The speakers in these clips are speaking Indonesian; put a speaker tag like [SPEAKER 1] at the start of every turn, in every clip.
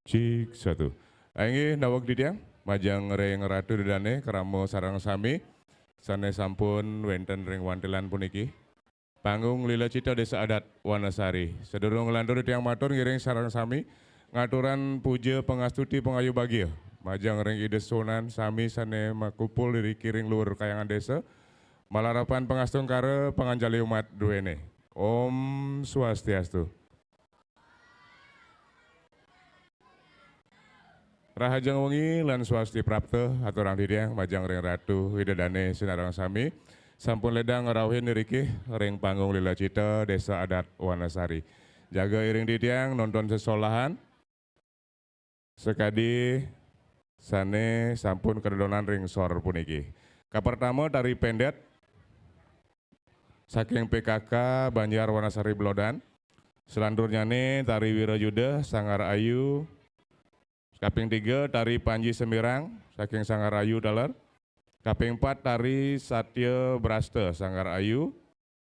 [SPEAKER 1] Cik satu. Aingi nawak didiang majang ring ratu didane keramo sarang sami sane sampun wenten ring wantilan puniki. Panggung Lila Cita Desa Adat Wanasari. Sedurung ngelantur tiang matur ngiring sarang sami ngaturan puja pengastuti pengayu bagio. Majang ring ide sonan sami sane makupul diri kiring luar kayangan desa. Malarapan pengastung kare penganjali umat duene. Om Swastiastu. Rahajang wengi lan swasti prapta aturang didiang majang ring ratu widadane sinarang sami sampun ledang ngerawin niriki ring panggung Lila Cita Desa Adat Wanasari. Jaga iring didiang nonton sesolahan sekadi sane sampun kedodonan ring sor puniki. Kapertama tari pendet saking PKK Banjar Wanasari Blodan. Selanjutnya nih tari Wirayuda Sanggar Ayu. Kaping 3 tari Panji Semirang saking Sanggar Ayu dalar. Kaping 4 tari Satya Brasta Sanggar Ayu.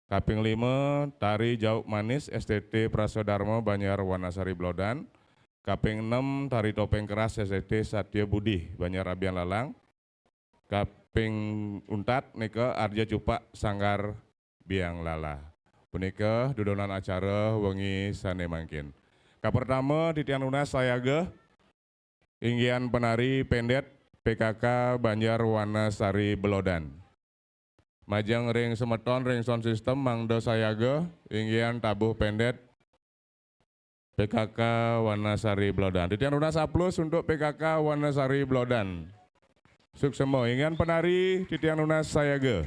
[SPEAKER 1] Kaping 5 tari Jauk Manis STT Prasodarmo Banjar Wanasari Blodan. Kaping 6 tari Topeng Keras STT Satya Budi Banjar Abian Lalang. Kaping 4 nika Arja Cupak Sanggar Biang Lala. Punika dudonan acara wengi sane mangkin. Kapertama titian lunas sayaga inggian penari pendet PKK Banjar Wanasari Blodan. Majang ring semeton ring sound system mangdo sayaga inggian tabuh pendet PKK Wanasari Blodan. Titian lunas aplaus untuk PKK Wanasari Blodan. Suksemo inggian penari titian lunas sayaga.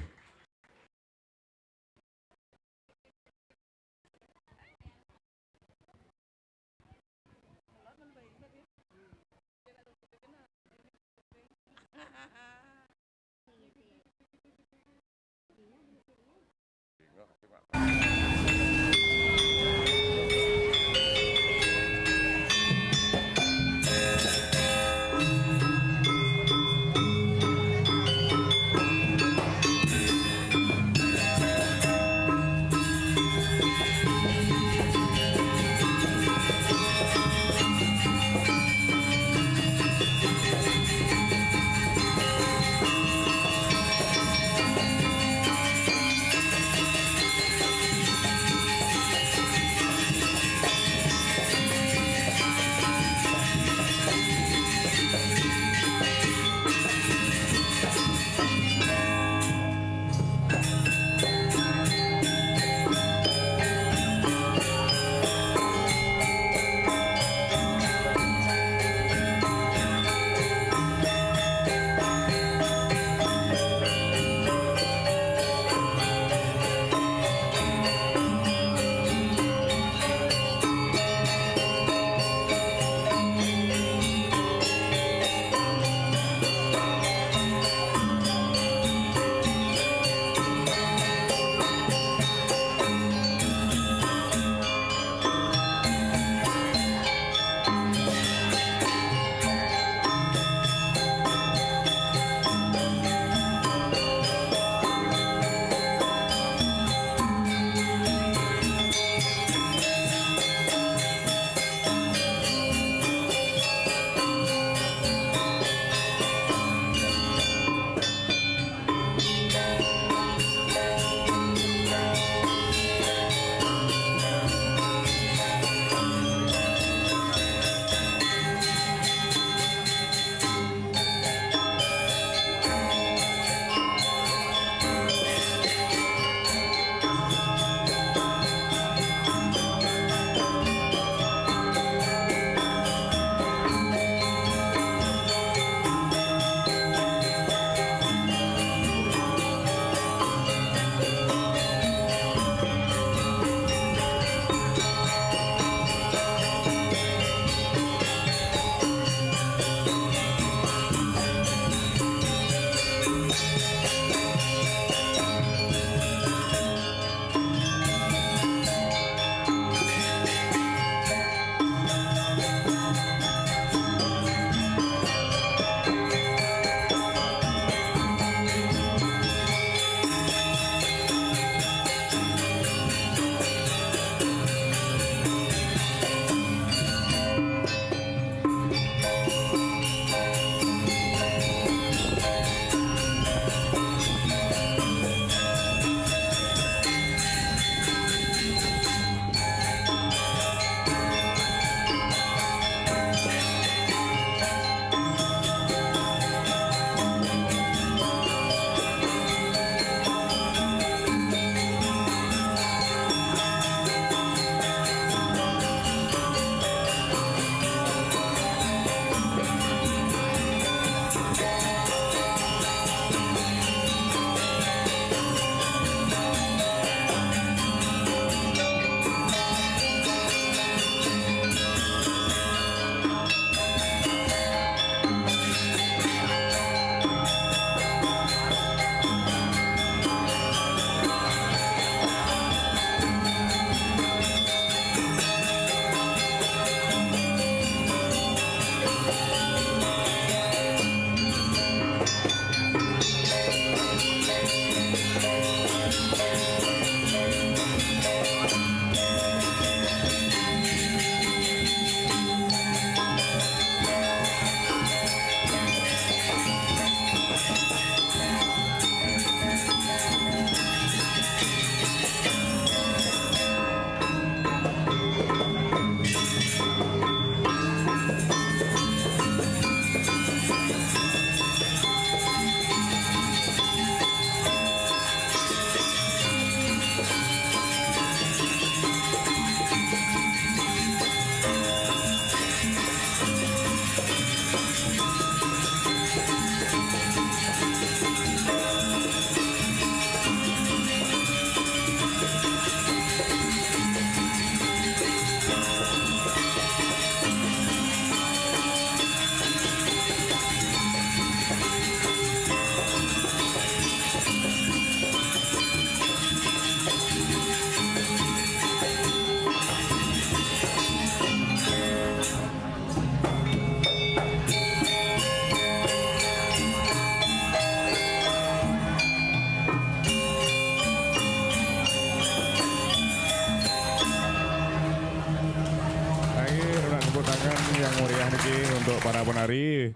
[SPEAKER 1] tangan yang meriah niki untuk para penari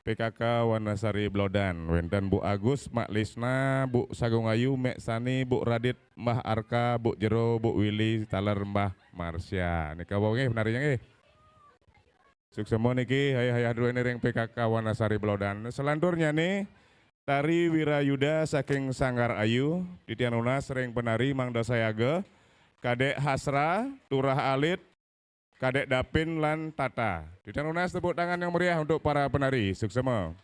[SPEAKER 1] PKK Wanasari Blodan. Wenten Bu Agus, Mak Lisna, Bu Sagung Ayu, Mek Sani, Bu Radit, Mbah Arka, Bu Jero, Bu Willy, Taler, Mbah Marsya. Nika wonge penarinya nggih. Suksemo niki hayah-hayah dulu ini ring PKK Wanasari Blodan. Selanjutnya nih tari Wirayuda saking Sanggar Ayu, Titianuna sering penari Mangda Sayaga, Kadek Hasra, Turah Alit, Kadek Dapin lan Tata. Titianuna tepuk tangan yang meriah untuk para penari. Suksema.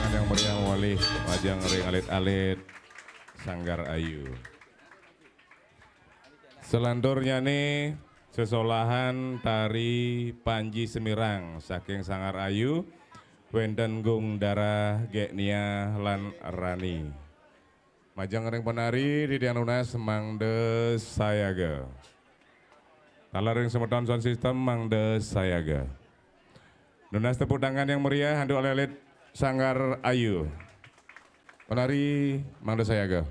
[SPEAKER 1] tangan yang meriah mewali wajang ring alit-alit Sanggar Ayu. Selanjutnya nih sesolahan tari Panji Semirang saking Sanggar Ayu wenten gung darah Geknia lan Rani. Majang ring penari di Dianunas Mangde Sayaga. Talar ring semeton sound system Mangde Sayaga. Nunas tepuk tangan yang meriah handuk lelit Sanggar Ayu. Penari Mangde Sayaga.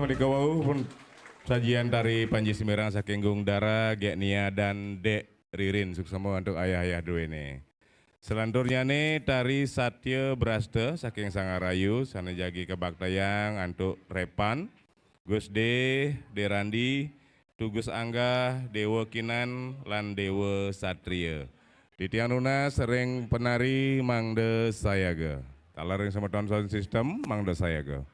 [SPEAKER 1] dikawau pun sajian tari Panji Semirang saking Gung Dara, Geknia dan Dek Ririn suksema untuk ayah-ayah dua ini. Selanjutnya nih tari Satya Braste saking Sangarayu sana jagi kebaktayang untuk Repan, Gus D, Derandi, Tugus Angga, Dewa Kinan, lan Dewa Satria. Titianuna sering penari Mangde Sayaga. Talar yang sama sound system Mangde Sayaga.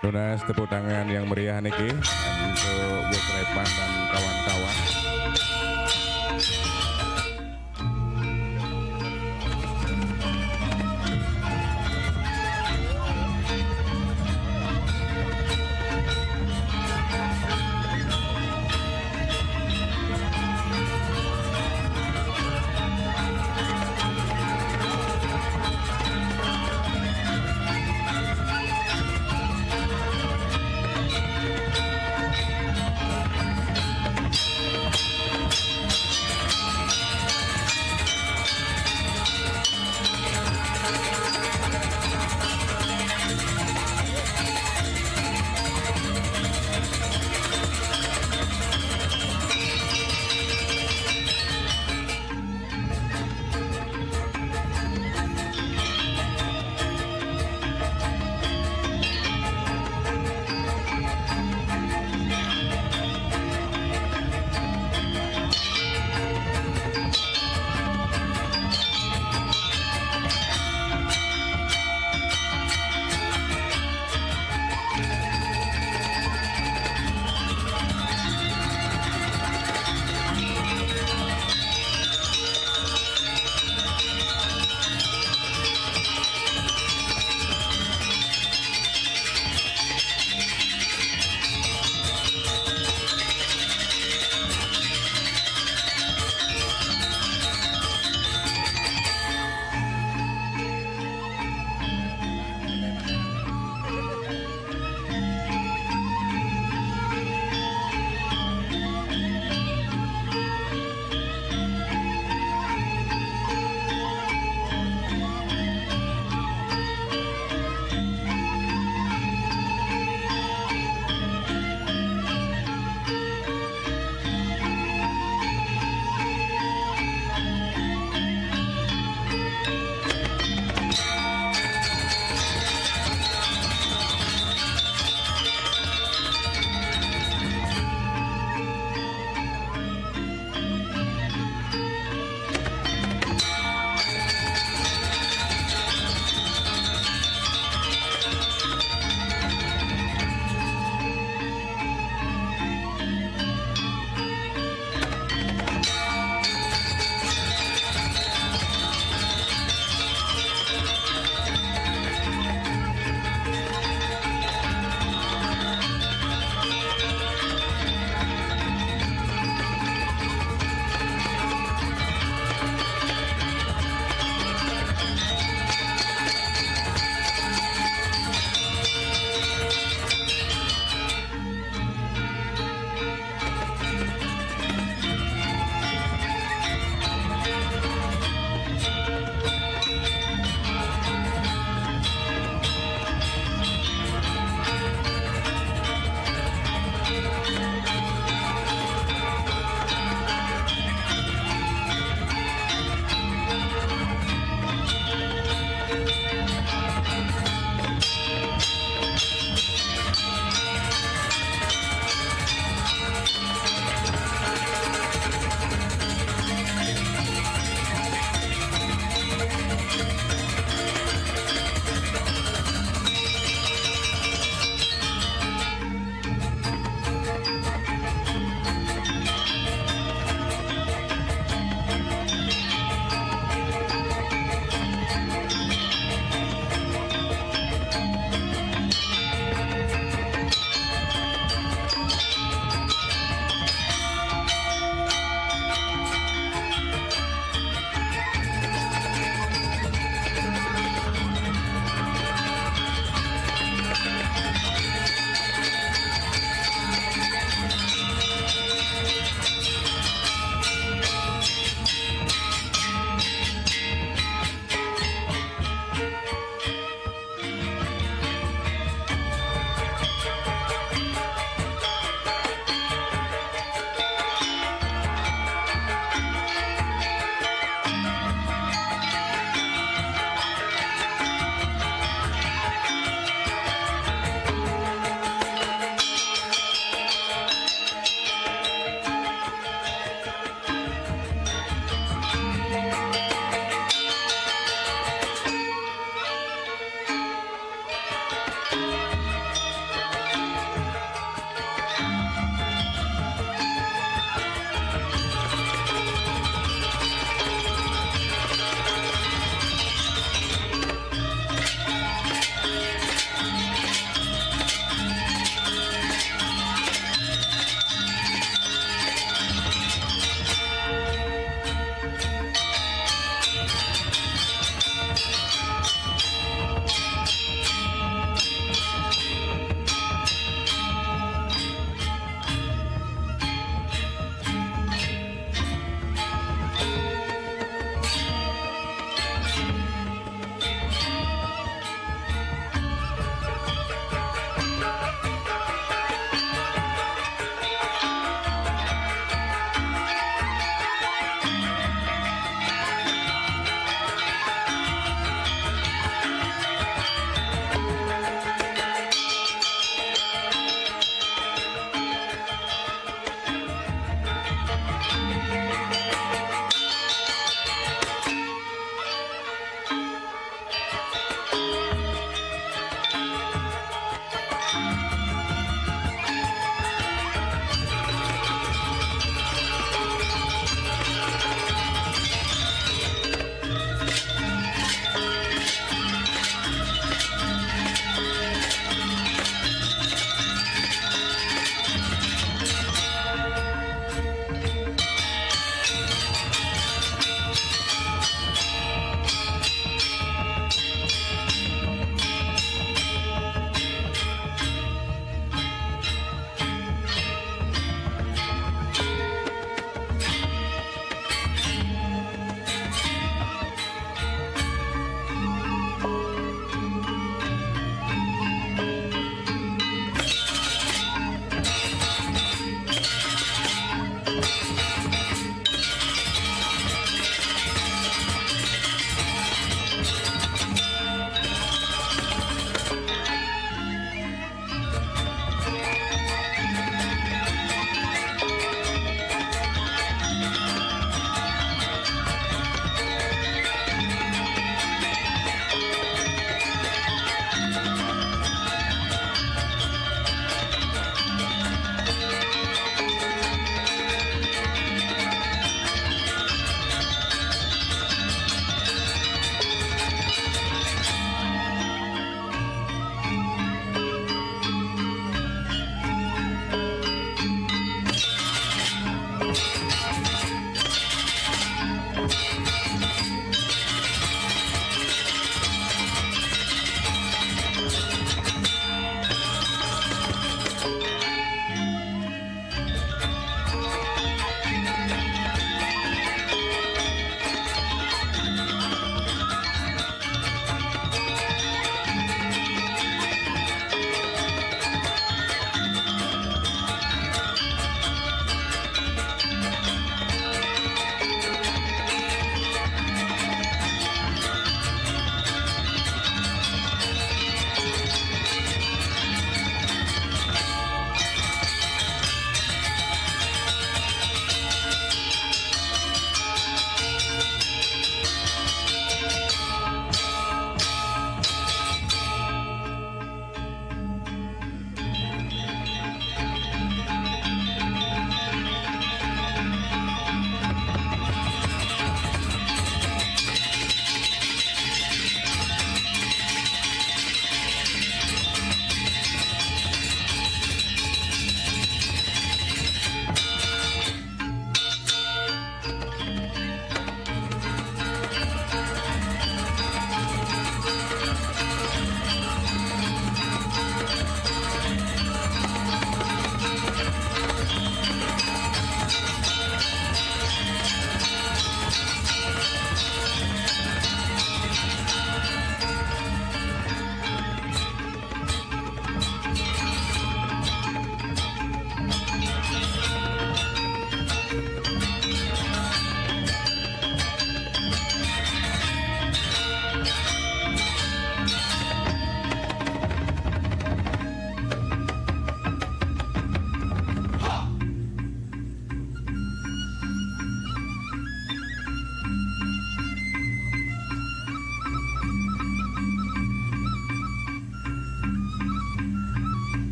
[SPEAKER 1] Lunas tepuk tangan yang meriah niki untuk Gus Repan dan kawan-kawan.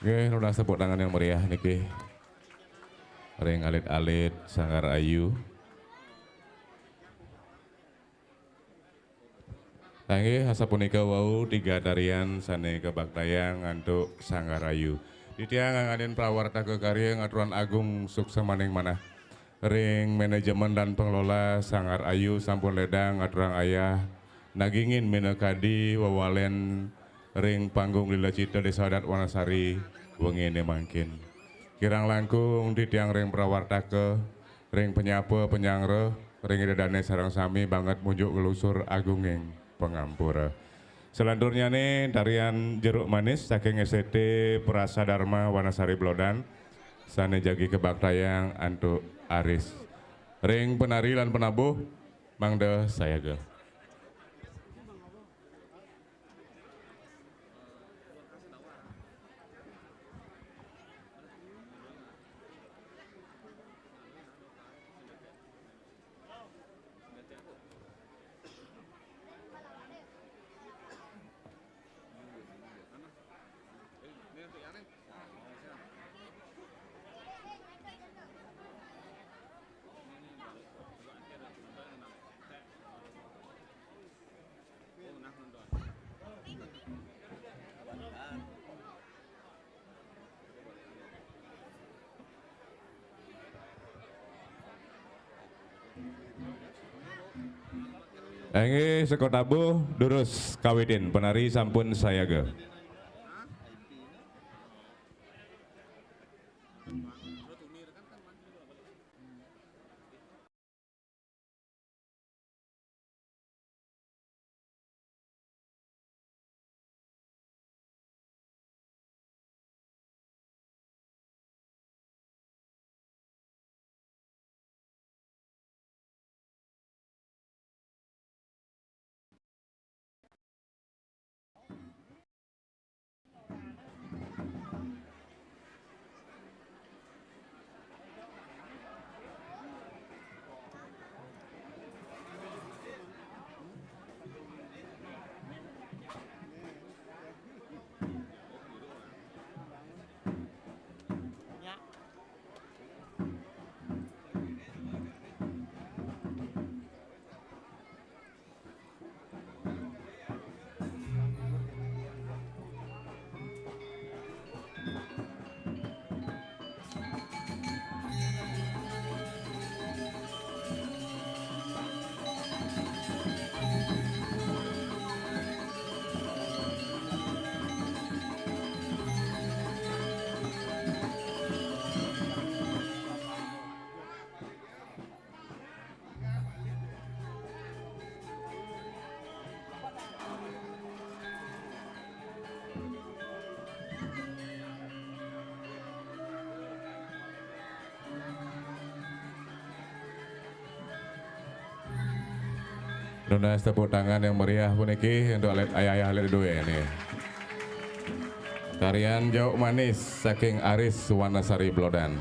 [SPEAKER 1] Oke, udah tepuk tangan yang meriah niki. Ring alit-alit Sanggar Ayu. Tangge hasa punika wau 3 tarian sane kebaktayang untuk Sanggar Ayu. Ditia nganganin prawarta kekarya ngaturan agung sukses maning manah. ring manajemen dan pengelola Sanggar Ayu sampun ledang aturang ayah nagingin minekadi wawalen ring panggung Lila Cita Desa Adat Wanasari wengine mangkin kirang langkung di tiang ring prawartake ring penyapa penyangre ring idadane sarang sami banget munjuk gelusur agunging pengampura. Selanjutnya nih tarian jeruk manis saking SCT Prasa Dharma Wanasari Blodan sane jagi kebaktayang antuk Aris ring penari lan penabuh mangde saya ge. Engi sekotabu durus kawidin penari sampun saya ge. Lunas tepuk tangan yang meriah puniki untuk ayah-ayah alit dua ini. Tarian Jauh Manis saking Aris Wanasari Blodan.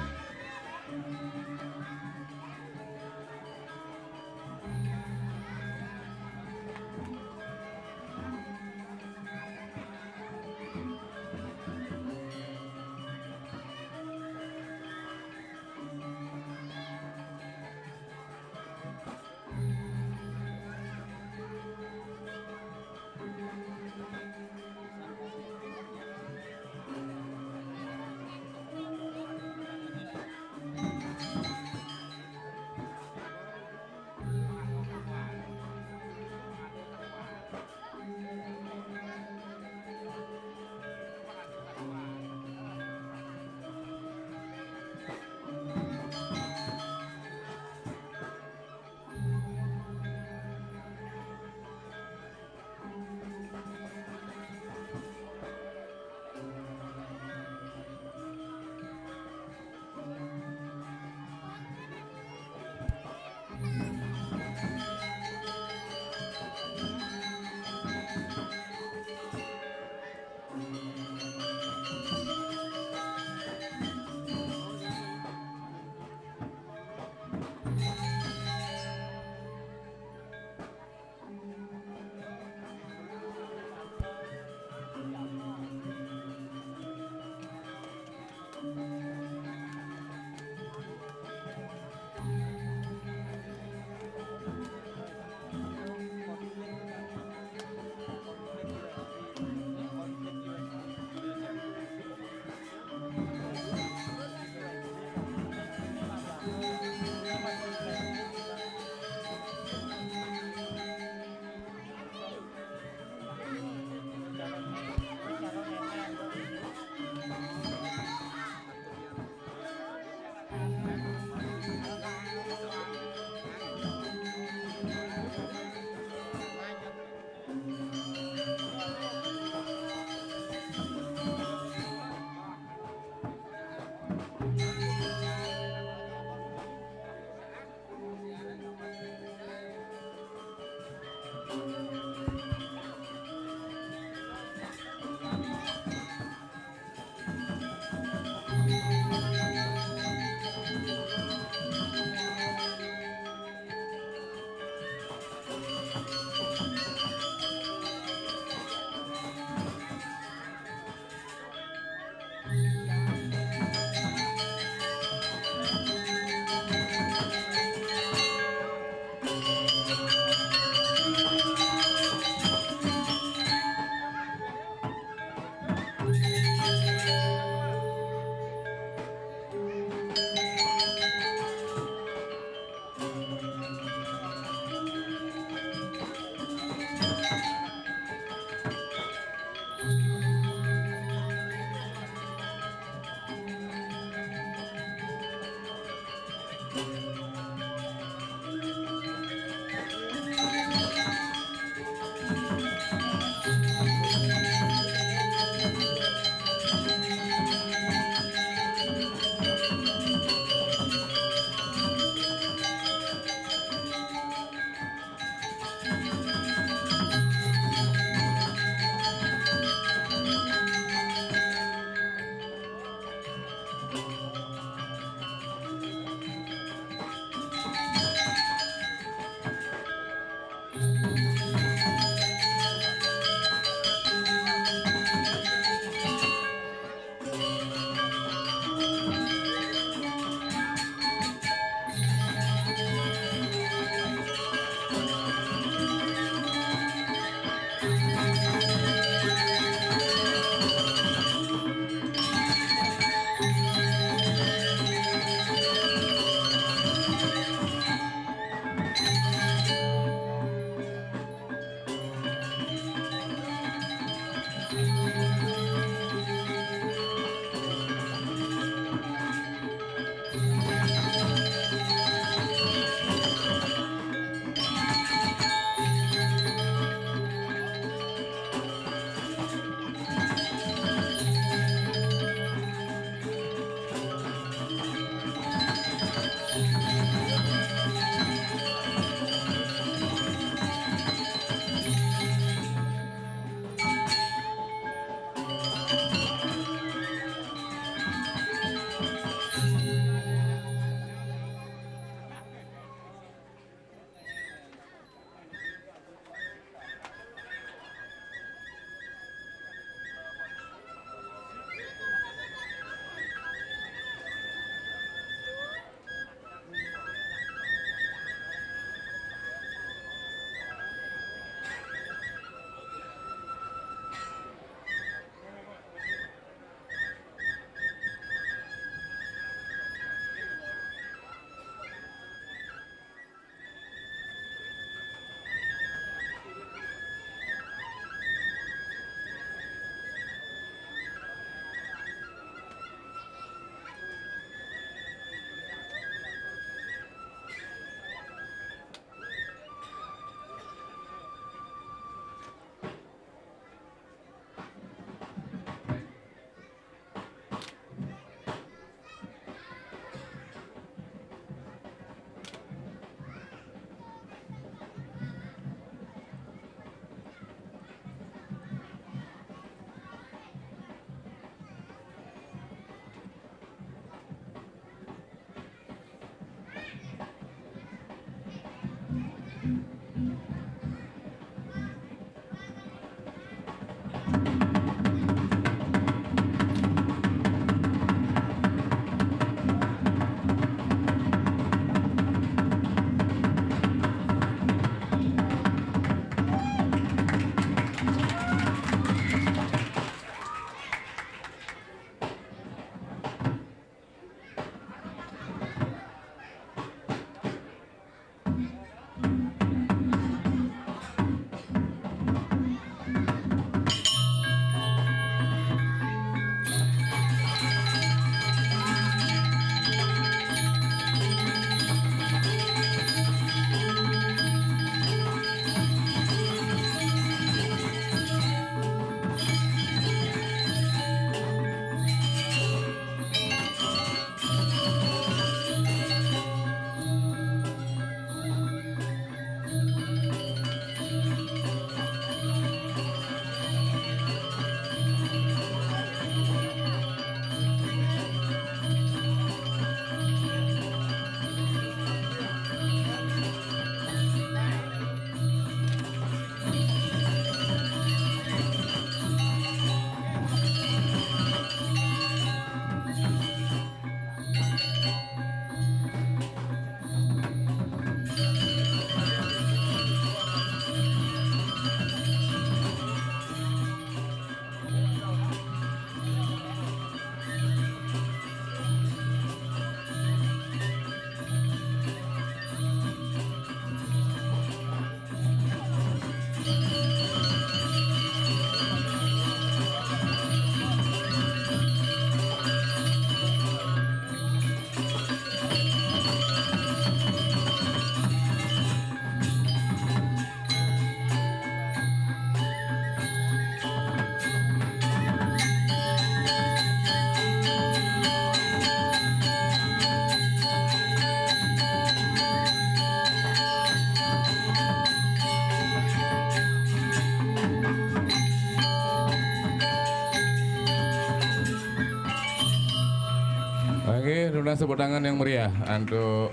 [SPEAKER 1] Udah tepuk tangan yang meriah untuk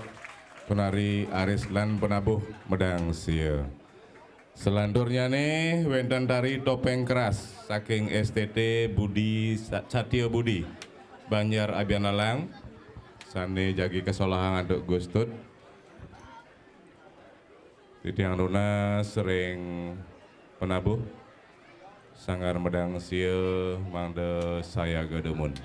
[SPEAKER 1] penari Aris lan penabuh medang sia. Selanjutnya nih wenten tari topeng keras saking STT Budi Satyo Budi Banjar Abian Lalang. Sane jagi kesolahan untuk Gustut. Titiang Runa sering penabuh Sanggar medang sia mangde saya gedemun.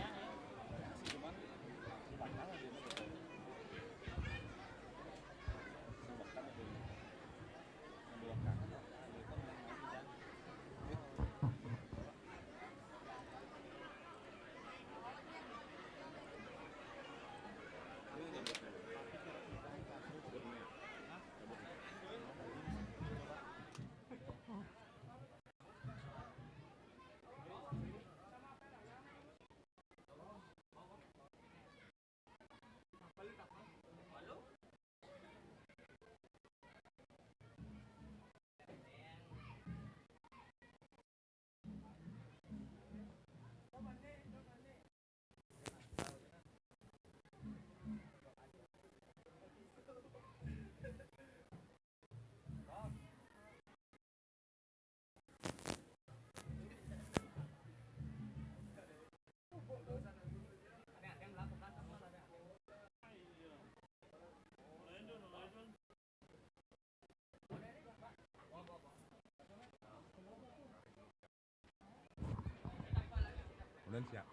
[SPEAKER 1] Siap.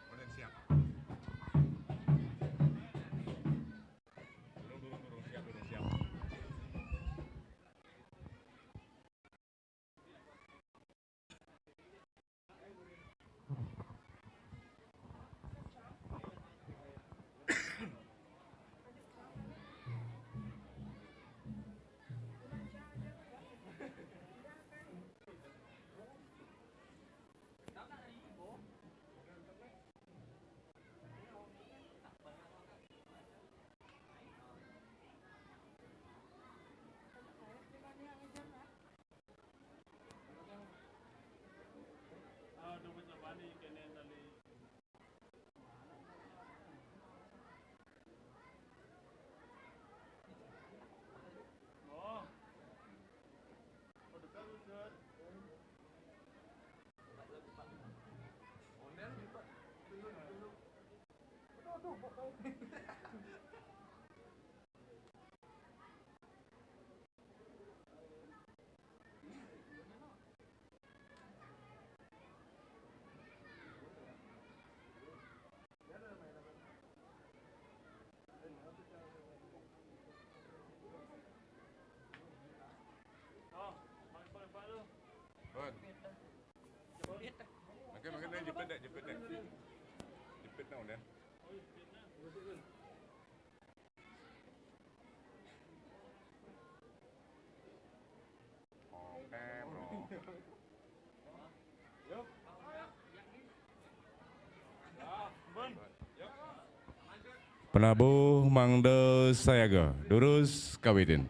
[SPEAKER 1] Durung siap. Makin jepit deh. Jepit now deh. Oke, bro. Penabuh mangde sayaga, durus kawidin.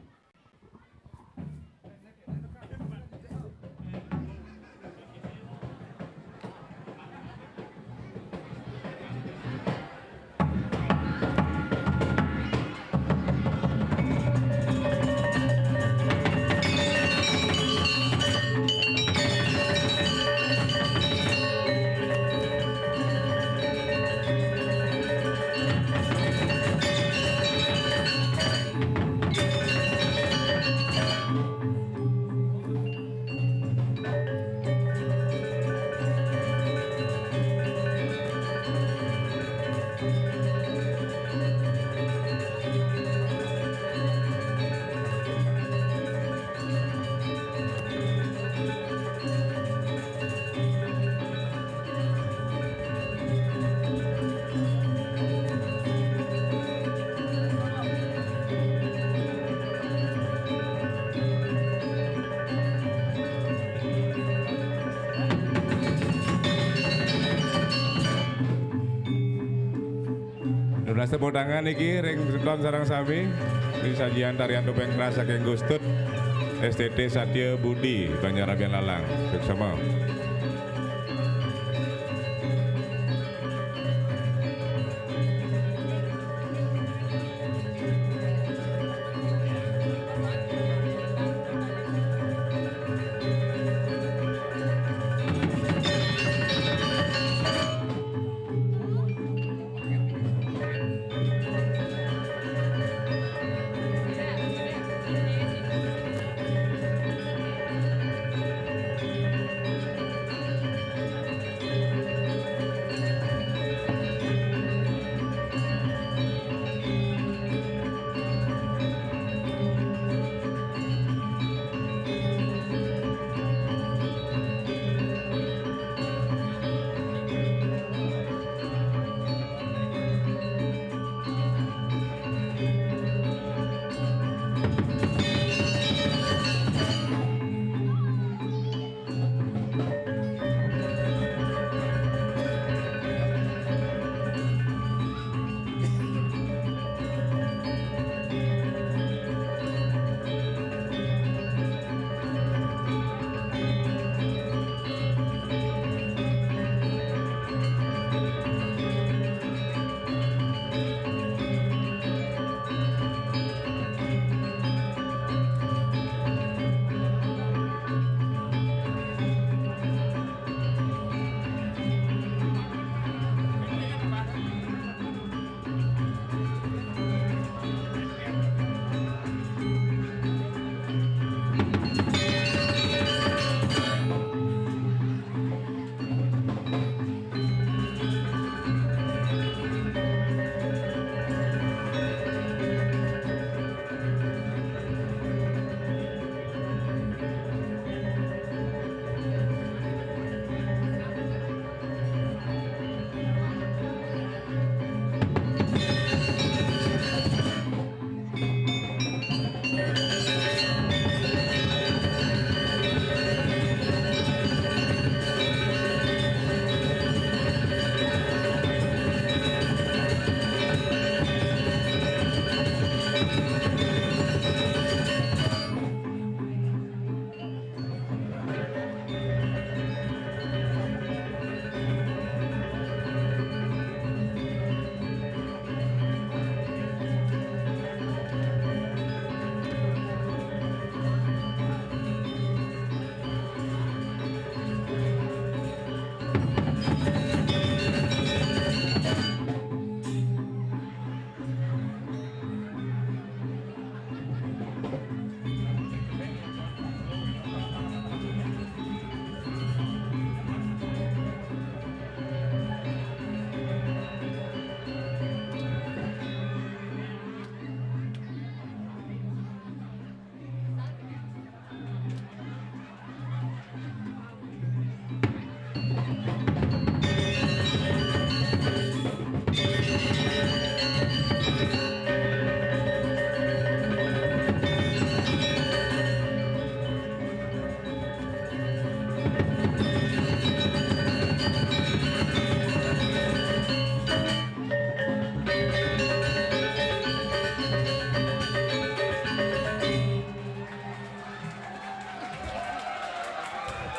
[SPEAKER 1] Tepuk tangan iki ring seton sarang sami di sajian tarian topeng keras saking Gustut STT Satyo Budi Banjar Abian Lalang. Bersama.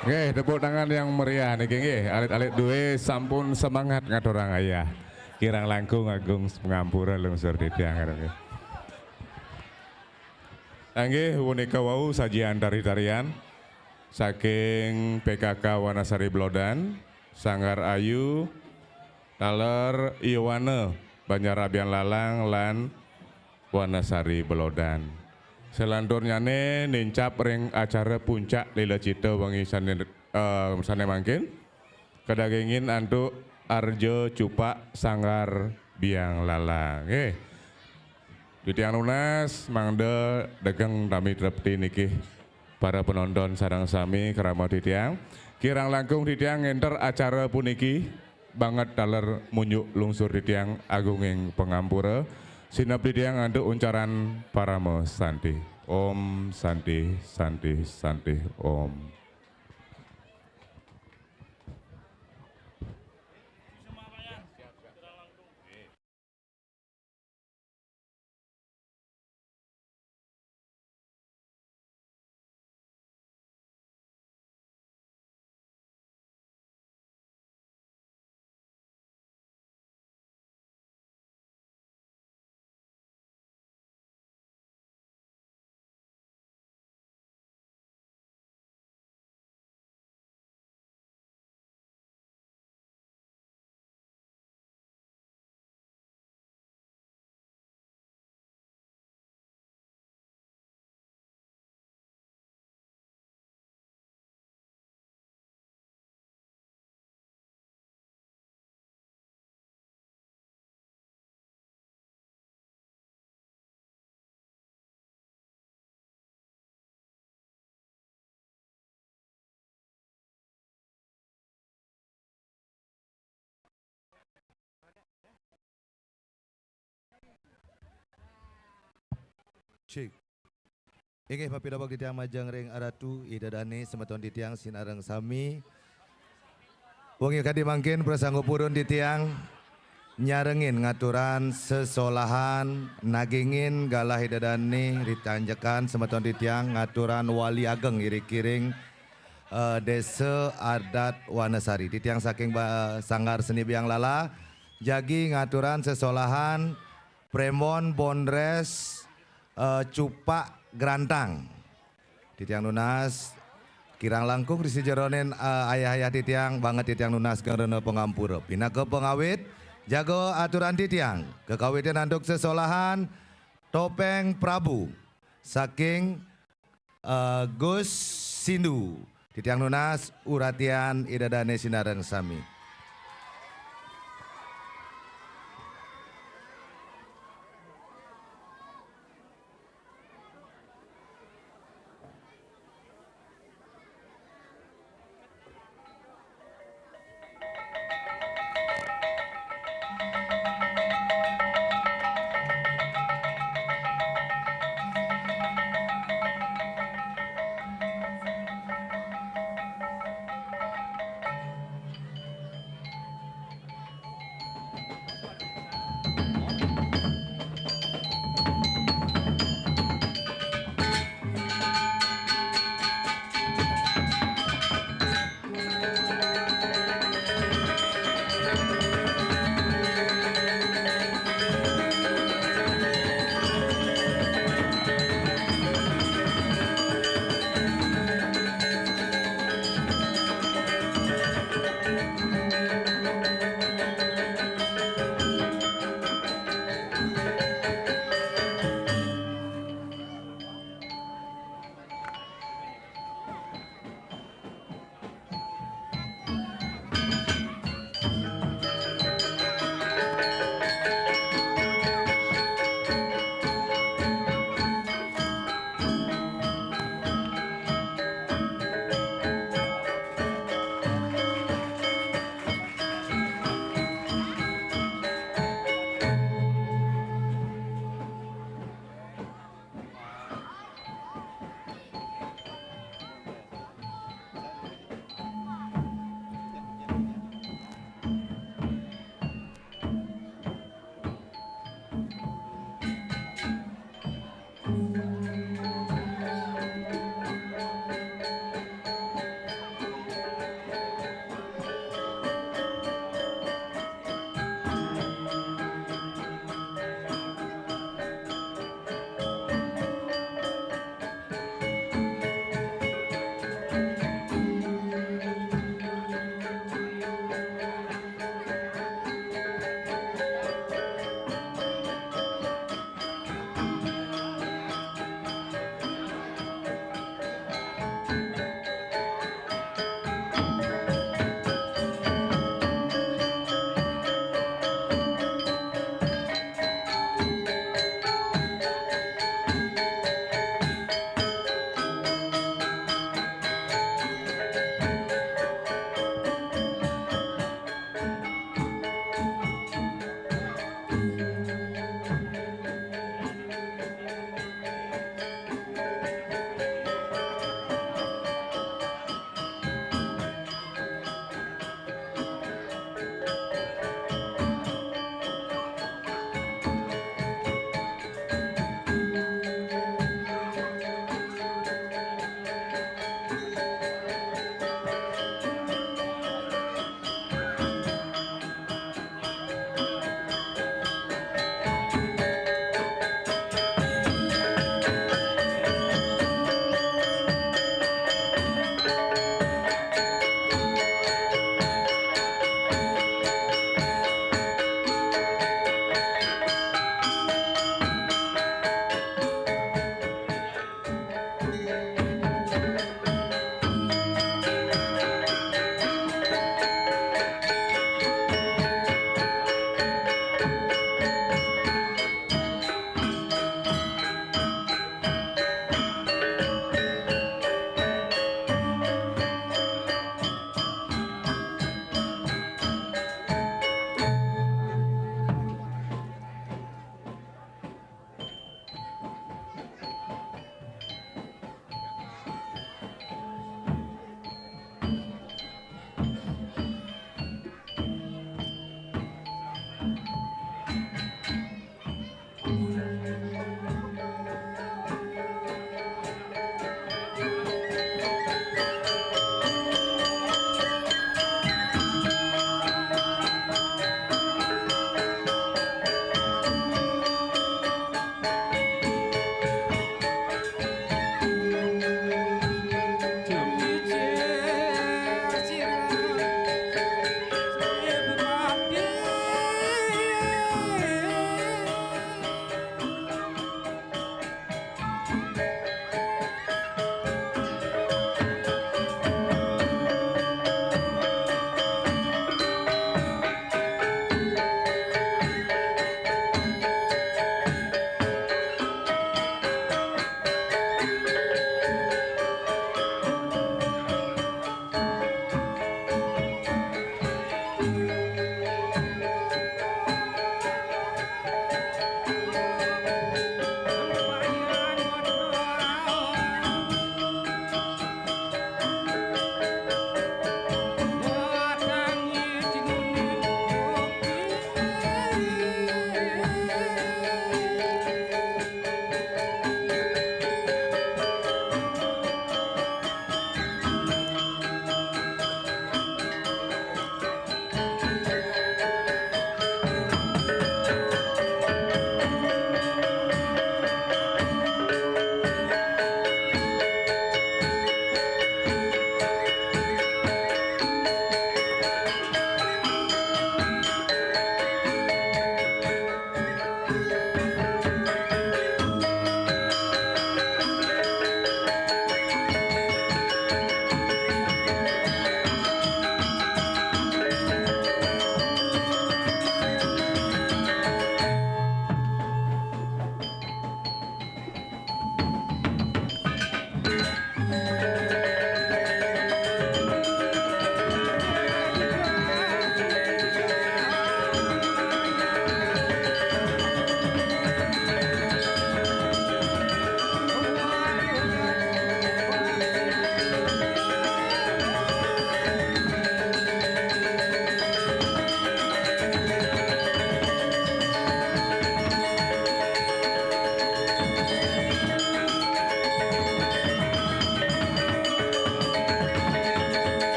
[SPEAKER 1] Oke, tepuk tangan yang meriah niki nggih. Alit-alit duwe sampun semangat ngaturang ayah. Kirang langkung agung pengampura lungsur ditiang nggih. Nggih punika wau sajian tari-tarian saking PKK Wanasari Blodan, Sanggar Ayu, Taler Iwane, Banjarabian Lalang lan Wanasari Blodan. Selanturnyane nincap ring acara puncak Lila Cita wengi sane mangkin. Kedagingin antuk Arjo Cupak Sanggar Biang Lalang. Titiang lunas mangde degeng tami trepti niki para penonton sarang sami kerama titiang. Kirang langkung titiang ngenter acara puniki banget daler munyuk lungsur titiang agunging pengampura. Sinap titiang anduk uncaran paramo santi. Om santi santi santi om.
[SPEAKER 2] Cik. Inggih papidabak ditiang majang ring aratu idadane semeton ditiang sinareng sami. Wengi kadi mangkin prasanggup purun ditiang nyarengin ngaturan sesolahan nagingin galah idadane ditanjakan semeton ditiang ngaturan wali ageng iri-kiring desa adat Wanasari ditiang saking Sanggar Seni Biang Lala jagi ngaturan sesolahan Premon Bondres Cupak Grantang titiang lunas kirang langkung di sejeronen ayah-ayah titiang banget titiang lunas karena pengampura pina ke pengawit jago aturan titiang kekawitan anduk sesolahan Topeng Prabu saking Gus Sindu titiang lunas uratian idadane sinareng sami.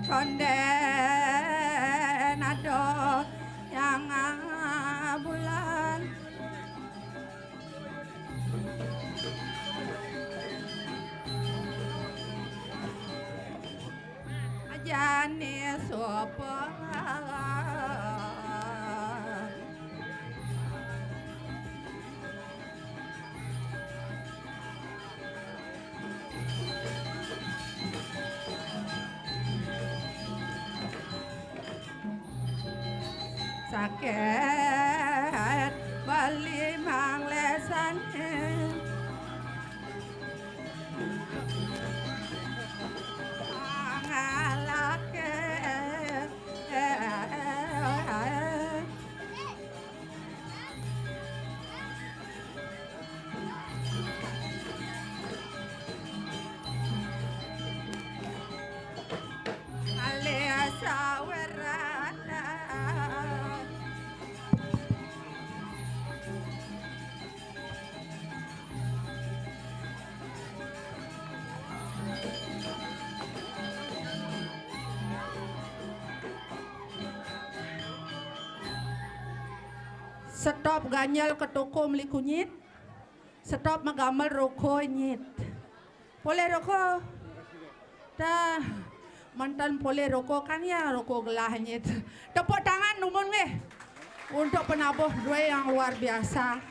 [SPEAKER 3] Condenado yang bulan Ajani sopan sakit bali manglesan ngalake aliasa werana Stop ganyal ketukum li kunyit. Stop magamal roko nyit. Boleh roko? Dah. Mantan boleh roko kan ya roko gelah nyit. Tepuk tangan numun weh. Untuk penabuh dua yang luar biasa.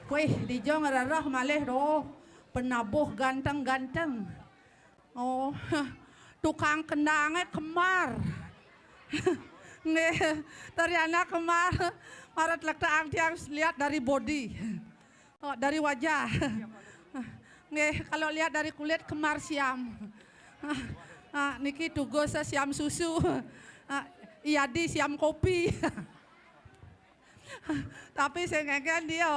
[SPEAKER 3] Wih, dijong rarah malih doh. Penabuh ganteng-ganteng. Oh, tukang kendangnya kemar. Nih, ternyata kemar. Marat lektaang tiang lihat dari body, oh, dari wajah. Nih, kalau lihat dari kulit kemar siam. Niki tugo siam susu. Iyadi siam kopi. Tapi saya ngegen dia,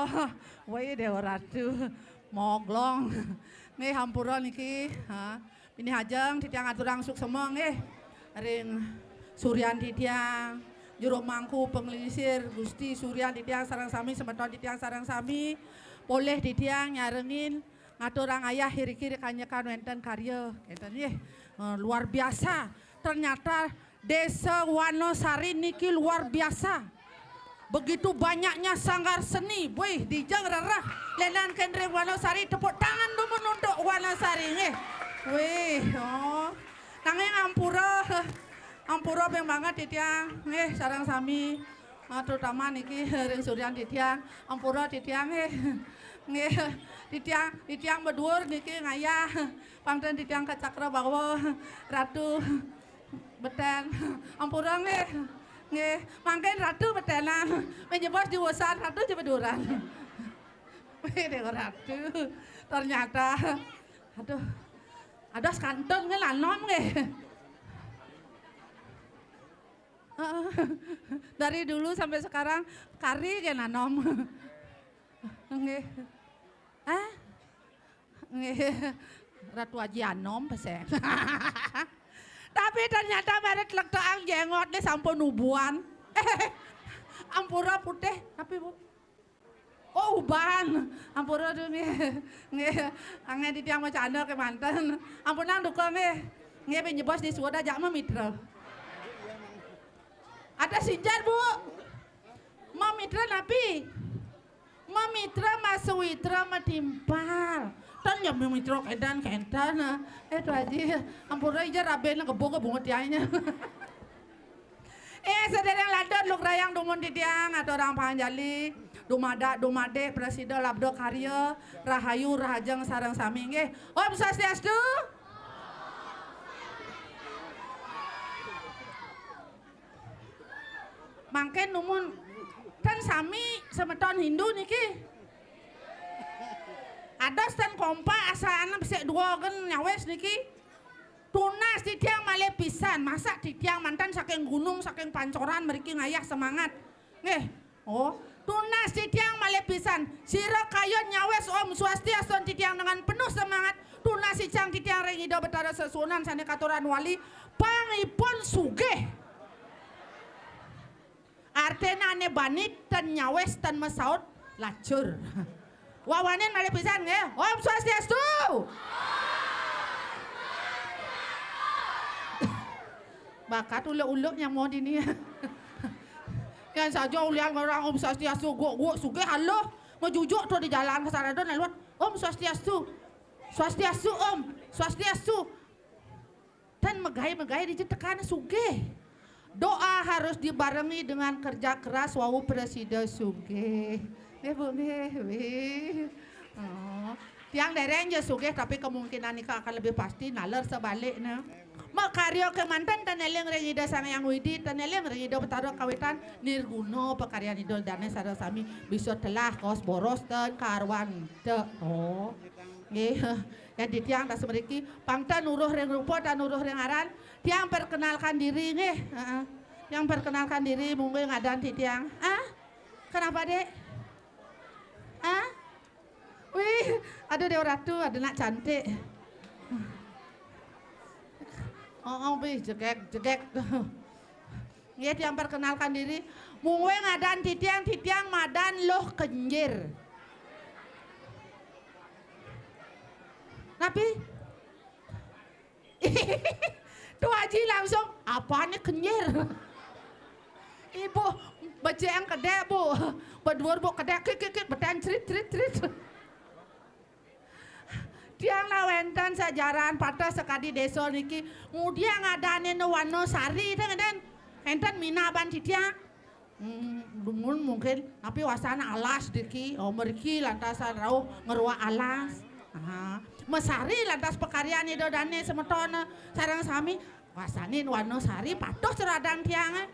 [SPEAKER 3] woi dewa ratu, moglong. Nih hampura niki, ini hajeng titiang aturang suk semua nih, ring Suryan titiang. Juru mangku penglisir Gusti Suryan titiang sarang sami semeton titiang sarang sami boleh titiang nyarengin ngaturang ayah hiri-kiri kanyekan wenten karya enten luar biasa ternyata Desa Wanosari niki luar biasa begitu banyaknya sanggar seni boy dijeng rarah lenan kendring Wanosari tepuk tangan dulu untuk Wanosari wih oh nanging Ampura beng banget titiang, sarang sami, terutama niki ring Suryan titiang, ampura titiang titiang bedur niki ngayah, pangten titiang kacakra bawa ratu beten, ampura mangken ratu betena, menjebos di wasan ratu jebeduran, ratu, ternyata, ada skantun lanom dari dulu sampai sekarang kari ge nanom. Nggih. Nggih. Ratu Aji anom pesen. Tapi ternyata meret lektaang jengot nih sampun ubuan. Ampura putih tapi Bu. Oh uban. Ampura tuh nggih. Ange di tiang macanda ke manten. Ampunang duka nggih. Nggih penyebos di suada jak mitra. Ada sinjar Bu, mamitra napi, mamitra masuwitra matimpal, tan ya mamitra kedan itu aja, ampura ija raben kebo bungut tianya. Sedereng landon luk rayang dumun titiang atau orang panjali, dumade presiden labdo karya rahayu rahajeng sareng sami nggih. Om Swastiastu. Mangken numun kan sami semeton Hindu niki. Ados ten kompa asa anak besek dua gen nyawes niki. Tunas di tiang malih pisan, masa di tiang mantan saking gunung, saking pancoran meriki ngayah semangat. Nggih. Oh, tunas di tiang malih pisan. Sira kayon nyawes Om Swastiastu di tiang dengan penuh semangat. Tunas si cang di tiang rengido betara sesunan sane katuran wali pangipun sugih. Artena ane banit dan nyawes dan mesaut lacur. Wawanin malih pisan nggih. Om Swastiastu. Bakat uluk-uluk yang mau dini. Kan saja ulian orang Om Swastiastu guk sugih halo mau jujuk tuh di jalan ke sana don lewat Om Swastiastu. Swastiastu Om, Swastiastu. Dan megai-megai dicetekan sugih. Doa harus dibarengi dengan kerja keras wau presiden sugih. Bu nggih. Oh, tiang dereng je sugih tapi kemungkinan nikah akan lebih pasti nalar sebaliknya. Makaryo kemantan taneleng rengida sang yang widi taneleng rengida betaro kawitan nirguno pekaryan idol dane sareng sami bisa telah kos boros dan karwan te. Oh. Nggih. Ya di tiang tas mriki pangtan nuruh reng rupa dan nuruh reng aran tiang perkenalkan diri nggih. Heeh. Tiang perkenalkan diri munggo ngadan di tiang. Ah? Kenapa, Dek? Ah? Wih, aduh Dewa Ratu, ada nak cantik. Oh, jegek. Nggih tiang perkenalkan diri. Mungwe ngadan titiang madan loh kenjir. Tapi tuh Haji langsung apa nih kenjir? Ibu baca yang kedek bu, berdua bu kedek kik betan cerit. Tiang lawenten sejaran patah sekadi desa niki mudia ngadane wano sari dan enten minaban titiang dumun mungkin tapi wasana alas diki meriki lantasan rauh ngeruah alas mesari lantas pekaryan itu dane semeton sarang sami wasanin wano sari patuh ceradang tiang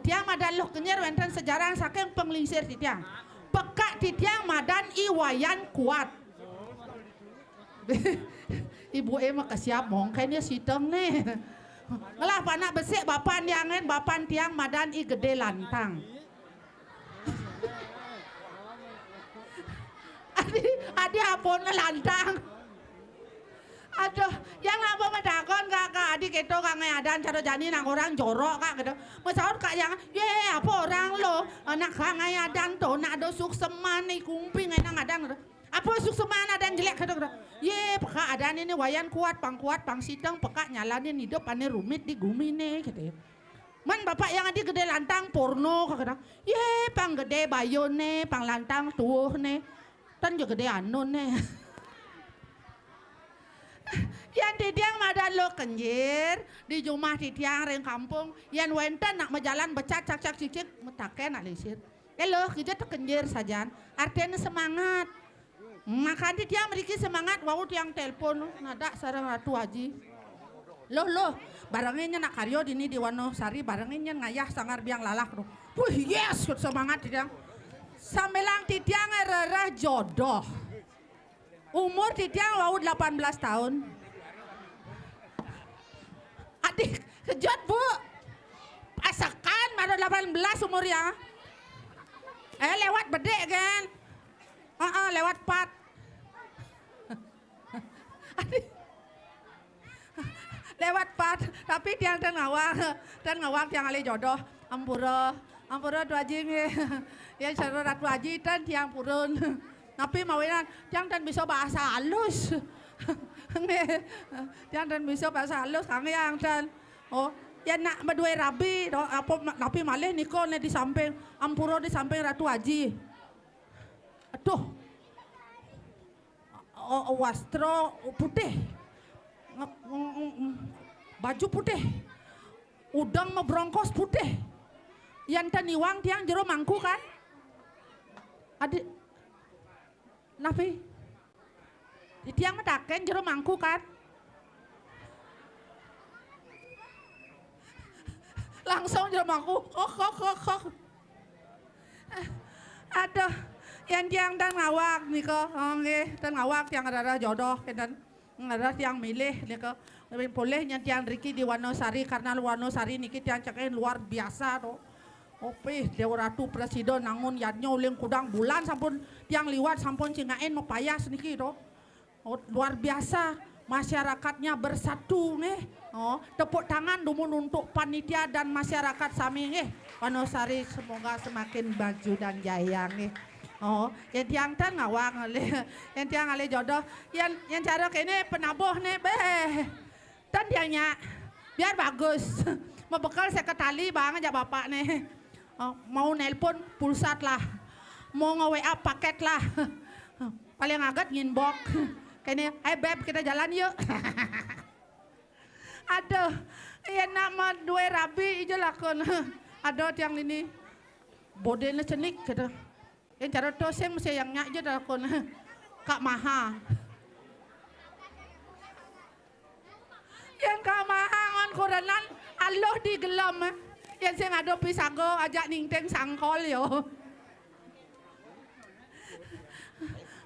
[SPEAKER 3] tiang madan loh kenyer wenten sejarah saking penglingsir titiang pekak titiang madan iwayan kuat. Ibu emang kesiap mongkenya siteng nih. Ngelah panak besik bapan diangen bapan tiang madan i gede lantang. Adi apun lantang. Aduh, yang apa medakon kakak adik itu kak ngadan cara jani nang orang jorok kak gitu. Masaud kak yang ye apa orang lo anak kak ngadan tuh nak ada sukseman nih kumping nang ngadan gitu. Apa suksemana dan jelek kata ye peka adan ini wayan kuat pang siteng peka nyalanin hidup ane rumit di gumine gitu. Man bapak yang adi gede lantang porno kata ye pang gede bayone pang lantang tuh ne tan juga gede anun ne. Yang titiang madan lo kenjir di rumah titiang reng kampung yang wenten nak menjalan becat cak cicik metaken alisir. Elo kita kenjir sajan artinya semangat. Makan dia memiliki semangat wau tiang telepon nada sareng Ratu Haji. Loh, barangnya nak karyo dini di Wano Sari barangnya ngayah sangar biang lalak tuh. Wih yes semangat tiang. Sambelang titiang rerah jodoh. Umur titiang wau 18 tahun. Adik kejut bu. Asakan baru 18 umur ya. Lewat bedek kan. Lewat pat. Lewat pat, tapi tiang dan ngawang tiang ali jodoh ampura tu aji ya cara Ratu Haji dan tiang purun. Tapi mawinan tiang dan bisa bahasa halus. Tiang dan bisa bahasa halus kang yang dan ya nak berdua rabi apa tapi malih niko ne di samping ampura di samping Ratu Haji. Aduh, wastro putih, baju putih, udang mebrongkos putih, yang taniwang tiang jero mangku kan, Adik, napi? Di tiang medaken jero mangku kan? Langsung jero mangku, kok. Aduh, yang tiang dan ngawak niko, nggih, dan ngawak tiang ada jodoh, dan ada tiang milih niko. Boleh yang tiang Riki di Wonosari karena Wonosari niki tiang cekin luar biasa tuh. Ope Dewa Ratu Presiden nangun yanyo uling kudang bulan sampun tiang liwat sampun cingain mau payas niki to. Oh, luar biasa masyarakatnya bersatu nih. Oh, tepuk tangan dumun untuk panitia dan masyarakat sami nih. Wonosari semoga semakin maju dan jaya nih. Oh, yang tiang tan ngawang yang tiang ale jodoh, yang cara kene penabuh nih beh. Dan dianya biar bagus. Mau bekal sekretari bang aja bapak nih. Mau nelpon pulsat lah, mau nge-WA paket lah, paling agak nginbox, kayaknya, beb kita jalan yuk. Aduh, ya nama dua rabi aja lakon, aduh tiang ini, bodenya cenik gitu, yang cara toseng mesti yang nyak aja lakon, Kak Maha. Yang Kak Maha ngon korenan, aloh di gelam. Yang saya ngado pisago ajak ningteng sangkol yo.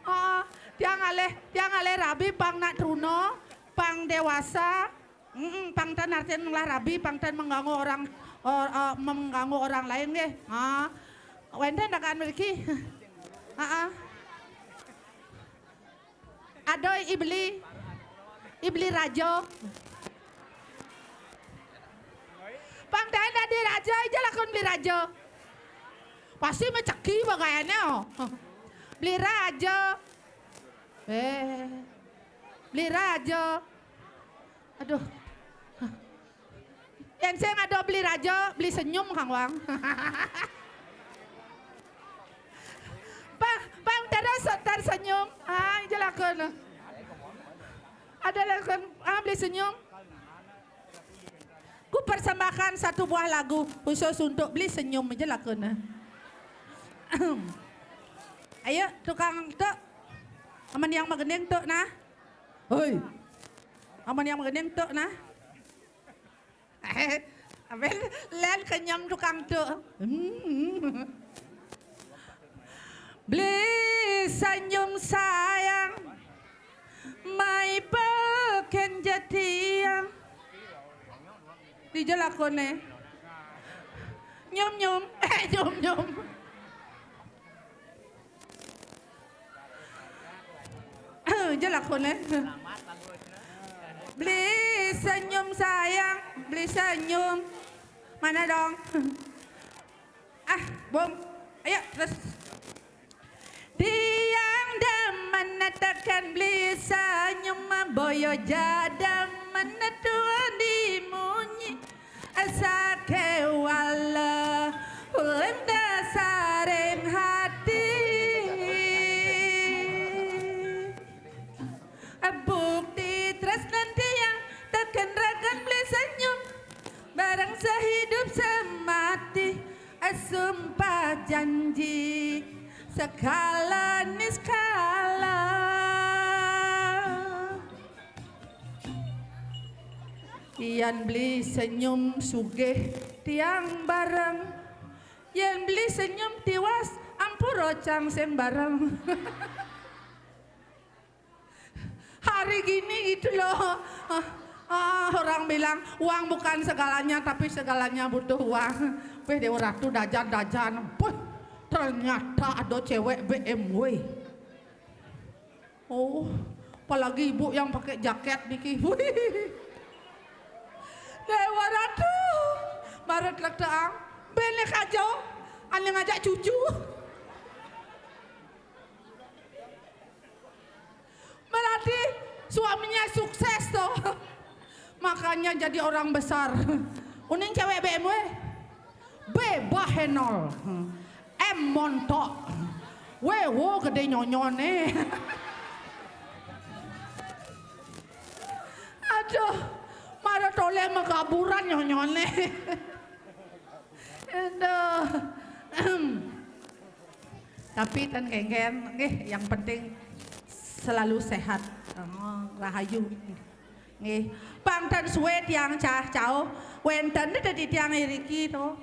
[SPEAKER 3] Oh, tiang ale rabi pang nak truno, pang dewasa, pang tan artian lah rabi, pang tan mengganggu orang lain deh. Wenten akan memiliki. Adoy ibli rajo. Pang daen di raja aja lakon beli raja. Pasti meceki bagainya. Beli raja. Beli raja. Aduh. Yang saya ngado beli raja, beli senyum Kang Wang. Pang tar senyum. Aja lakon. Ada lakon beli senyum. Ku persembahkan satu buah lagu khusus untuk beli senyum aja lakon. Ayo tukang tuk, aman yang mageneng tuk nah. Hoi, aman yang mageneng tuk nah. Abel len kenyam tukang tuk. Beli senyum sayang, mai peken jatiang. Di jalakone nyom nyom jalakone beli senyum sayang beli senyum mana dong bom ayo terus tiang demen tekan beli senyum boyo jadam menetua dimunyi asake wala ulim dasaring hati bukti tresnan tiang tekan ragan beli senyum barang sehidup semati sumpah janji sekala niskala. Yang beli senyum sugih tiang bareng, yang beli senyum tiwas ampuro cang sembarang. Hari gini gitu loh, orang bilang uang bukan segalanya tapi segalanya butuh uang. Dewa Ratu dajan-dajan, ternyata ada cewek BMW. Oh, apalagi ibu yang pakai jaket niki. Dewa Ratu, barat lekteang, benek aja, ane ngajak cucu. Berarti suaminya sukses toh, makanya jadi orang besar. Uning cewek BMW, B bahenol, M montok, wo gede nyonyone. Aduh. Marah toleh makaburan nyonyone. Tapi tan kengken yang penting selalu sehat. Rahayu. Nggih. Pangten suwe tiang cah cao wenten dadi tiang iriki to.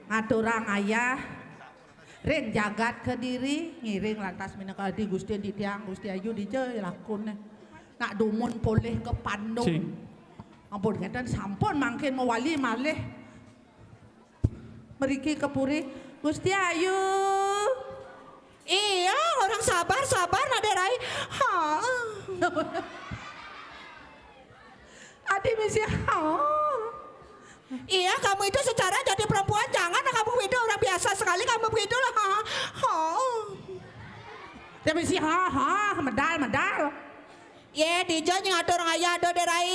[SPEAKER 3] Ngaturang ayah ring jagat ke diri ngiring lantas minangka di Gusti di tiang Gusti Ayu di je lakun nak dumun poleh ke Bandung. Ampun ngeten sampun mangkin mewali malih. Meriki kepuri Gusti Ayu.
[SPEAKER 4] Iya, orang sabar naderai. Ha.
[SPEAKER 3] Adi misi
[SPEAKER 4] Iya, kamu itu secara jadi perempuan jangan kamu itu orang biasa sekali kamu begitu lah. Ha.
[SPEAKER 3] Dia misi medal.
[SPEAKER 4] Ye, dijo ngatur ayah do derai.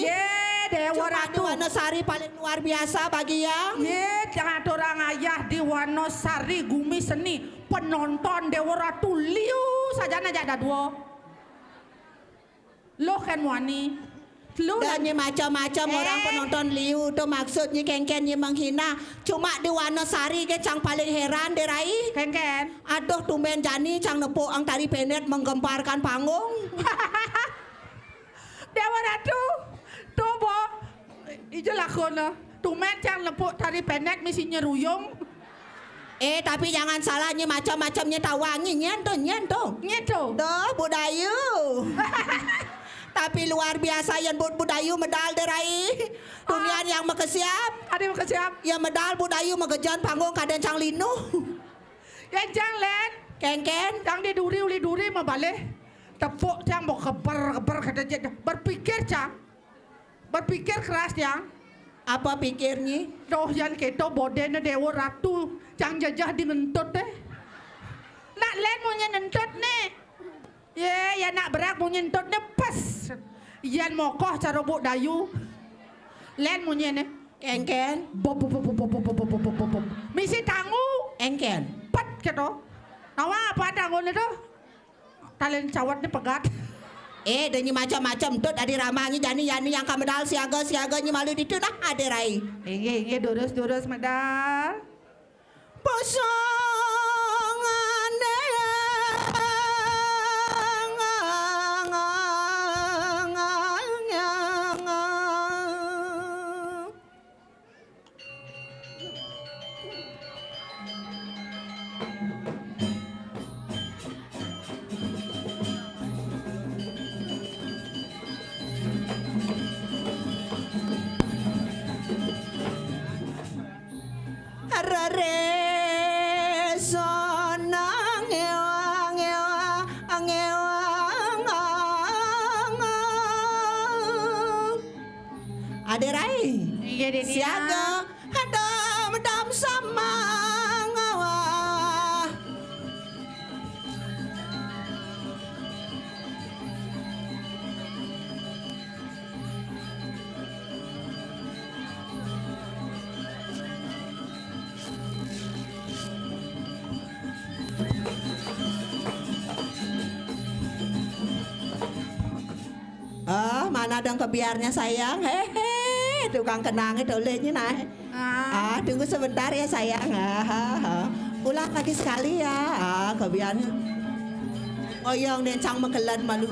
[SPEAKER 3] Ye, Dewa Ratu.
[SPEAKER 4] Wonosari paling luar biasa bagi ya.
[SPEAKER 3] Ye, jangan orang ayah di Wonosari Gumi Seni penonton Dewa Ratu liu saja aja ada dua. Lo kan wani. Lo
[SPEAKER 4] Dan macam-macam orang penonton liu tuh maksudnya kengkennya menghina. Cuma di Wonosari ke cang paling heran derai.
[SPEAKER 3] Ken.
[SPEAKER 4] Aduh tumben Jani cang nepuk ang tari penet menggemparkan panggung.
[SPEAKER 3] Dewa Ratu. Tobo. Ijo lakona. Tumen cang lepuk tari pendek misi nyeruyung.
[SPEAKER 4] Tapi jangan salahnya macam-macamnya tawangi nyentuh.
[SPEAKER 3] Nyeto.
[SPEAKER 4] Doh budayu. Tapi luar biasa yang budayu medal derai. Dunia yang makesiap.
[SPEAKER 3] Ada mau siap.
[SPEAKER 4] Ya medal budayu megejan panggung kaden cang linu.
[SPEAKER 3] Yang cang len.
[SPEAKER 4] Kengken.
[SPEAKER 3] Cang di duri mau balik. Tepuk cang mau keber kata jadi. Berpikir keras cang.
[SPEAKER 4] Apa pikirnya?
[SPEAKER 3] Doh yang keto bodena Dewa Ratu. Cang jajah di ngentut deh. Nak len mau nyentut nih. Ya nak berak mau nyentut nih pas. Yan mokoh cara buk dayu. Len mau nih.
[SPEAKER 4] Kengken.
[SPEAKER 3] Bob. Misi tangu.
[SPEAKER 4] Engken.
[SPEAKER 3] Pat keto. Nawa apa tangu nih tuh? Talen cawat nih pegat.
[SPEAKER 4] Denyi macam-macam tuh dari ramangi jani yang kamedal siaga-siaganya malu itu dah ada rai.
[SPEAKER 3] Inge durus medal.
[SPEAKER 4] Pasangan Aderai siaga hadam sama ngawa. Mana dong kebiarnya sayang. Hehe, tukang kenang itu olehnya naik. Tunggu sebentar ya sayang. Ulang lagi sekali ya. Kebiarnya. Oyong dencang menggelan malu.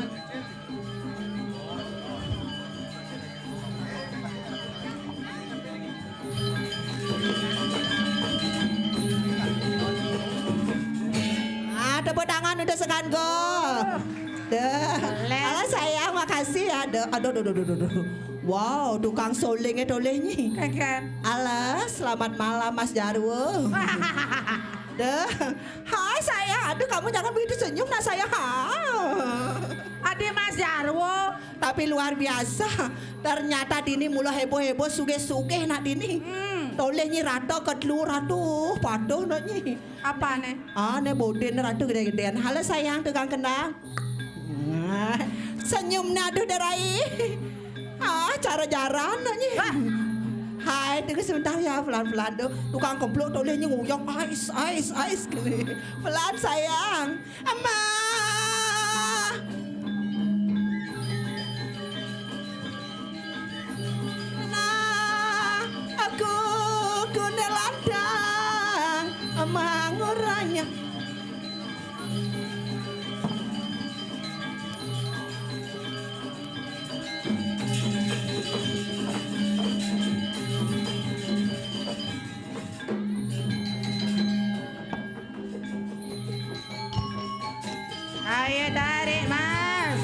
[SPEAKER 4] Tepuk tangan udah segan go. Halo sayang, makasih ya. Aduh. Wow, tukang solingnya dolehnya.
[SPEAKER 3] Ken.
[SPEAKER 4] Alah, selamat malam Mas Jarwo. Hai sayang, aduh kamu jangan begitu senyum nah sayang.
[SPEAKER 3] Adi Mas Jarwo.
[SPEAKER 4] Tapi luar biasa, ternyata dini mula heboh-heboh suge-suge nak dini. Tolehnya rata kedlu ratu, paduh naknya.
[SPEAKER 3] Apa nih?
[SPEAKER 4] Ne boden ratu gede-gedean. Halo sayang, tukang kenang. Senyumnya aduh derai. Cara jaran naknya. Hai, tunggu sebentar ya, pelan-pelan tuh. Tukang kempluk tolehnya nguyong, ais gini. Pelan sayang. Amma. Nah, aku kuneladang, mangurai. Ayo tarik mas.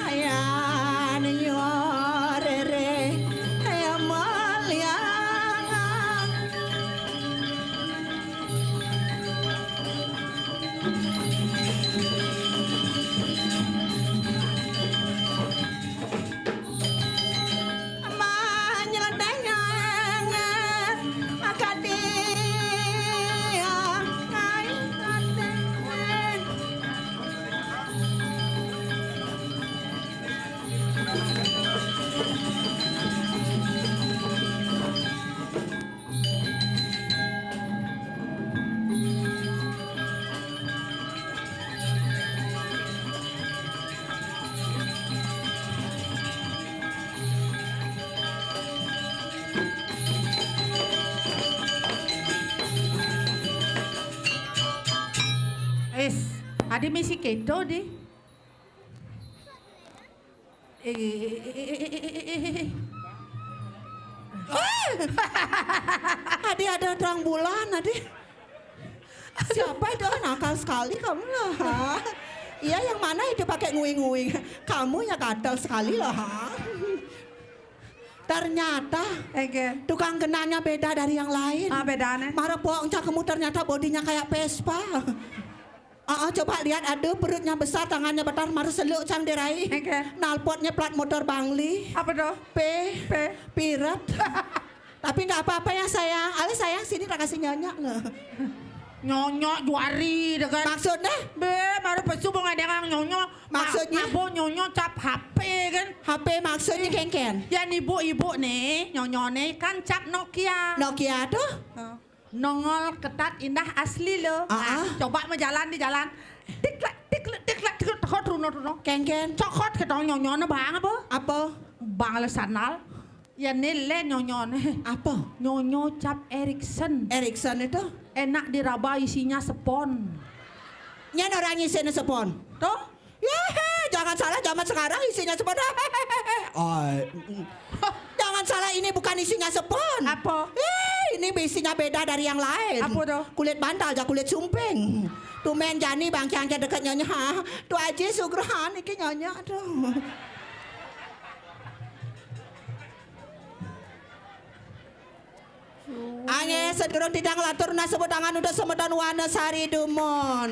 [SPEAKER 4] Ayan nyorere kaya maliangan. Manyelenengnya akadia kain.
[SPEAKER 3] Adi misi kedo di.
[SPEAKER 4] Adi ada terang bulan, Adi. Siapa itu? Nakal sekali kamu lah. Ha? Iya yang mana itu pakai nguing-nguing. Kamu ya gatal sekali lah. Ha? Ternyata tukang kenanya beda dari yang lain.
[SPEAKER 3] Ah bedanya.
[SPEAKER 4] Marah poong kamu ternyata bodinya kayak Vespa. Coba lihat, aduh perutnya besar, tangannya betar, marah seluk cang dirai. Nalpotnya plat motor Bangli.
[SPEAKER 3] Apa tuh?
[SPEAKER 4] Pirat. Tapi nggak apa-apa ya sayang. Ale sayang sini tak kasih nyonya loh.
[SPEAKER 3] Nyonyok juari dengan.
[SPEAKER 4] Maksudnya?
[SPEAKER 3] Baru pesu mau ada nyonyok.
[SPEAKER 4] Maksudnya?
[SPEAKER 3] Mabo nyonyok cap HP kan.
[SPEAKER 4] HP maksudnya ken-ken?
[SPEAKER 3] Ya ibu-ibu nih, nyonyok nih kan cap Nokia.
[SPEAKER 4] Nokia tuh?
[SPEAKER 3] Nongol ketat indah asli loh. Coba mau jalan di jalan. Tiklak tekot runo.
[SPEAKER 4] Ken-ken?
[SPEAKER 3] Cokot ketong nyonyok bang apa?
[SPEAKER 4] Apa?
[SPEAKER 3] Bang lesanal. Ya nile nyonyok.
[SPEAKER 4] Apa?
[SPEAKER 3] Nyonyok cap Ericsson.
[SPEAKER 4] Ericsson itu?
[SPEAKER 3] Enak diraba isinya spon.
[SPEAKER 4] Nyan orang isinya spon?
[SPEAKER 3] Tuh?
[SPEAKER 4] Jangan salah, zaman sekarang isinya spon. Jangan salah, ini bukan isinya spon.
[SPEAKER 3] Apa?
[SPEAKER 4] Ini isinya beda dari yang lain.
[SPEAKER 3] Apa tuh?
[SPEAKER 4] Kulit bantal, ja kulit sumping. Tuh men Jani bang yang dekat nyonya. Tuh aja sugrahan iki nyonya. Aduh. Ange sedurung tidang latur na sebut tangan udah semedan wana sari dumon.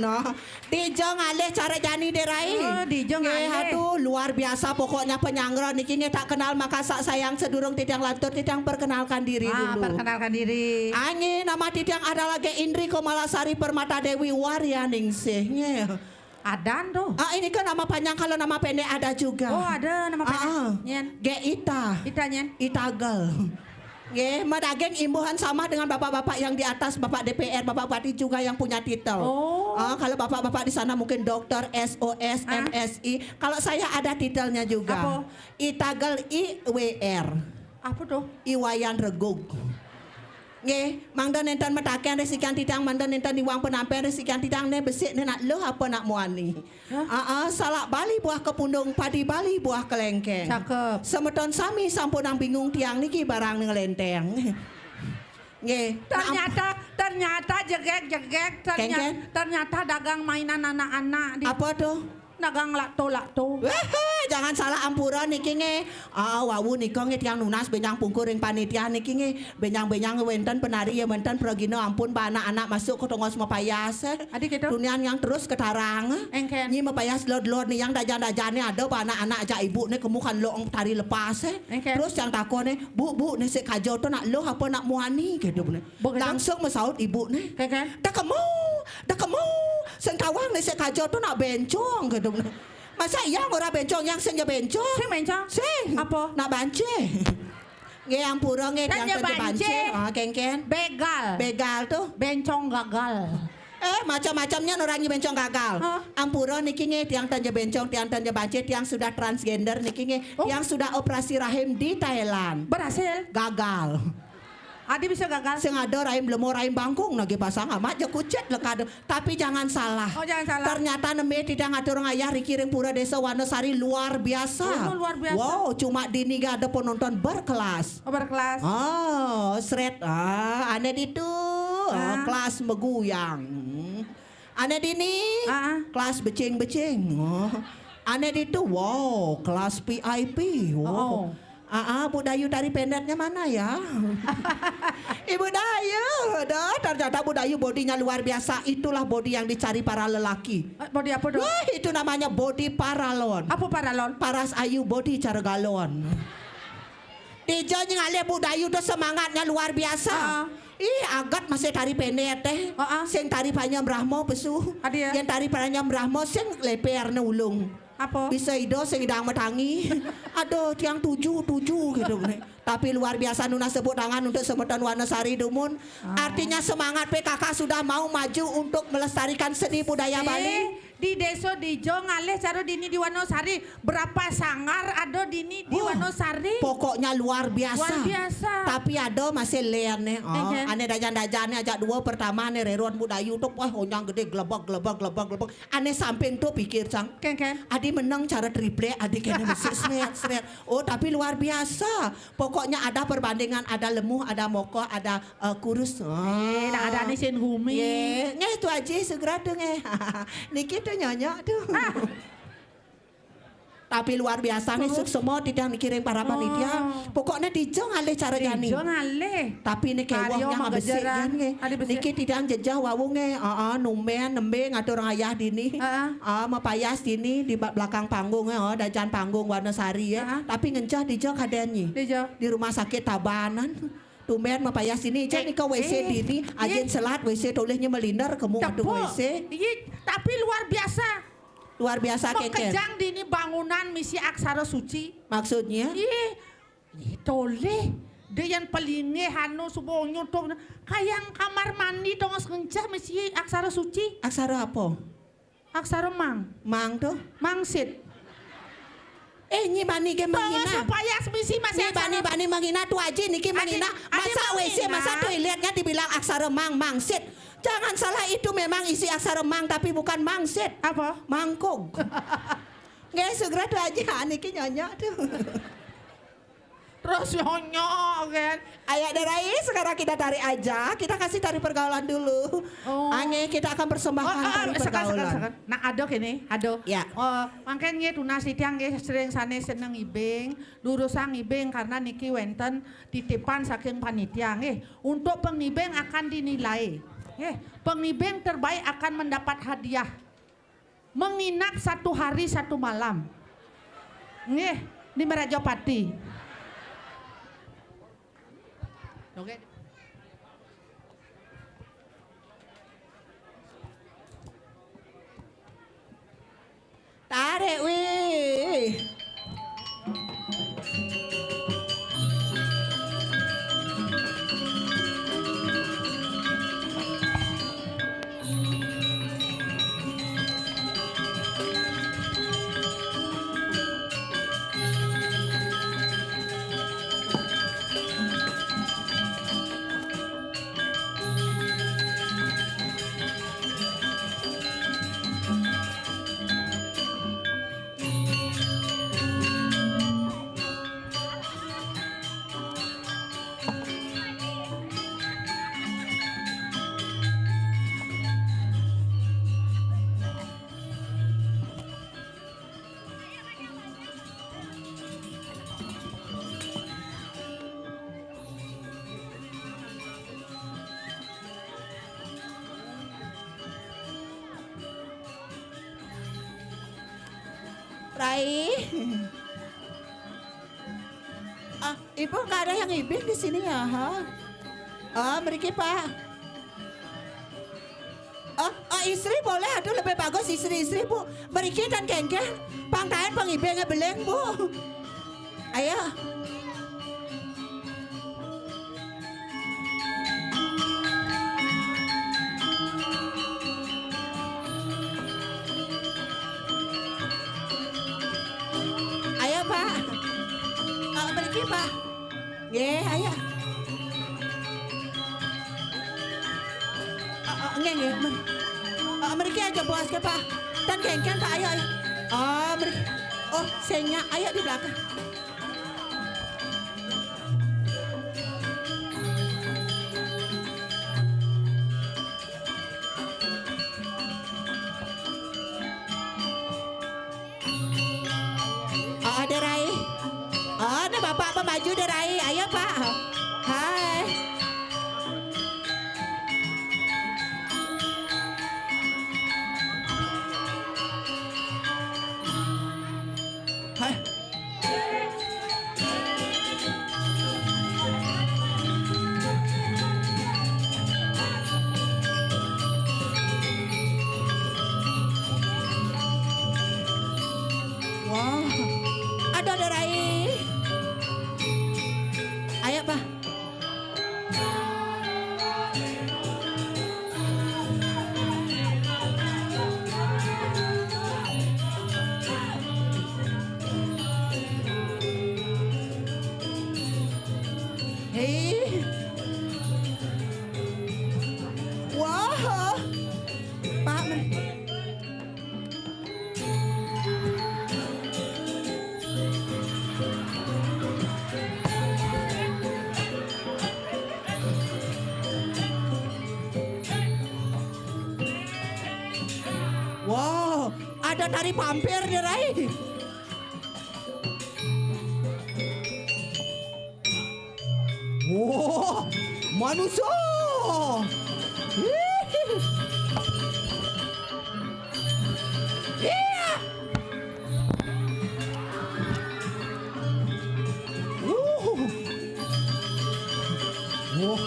[SPEAKER 4] Dijong alih cara Jani derai.
[SPEAKER 3] Dijong alih.
[SPEAKER 4] Aduh luar biasa pokoknya penyangron niki tak kenal maka sak sayang sedurung tidang latur tidang perkenalkan diri dulu.
[SPEAKER 3] Perkenalkan diri.
[SPEAKER 4] Ange nama tidang adalah Ge Indri Komalasari Permata Dewi Waryaningsih.
[SPEAKER 3] Adan tuh.
[SPEAKER 4] Ini kan nama panjang, kalau nama pendek ada juga.
[SPEAKER 3] Oh ada nama pendek. Nyen.
[SPEAKER 4] Ge Ita.
[SPEAKER 3] Ita nyen.
[SPEAKER 4] Itagel. Madageng imbuhan sama dengan bapak-bapak yang di atas, bapak DPR, bapak bupati juga yang punya titel. Kalau bapak-bapak di sana mungkin dokter, SOS, MSI. Kalau saya ada titelnya juga.
[SPEAKER 3] Apa?
[SPEAKER 4] Itagel IWR.
[SPEAKER 3] Apa tuh?
[SPEAKER 4] Iwayan Regug. Mangda nentan mataken resikan tidang, mangda nentan diwang penampen resikan tidang ne besik ne nak lo apa nak muani. Salak Bali buah kepundung, padi Bali buah kelengkeng.
[SPEAKER 3] Cakep.
[SPEAKER 4] Semeton sami sampun nang bingung tiang niki barang ngelenteng.
[SPEAKER 3] Ternyata jegek, ternyata dagang mainan anak-anak.
[SPEAKER 4] Apa tuh?
[SPEAKER 3] Dagang lakto.
[SPEAKER 4] Jangan salah ampuran niki wawu nika tiang nunas benyang pungkur ring panitia niki benyang-benyang wenten penari ya wenten pragina ampun ba anak-anak masuk ke tongos mapayas.
[SPEAKER 3] Adik gitu.
[SPEAKER 4] Dunian yang terus ketarang.
[SPEAKER 3] Engken.
[SPEAKER 4] Nyi mapayas lord nih yang dajan-dajane ada ba anak-anak aja ibu nih kemukan lo tari lepas. Terus yang takone bu nih si kajo to nak lo apa nak muani gitu bener. Langsung mesaut ibu nih. Dah kamu sentawang nih si kajo to nak bencong gitu bener. Masa iya ora bencong yang senja bencong?
[SPEAKER 3] Sing bencong?
[SPEAKER 4] Sing.
[SPEAKER 3] Apa?
[SPEAKER 4] Nak bance. Nggih ampura nggih tiang
[SPEAKER 3] Tanja
[SPEAKER 4] tanja
[SPEAKER 3] bance.
[SPEAKER 4] bance. Ken.
[SPEAKER 3] Begal.
[SPEAKER 4] Begal tuh.
[SPEAKER 3] Bencong gagal.
[SPEAKER 4] Macam-macamnya orangnya bencong gagal.
[SPEAKER 3] Hah?
[SPEAKER 4] Ampura niki nge tiang tanja bencong, tiang tanja bance, tiang sudah transgender niki nge,
[SPEAKER 3] Oh.
[SPEAKER 4] yang sudah operasi rahim di Thailand.
[SPEAKER 3] Berhasil.
[SPEAKER 4] Gagal.
[SPEAKER 3] Adi bisa gagal.
[SPEAKER 4] Sing ada rahim lemo rahim bangkung lagi pasang amat je kucet lekade. Tapi jangan salah.
[SPEAKER 3] Oh jangan salah.
[SPEAKER 4] Ternyata neme tidak ngatur ayah Rikiring Pura Desa Wanosari luar biasa.
[SPEAKER 3] Oh, luar biasa.
[SPEAKER 4] Wow, cuma dini gak ada penonton berkelas.
[SPEAKER 3] Oh, berkelas.
[SPEAKER 4] Oh, seret. Ane itu kelas meguyang. Ane dini kelas becing-becing. Ane itu wow, kelas VIP. Wow. Bu Dayu tari pendeknya mana ya? Ibu Dayu, ternyata Bu Dayu bodinya luar biasa. Itulah body yang dicari para lelaki.
[SPEAKER 3] Body apa dong?
[SPEAKER 4] Wah, itu namanya body paralon.
[SPEAKER 3] Apa paralon?
[SPEAKER 4] Paras ayu body cara galon. Dijo ngalih Bu Dayu tuh semangatnya luar biasa. Ih, agat masih tari pendek teh. Sing tari panjang Brahmo pesu. Yang tari panjang Brahmo sing leper ulung.
[SPEAKER 3] Apa?
[SPEAKER 4] Bisa ido sing idang metangi. Aduh, tiang tujuh gitu. Tapi luar biasa Nuna sebut tangan untuk Semeton Wanosari Dumun. Artinya semangat PKK sudah mau maju untuk melestarikan seni budaya Bali.
[SPEAKER 3] Di desa Dijo ngalih cara dini di Wanosari berapa sangar ada dini di Wanosari?
[SPEAKER 4] Pokoknya luar biasa.
[SPEAKER 3] Luar biasa.
[SPEAKER 4] Tapi ada masih lean nih. Ane dajan-dajannya ajak dua pertama nih reruan budayu tuh wah onyang gede gelebak. Ane samping tuh pikir cang.
[SPEAKER 3] Ken.
[SPEAKER 4] Adi menang cara triple, adi kena mesti seret. Oh tapi luar biasa. Pokoknya ada perbandingan, ada lemuh, ada moko, ada kurus.
[SPEAKER 3] Nah ada nih sin humi.
[SPEAKER 4] Nge itu aja segera tuh nge. Niki tuh nyonyo tuh. Tapi luar biasa nih semua tidak mikirin para panitia. Pokoknya Dijo ngalih cara jani.
[SPEAKER 3] Dijo ngalih.
[SPEAKER 4] Tapi ini kewahnya nggak besik kan nge. Niki tidak jejah wawu nge. Numen nembe ngatur ayah dini. Mapayas dini di belakang panggung nge. Dajan panggung Wanosari ya. Tapi ngencah Dijo kadenyi. Di rumah sakit Tabanan. Tumben mapayas ini jadi ke WC dini. Ajen selat WC tolehnya melindar kemu ngatur WC.
[SPEAKER 3] Tapi luar biasa.
[SPEAKER 4] Luar biasa Ken.
[SPEAKER 3] Kejang dini bangunan misi aksara suci.
[SPEAKER 4] Maksudnya?
[SPEAKER 3] Toleh. Dia yang pelingnya hanu subonyo tuh. Kayak kamar mandi dong kencah misi aksara suci.
[SPEAKER 4] Aksara apa?
[SPEAKER 3] Aksara mang.
[SPEAKER 4] Mang tuh?
[SPEAKER 3] Mangsit.
[SPEAKER 4] Nyi bani ke mangina.
[SPEAKER 3] Supaya misi masih
[SPEAKER 4] bani mangina tuh aja niki mangina. Masa WC masa toiletnya dibilang aksara mangsit. Jangan salah itu memang isi aksara mang tapi bukan mangsit.
[SPEAKER 3] Apa?
[SPEAKER 4] Mangkuk. Nggak segera tuh aja niki nyonyo tuh.
[SPEAKER 3] Terus nyonyo kan.
[SPEAKER 4] Ayo Derai sekarang kita tarik aja. Kita kasih tari pergaulan dulu. Ange kita akan persembahkan tari pergaulan.
[SPEAKER 3] Nah adok ini, adok.
[SPEAKER 4] Ya.
[SPEAKER 3] Makanya tunas tiang sering sana seneng ibing, lurusang ibing karena niki wenten titipan saking panitia untuk pengibing akan dinilai. Pengibing terbaik akan mendapat hadiah. Menginap 1 hari 1 malam. Di Merajopati. Oke.
[SPEAKER 4] Tarik wih. Rai. Ibu nggak ada yang ibing di sini ya? Meriki Pak. Istri boleh, aduh lebih bagus istri-istri Bu. Meriki dan Kengkeng, pangkain pengibingnya beleng Bu. Ayo. ayo. Nggih. Mriki aja bos ke Pak. Dan gengken Pak, ayo. Mriki. Oh, senya, ayo di belakang. Derai. Ada Bapak apa maju Derai. Ayo Pak. Hai. Hai. Wow. Ada Derai. Ayo Pak. Hei. Wow. Pak. Wow, ada tari pampir nih Rai. Wow, manusia. Iya. Wow.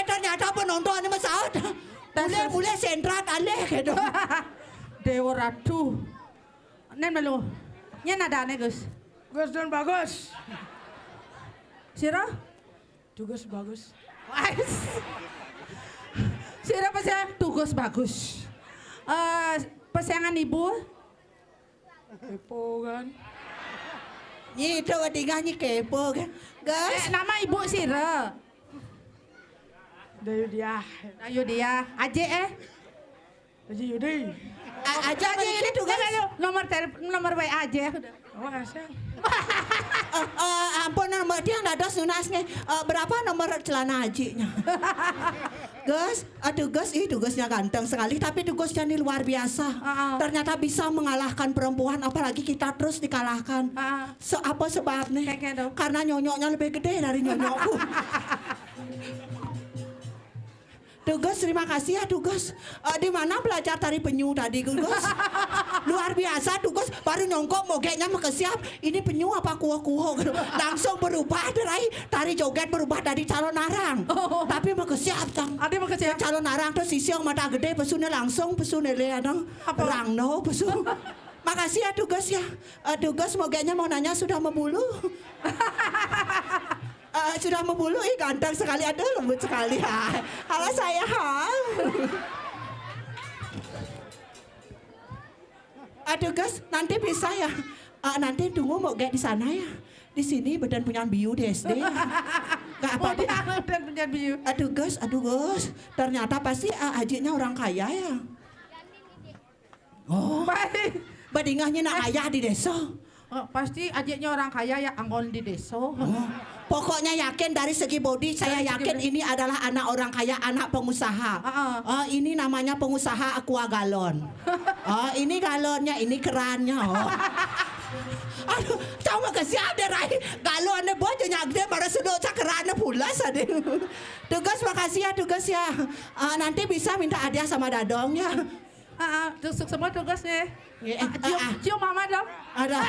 [SPEAKER 4] Ternyata penonton ini masaut. Bule-bule sentrat aneh gitu.
[SPEAKER 3] Dewa Ratu. Nen melu. Nya nadane Gus.
[SPEAKER 5] Gus dan bagus.
[SPEAKER 3] Sira?
[SPEAKER 5] Tugas bagus.
[SPEAKER 3] Sira pesan tugas bagus. Pesangan ibu?
[SPEAKER 5] Kepo kan.
[SPEAKER 4] Nyi itu tinggalnya kepo kan. Gus.
[SPEAKER 3] Nama ibu Sira.
[SPEAKER 5] Dayu dia.
[SPEAKER 3] Ayo dia. Aje
[SPEAKER 5] Haji Yudi.
[SPEAKER 4] Aja ini tugas.
[SPEAKER 3] Nomor WA aja udah.
[SPEAKER 5] Oh asal.
[SPEAKER 4] Ampun nomor dia nggak ada sunasnya. Berapa nomor celana hajinya? Gus, aduh Gus, tugasnya ganteng sekali, tapi tugasnya ini luar biasa. Ternyata bisa mengalahkan perempuan, apalagi kita terus dikalahkan. Apa sebabnya? Karena nyonyoknya lebih gede dari nyonyokku. Tugas, terima kasih ya Tugas. Di mana belajar tari penyu tadi Tugas? Luar biasa Tugas, baru nyongkok mogeknya makesiap. Ini penyu apa kuah-kuah gitu. Langsung berubah dari tari joget berubah dari calon narang. Tapi makesiap tang.
[SPEAKER 3] Ada makesiap.
[SPEAKER 4] Calon narang terus sisiong mata gede pesune langsung pesune leadang rangno pesu. Makasih ya Tugas ya. Tugas mogeknya mau nanya sudah membulu. sudah membulu, ganteng sekali, aduh lembut sekali. Halo sayang. Aduh Gus, nanti bisa ya. Nanti tunggu mau kayak di sana ya. Di sini badan punya biu di SD. Gak apa-apa.
[SPEAKER 3] Dan punya biu.
[SPEAKER 4] Aduh Gus, ternyata pasti ajinya orang kaya ya. Oh,
[SPEAKER 3] Baik.
[SPEAKER 4] badingahnya nak kaya di desa.
[SPEAKER 3] Pasti adiknya orang kaya ya anggon di desa.
[SPEAKER 4] Pokoknya yakin dari segi body, saya yakin ini adalah anak orang kaya, anak pengusaha. Ini namanya pengusaha aqua galon. Ini galonnya, ini kerannya. Aduh, coba kesiap deh Rai. Galonnya bocah nyagde, baru sudah kerannya pula sadin. Tugas makasih ya, tugas ya. Nanti bisa minta hadiah sama Dadong ya.
[SPEAKER 3] Tusuk semua tugasnya. Cium mama dong.
[SPEAKER 4] Ada.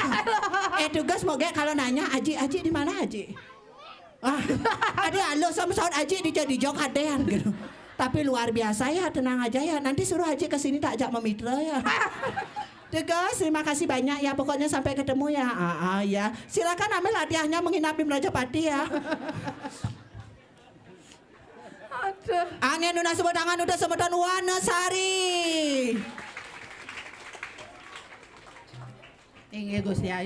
[SPEAKER 4] Tugas mau gak kalau nanya Aji di mana Aji? Ada halo sama saud Aji di jok adean gitu. Tapi luar biasa ya, tenang aja ya. Nanti suruh Aji ke sini tak ajak memitra ya. Tugas, terima kasih banyak ya. Pokoknya sampai ketemu ya. Ya. Silakan ambil hadiahnya menghinapi Rajapati ya.
[SPEAKER 3] Aduh.
[SPEAKER 4] Angin udah sebetangan udah sebetan Wanasari.
[SPEAKER 3] Inge Gus ya.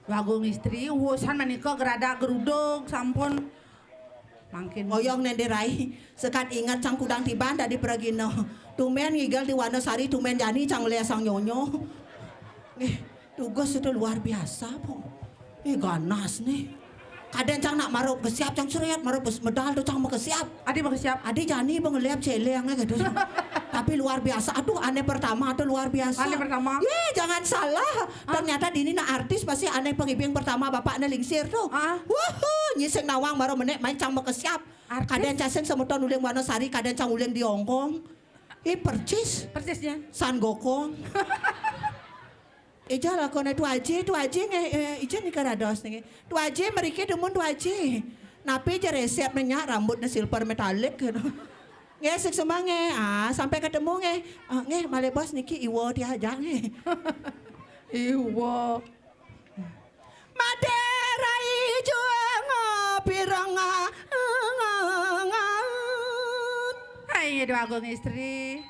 [SPEAKER 3] Wagung istri, wusan menikah gerada geruduk sampun. Mangkin.
[SPEAKER 4] Oyong nenderai, sekat ingat cang kudang tiban dari Pragino. Tumen ngigel di Wanasari, tumen jani cang lea sang nyonyo. Tugas itu luar biasa po. Ganas nih. Kadang cang nak marup kesiap, cang suriat marup medal tuh cang mau kesiap.
[SPEAKER 3] Adi mau kesiap.
[SPEAKER 4] Adi jani bengeliap celengnya gitu. Tapi luar biasa. Aduh aneh pertama tuh luar biasa.
[SPEAKER 3] Aneh pertama.
[SPEAKER 4] Jangan salah. Ternyata Dini nak artis pasti aneh pengibing pertama bapaknya lingsir tuh. Wuhu, nyiseng nawang baru menek main cang mau kesiap. Kadang casen semutan uling Wanasari, kadang cang uling di Hongkong. Percisnya. San Gokong. Ija lah kone tu aji ija ni karados nih. Tu aji mereka demun tu aji. Napi je resep minyak rambutnya silver metalik gitu. Ngesek semange, sampai ketemu nge male bos niki iwo diajak nge.
[SPEAKER 3] Iwo.
[SPEAKER 4] Madera ijo piranga.
[SPEAKER 3] Hai dua istri.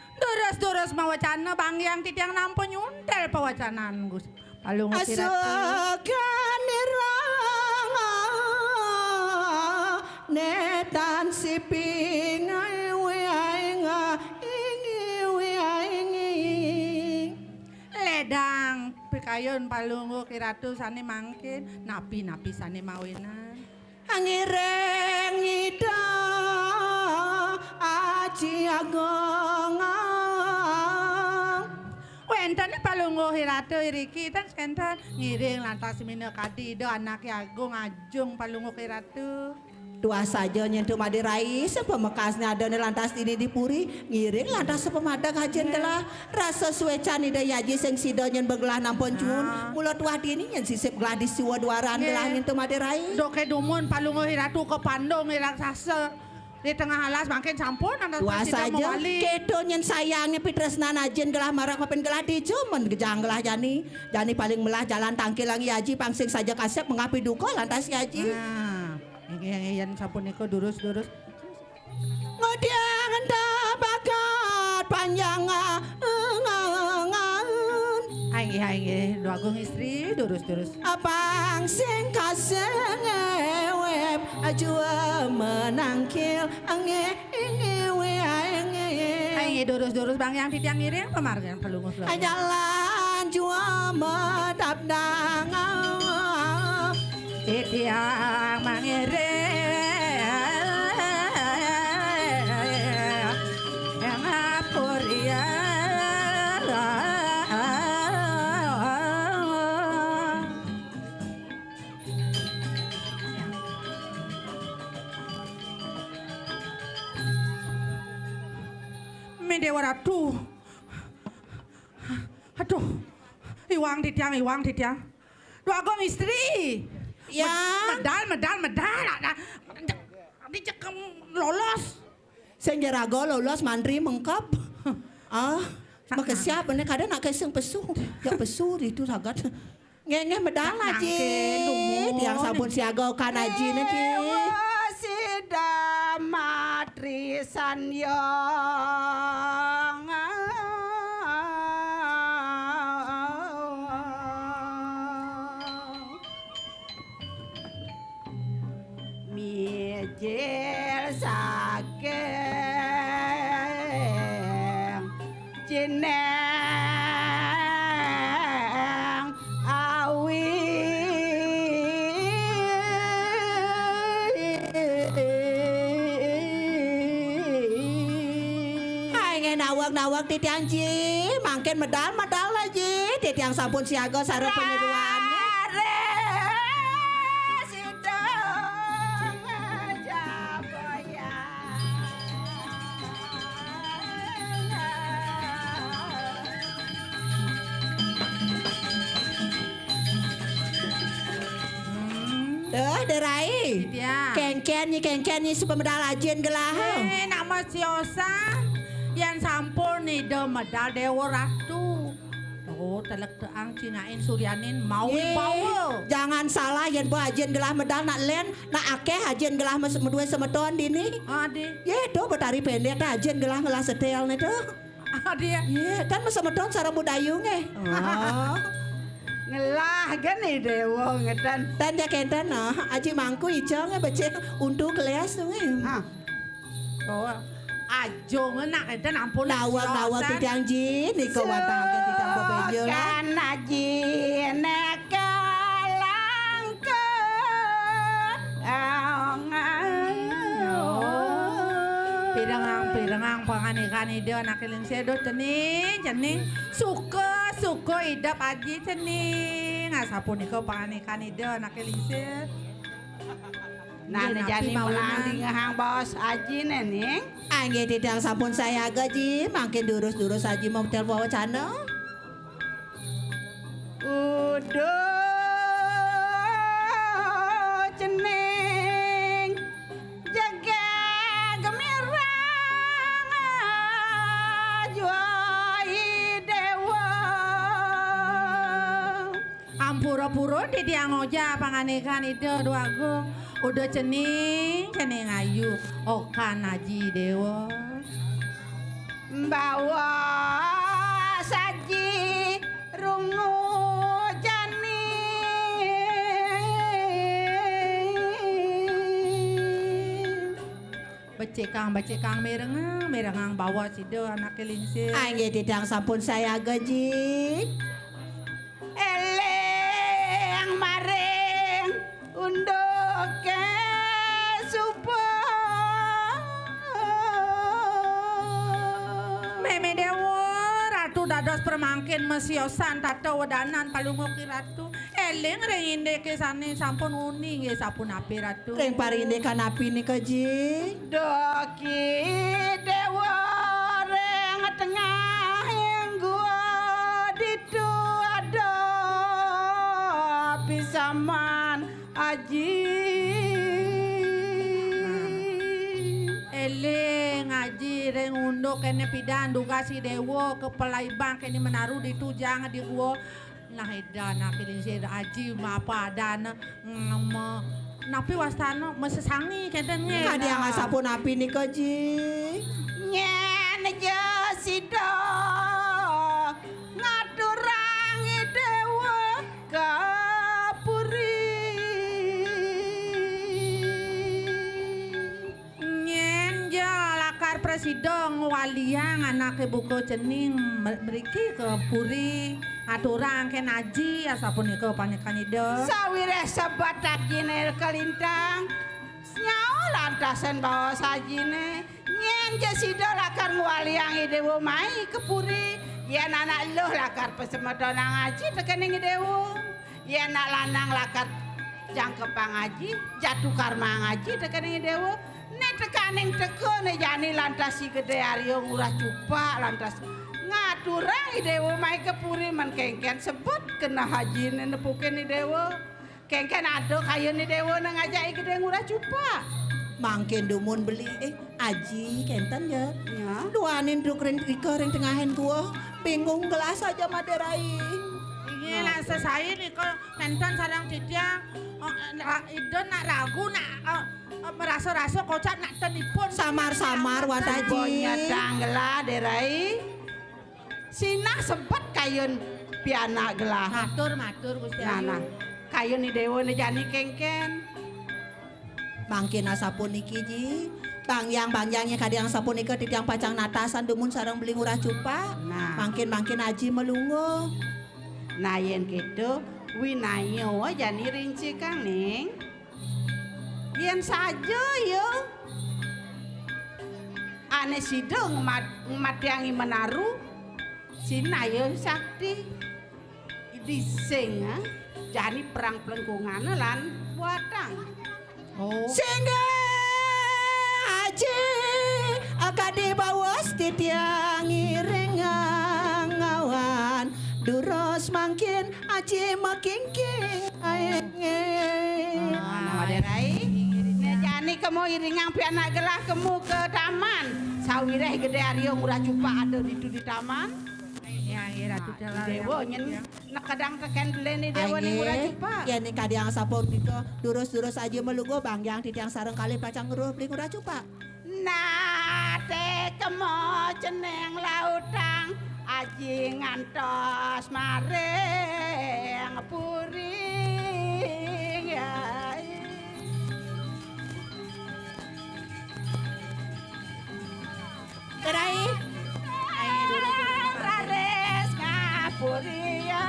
[SPEAKER 3] Durus mau wacana bang yang titiang nampo nyundel pewacanaan Gus. Palung ngerti
[SPEAKER 4] netan siping
[SPEAKER 3] ledang pikayon palungo kiratu sani mangkin napi sani mawinan
[SPEAKER 4] angireng ida aji agong
[SPEAKER 3] wenten palungo hiratu iriki tan skentan ngiring lantas mine kadi do anak agung ajung palungo kiratu.
[SPEAKER 4] Tua saja nyentuh madirai sepemekasnya ada lantas ini dipuri ngiring lantas sepemada kajen telah rasa suecan ida yaji sing sido nyen begelah nampon cun mulut tua dini nyen sisip gelah di siwa duaran gelah nyentuh madirai
[SPEAKER 3] doke dumun palungo hiratu ke pandong hirak sase di tengah alas makin campur
[SPEAKER 4] tua saja kedo nyen sayangnya pitresnan ajen gelah marak mapen gelah di cuman gejang gelah jani paling melah jalan tangkil lang yaji pangsing saja kasep mengapi duko lantas yaji
[SPEAKER 3] yang sampun niko durus
[SPEAKER 4] ngodiang entah bakat panjang
[SPEAKER 3] Hai doagung istri durus
[SPEAKER 4] abang sing kaseng web ajua menangkil
[SPEAKER 3] Hai durus bang yang titiang ngiring pemargan pelungus
[SPEAKER 4] jalan jua medap dangang
[SPEAKER 3] titiang mangiring yang apuria Dewa Ratu. Aduh. Iwang titiang. Doagung istri.
[SPEAKER 4] Ya.
[SPEAKER 3] Medal. Dicekem lolos.
[SPEAKER 4] Senjerago lolos mandri mengkap. Makasiap bener kadang nak keseng pesu. Ya pesu itu sangat. Ngenge medal aja. Yang sabun siaga kan aja nanti.
[SPEAKER 6] Satri Sanyong Mijil saking Cineng awi
[SPEAKER 4] nawak titiang ji mangkin medal lagi titiang sampun siaga sareng penyeruan derai kengken nyi sepemedal ajen gelah
[SPEAKER 3] nama siosa yang sampun nih de medal Dewa Ratu. Oh, telek teang cingain suryanin mau bawa.
[SPEAKER 4] Jangan salah yen bo ajen gelah medal nak len nak akeh ajen gelah medue semeton dini.
[SPEAKER 3] Adi.
[SPEAKER 4] Ye do betari pendek ta ajen gelah ngelah setel nih do.
[SPEAKER 3] Adi ya.
[SPEAKER 4] Ye kan mesemeton sareng budayung Oh.
[SPEAKER 6] Ngelah gani dewa ngedan.
[SPEAKER 4] Tan ya kenten aji mangku ijong becek untuk kelas tuh
[SPEAKER 3] Oh. Ajo ngenak itu nampun
[SPEAKER 4] nawak tidang ji niko wataga tidang bebejo lah
[SPEAKER 6] kan aji nekalangkeun
[SPEAKER 3] pirengang panganikan ide anak kelin sedo cening suka idap aji cening asapun niko panganikan ide anak kelin sedo.
[SPEAKER 6] Nah, jadi melanding ngahang bos aji nening.
[SPEAKER 4] Angge tidang sampun saya gaji, makin durus aji mau telepon wacana.
[SPEAKER 6] Udah cening jaga gemirang juai dewa.
[SPEAKER 3] Ampura-pura di tiang oja panganikan ide dua agung. Udah cening ayu okan aji dewa
[SPEAKER 6] bawa saji rungu jani
[SPEAKER 3] becekang merengang bawa sido anak kelinsir
[SPEAKER 4] angge tidang sampun saya gaji
[SPEAKER 6] eleng maring undo ke supo
[SPEAKER 3] meme dewa ratu dados permangkin mesiosan tato wedanan palungoki ratu eleng renginde kesane sampun uni nggih sampun api ratu
[SPEAKER 4] reng parinde kanapi nih kaji
[SPEAKER 6] doki dewa reng tengah gua ditu ada pisaman aji
[SPEAKER 3] ngaji reng unduk kene pidan duga si dewo kepelaibang kene menaruh di tujang di gua nah edana kene si aji apa dana napi wastano mesesangi kenten nge
[SPEAKER 4] kadi yang asapun api nih kaji
[SPEAKER 6] nyen aja sido ngaturangi dewa kapuri
[SPEAKER 3] Presidong waliang anak buku cening beriki ke puri aturang ke naji asapun ke panikan ide
[SPEAKER 6] sawire sebat ajine kelintang nyao lantasan bawa sajine nyen jesido lakar waliang idewo mai ke puri yen anak loh lakar pesemedona ngaji tekening idewo yen anak lanang lakar jangkepang ngaji jatuh karma ngaji tekening idewo nek tekaning teko nek jani lantas si gede Aryo ngurah cupak lantas ngaturang idewo mai kepuri men kengken sebut kena haji nepukin idewo kengken ado kayu idewo nang ngajak gede ngurah cupak
[SPEAKER 4] mangkin dumun beli aji kenten ya duanin duk ring tengahin gua bingung gelas aja maderai
[SPEAKER 3] ini lah sesai nih kok kenten sarang tidiang idon nak ragu nak merasa-rasa kocak nak tenipun
[SPEAKER 4] Samar-samar wataji.
[SPEAKER 6] Nyedang gelah derai. Sinah sempet kayun piana gelah.
[SPEAKER 3] matur Gusti Ayu.
[SPEAKER 6] Nah, kayun ni dewa ni jani kengken.
[SPEAKER 4] Mangkin asapuniki ji. Bangyang-bangyangnya kadang sapunika titiang pacang natasan dumun sarang beli ngurah cupa.
[SPEAKER 6] Nah.
[SPEAKER 4] Mangkin aji melungo.
[SPEAKER 6] Nah yen gitu winayo jani rinci kang ning. Yen saja yo. Ane sido ngemat yang menaru. Sina yo sakti. Dising jani perang pelengkungan lan buatang.
[SPEAKER 3] Oh.
[SPEAKER 4] Sehingga aji akadi bawas titiang iring ngawan. Duros mangkin aji makingking aenge.
[SPEAKER 6] Nah, derai. Jani kemu iringang pianak gelah kemu ke taman. Sawireh gede Aryo murah cupa ada di taman.
[SPEAKER 3] Ya Ratu Jalar.
[SPEAKER 6] Dewa nyen nekadang teken beleni dewa ning murah cupa.
[SPEAKER 4] Ya ni kadang sapor gitu. Durus aja melunggo bangyang titiang sareng kali pacang ngeruh beli ngurah cupa.
[SPEAKER 6] Nah, te kemo jeneng lautang aji ngantos maring puring ya.
[SPEAKER 4] Terai.
[SPEAKER 6] Rares ngapuria.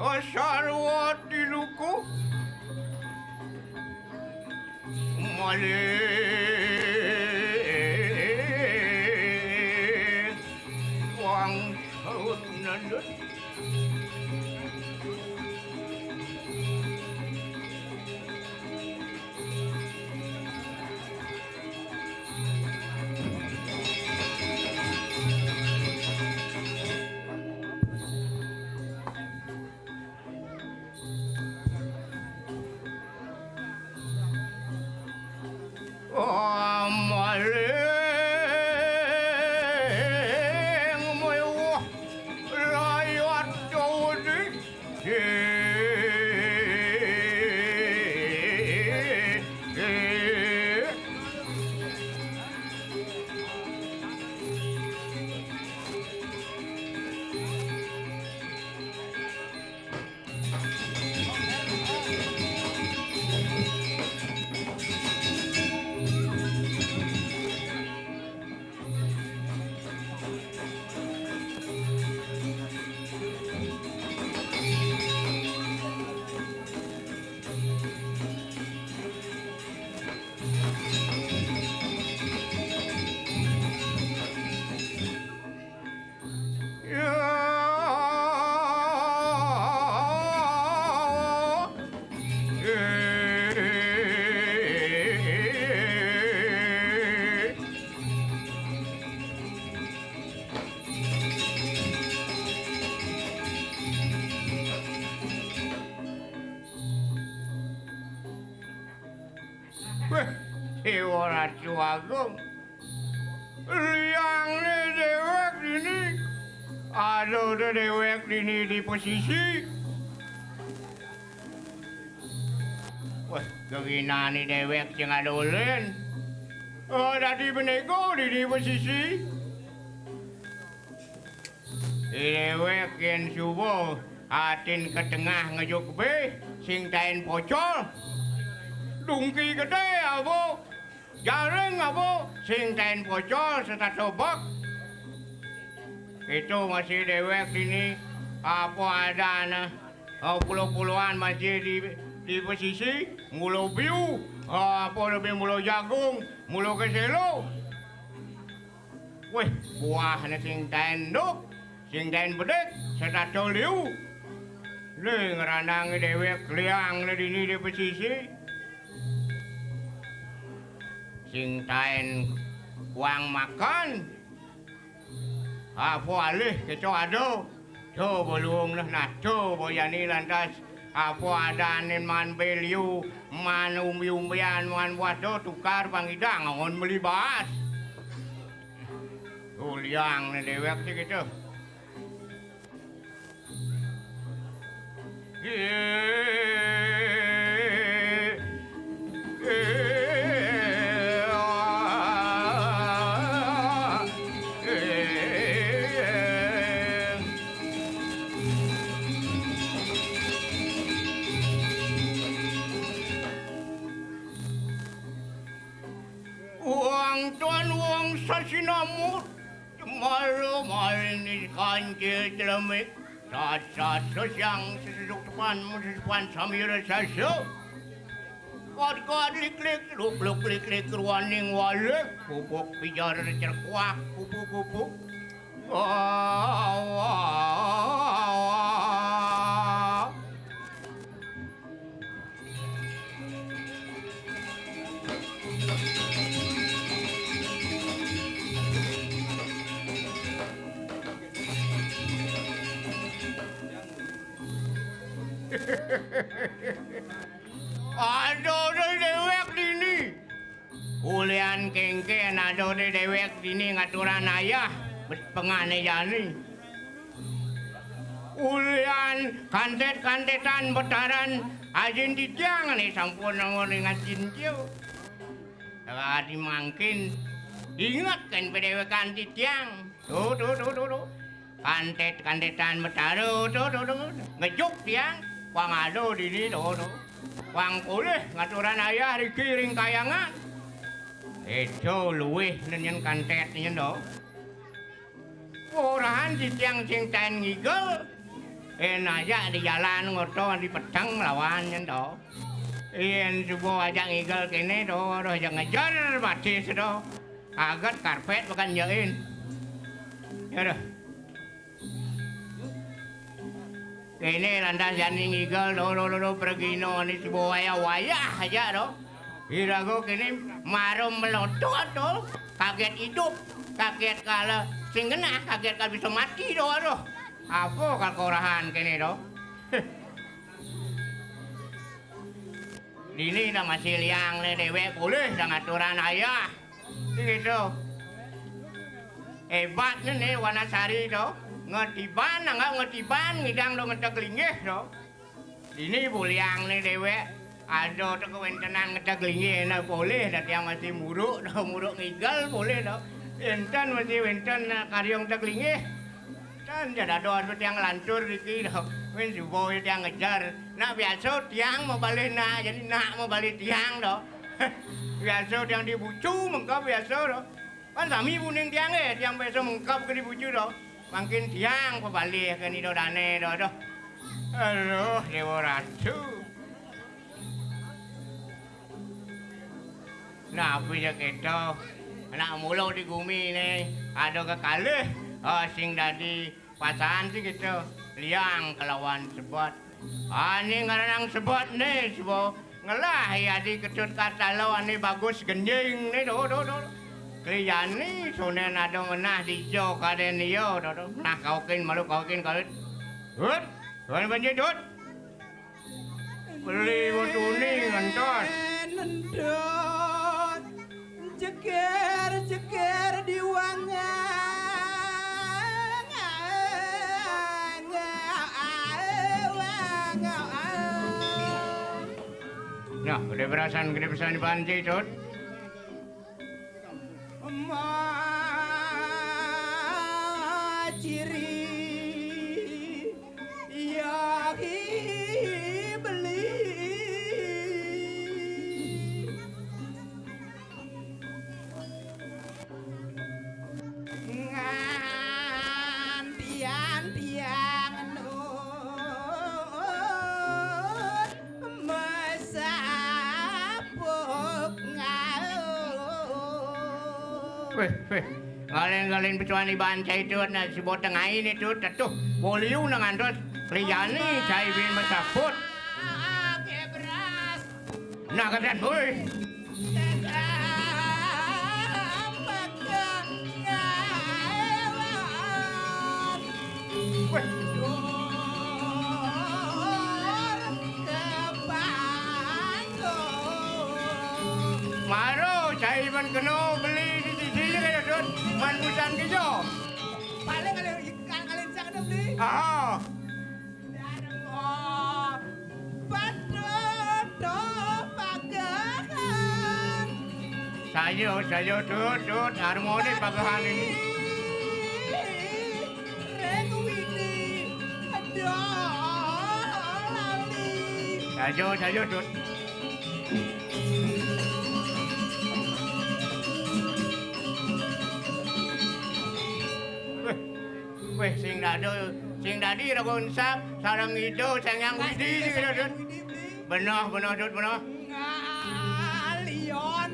[SPEAKER 7] sarwa tinuku malih wang saunan maling mewah rakyat Jawa Dewa Ratu Agung liang ni dewek ini ada dewek ini di posisi wah kegina ni dewek jangan dolen tadi benego di posisi dewek yang subuh atin ke tengah ngejuk be sing tain pocol dungki gede abo jaring abo sing tain pocol serta sobak itu masih dewek ini apa ada puluh-puluhan masih di posisi mulu biu apa lebih mulu jagung mulu keselo weh buah na sing tain duk sing tain bedek serta coliu le ngerandang dewek liang na dini di posisi sing tain uang makan apa alih keco ado coba luang nah coba yani lantas apa ada anin man beliu man umbi-umbian man wado tukar pangidang ngon melibas liang na dewek sih gitu Sinamut malu maling kancil celemik saat sosiang sesuduk depan samira sasu kod klik luk klik ruaning walik pupuk pijar cerkuak pupuk Aduh dewek dini ulian kengken aduh dewek dini ngaturan ayah pengane jani ulian kantet-kantetan betaran ajin titiang nih sampun ngoringat cincil tadi mangkin ingat kan pedewekan titiang tuh kantet-kantetan betaru tuh ngejuk tiang wang ado dini tuh wang pulih ngaturan ayah dikiring kayangan itu luwih nenyen kantet nenyen do orahan titiang sing tain ngigel aja di jalan ngoto di pedang lawan nyendo. Subuh aja ngigel kene do aja ngejar batis do. Kaget karpet makan jain. Ya dah. Kene landas jani ngigel do pergi no ni subuh wayah aja do. Irago kene marum melotot do. Kaget hidup, kaget kala sing genah, kaget kala bisa mati do aduh. Apa kalkorahan kene do? Dini dah masih liang le dewek boleh dah ngaturan ayah. Gitu. Hebatnya nih Wanasari do. Ngetiban enggak ngetiban ngidang do ngetek linggih do. Dini buliang nih dewek. Ada tu kewentenan ngetek linggih na boleh dah tiang masih muruk do muruk ngigel boleh do. Enten masih wenten karyong tek linggih. Kan jadi ada tiang lantur dikit do. Wen subuh tiang ngejar. Nak biasa tiang mau balik nak jadi nak mau balik tiang do. Biasa tiang dibucu mengkap biasa do. Kan sami puning tiang tiang biasa mengkap ke dibucu do. Makin tiang pebalik ke ni do dane do. Aduh, Dewa Ratu. Nah, apa je kita anak mula di bumi ni ada kekalih sing dadi pasangan sih gitu liang kelawan sebot. Ani ngaranang sebot ni sebot ngelah ya di kecut kata lo ani bagus genjing ni do. Kliyani sonen ada menah di jo kaden yo do. Nah kaukin malu kaukin kalit. Hut, tuan banjir dut. Beli botuni ngantos.
[SPEAKER 6] Nendot jeger di
[SPEAKER 7] Nah, gede perasan di panci, Tut.
[SPEAKER 6] Ciri yang beli ngantian tiang
[SPEAKER 7] Weh, ngalen-ngalen pecuan di bancai itu na si boteng ain itu tuh boliu dengan terus kliyani cai bin masaput. Nah kalian boy. Weh. Maro cai bin kena beli man busan kejo.
[SPEAKER 6] Paling kalian ikan kalian jangan beli. Padodo pagahan.
[SPEAKER 7] Saya tut harmoni pagahan ini.
[SPEAKER 6] Rengwidi adolali.
[SPEAKER 7] Saya tut. Weh sing dadi ragon sap sareng itu sayang widi gitu. Benar Dut benar.
[SPEAKER 6] Ngalion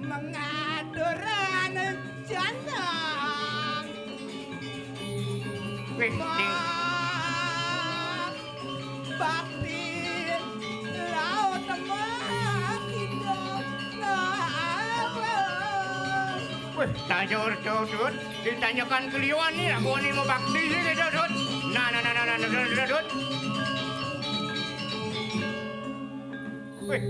[SPEAKER 6] mengaduran janang.
[SPEAKER 7] Weh sing
[SPEAKER 6] bakti laut makindo.
[SPEAKER 7] weh tajor Dut ditanyakan keliuan nih aku ini mau bakti sih Dut. Nah Dut. Weh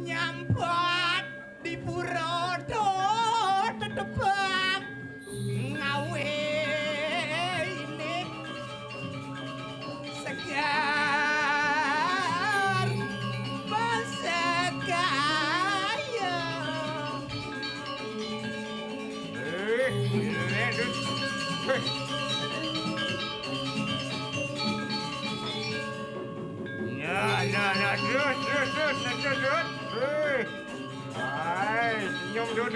[SPEAKER 6] Nyampat di Purodo tetebak ngawe ini segar pasakaya.
[SPEAKER 7] Dut. Weh Nah, terus. Hei. Hai, senyum Dut.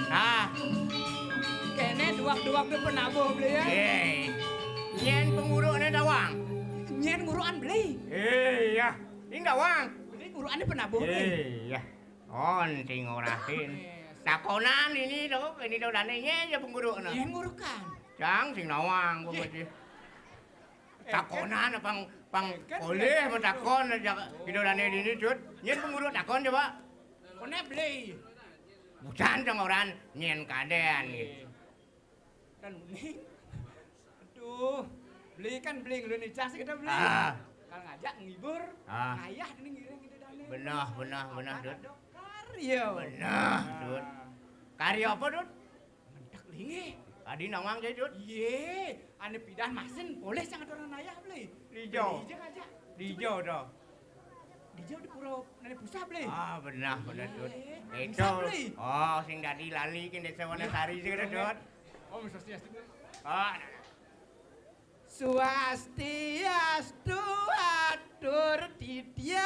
[SPEAKER 7] Ah,
[SPEAKER 6] Kene duak-duak ke penabuh beli ya.
[SPEAKER 7] nyen penguruk ni dawang.
[SPEAKER 6] Nyen nguruan beli.
[SPEAKER 7] Ya, ini dawang.
[SPEAKER 6] Beli nguruan di penabuh beli.
[SPEAKER 7] Ya, sing orahin. Takonan ini tuh dane nyen ya penguruk na.
[SPEAKER 6] Nyen ngurukan.
[SPEAKER 7] Jang sing nawang gua mesti. Takonan pang oleh mentakon aja hidup dane ini cut. Nyen penguruk takon coba.
[SPEAKER 6] Kone beli.
[SPEAKER 7] Bukan dong orang nyen kadean gitu.
[SPEAKER 6] Kan bening. Aduh, beli kan beli Indonesia sih kita beli. Kalau ngajak ngibur, ngayah ini ngiring gitu dane.
[SPEAKER 7] Benar, Dut.
[SPEAKER 6] Karya.
[SPEAKER 7] Benar, Dut. Karya apa, Dut?
[SPEAKER 6] Mendak lingi.
[SPEAKER 7] Tadi nawang jadi, Dut.
[SPEAKER 6] Ye, ane pidah masin boleh sangat orang ayah beli.
[SPEAKER 7] Dijo.
[SPEAKER 6] Dijo aja.
[SPEAKER 7] Dijo dah.
[SPEAKER 6] Dijo di pura nenek pusat beli.
[SPEAKER 7] Benar, Dut.
[SPEAKER 6] Bisa
[SPEAKER 7] Itu.
[SPEAKER 6] beli.
[SPEAKER 7] Sing dadi lali kin desa Wonosari sih kan, Dut.
[SPEAKER 6] Swastiastu.
[SPEAKER 7] Swastiastu atur titiang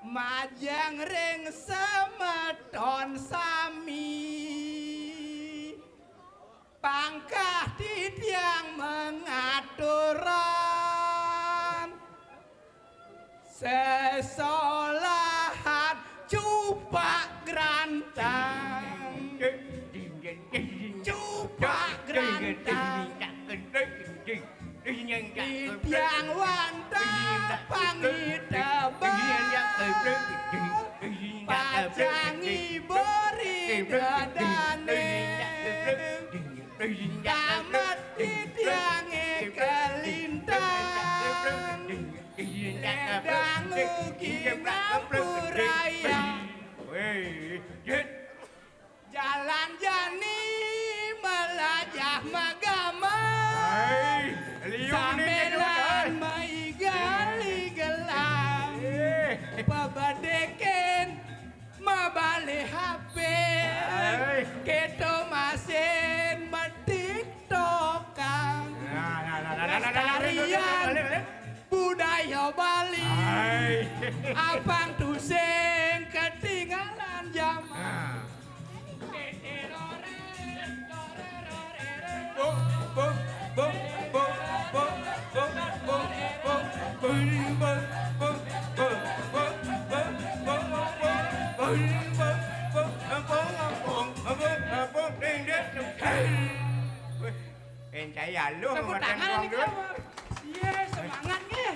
[SPEAKER 7] majang ring semeton sami pangkah titiang mengaturan sesolahan cupak grantang cupak grantang Tiang wanda pangitebang pajangi bori dadane tamat titiange kelintang danguki ngampuraya jalan jani melajah magama sambelan mai gali gelang pabadeken mabale HP keto masin metik tokan lestarian budaya Bali abang tusing ketinggalan zaman Saya lu
[SPEAKER 6] Tepuk tangan nih kamu. Iya, semangatnya.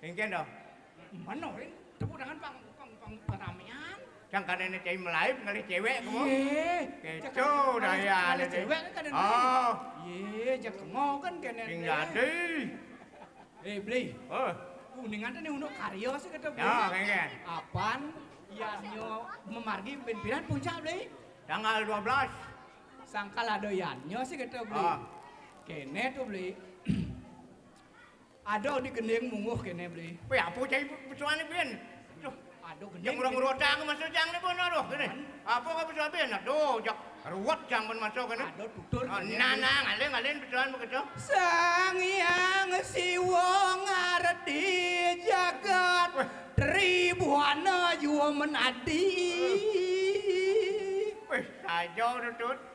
[SPEAKER 7] Ingin dong.
[SPEAKER 6] Mana Rin? Tepuk tangan pang peramian.
[SPEAKER 7] Jangan karena ini cewek melayu ngalih cewek kamu.
[SPEAKER 6] Iya.
[SPEAKER 7] Keco dah ya.
[SPEAKER 6] Ada cewek kan ada. Iya, jak mau kan kene.
[SPEAKER 7] Sing jadi.
[SPEAKER 6] Beli. Kuningan nih untuk karya sih kata beli.
[SPEAKER 7] Ya, kengken.
[SPEAKER 6] Apaan? Iya, nyo memargi pimpinan puncak beli.
[SPEAKER 7] Tanggal 12.
[SPEAKER 6] Sangkal adoyannya sih kata beli. Kene tuh beli. Ada di gendeng munguh kene beli.
[SPEAKER 7] Apa cai persoalan ni Ben?
[SPEAKER 6] Aduh gendeng.
[SPEAKER 7] Yang urang-urang tang masuk jang ni pun aduh kene. Apa kau persoalan Ben? Aduh, jak ruwet jang pun masuk kene.
[SPEAKER 6] Aduh tutur.
[SPEAKER 7] Nana ngalen persoalan begitu.
[SPEAKER 6] Sang Hyang Siwa ngarti jagat ribuan jua menadi.
[SPEAKER 7] Wih, saja Dut.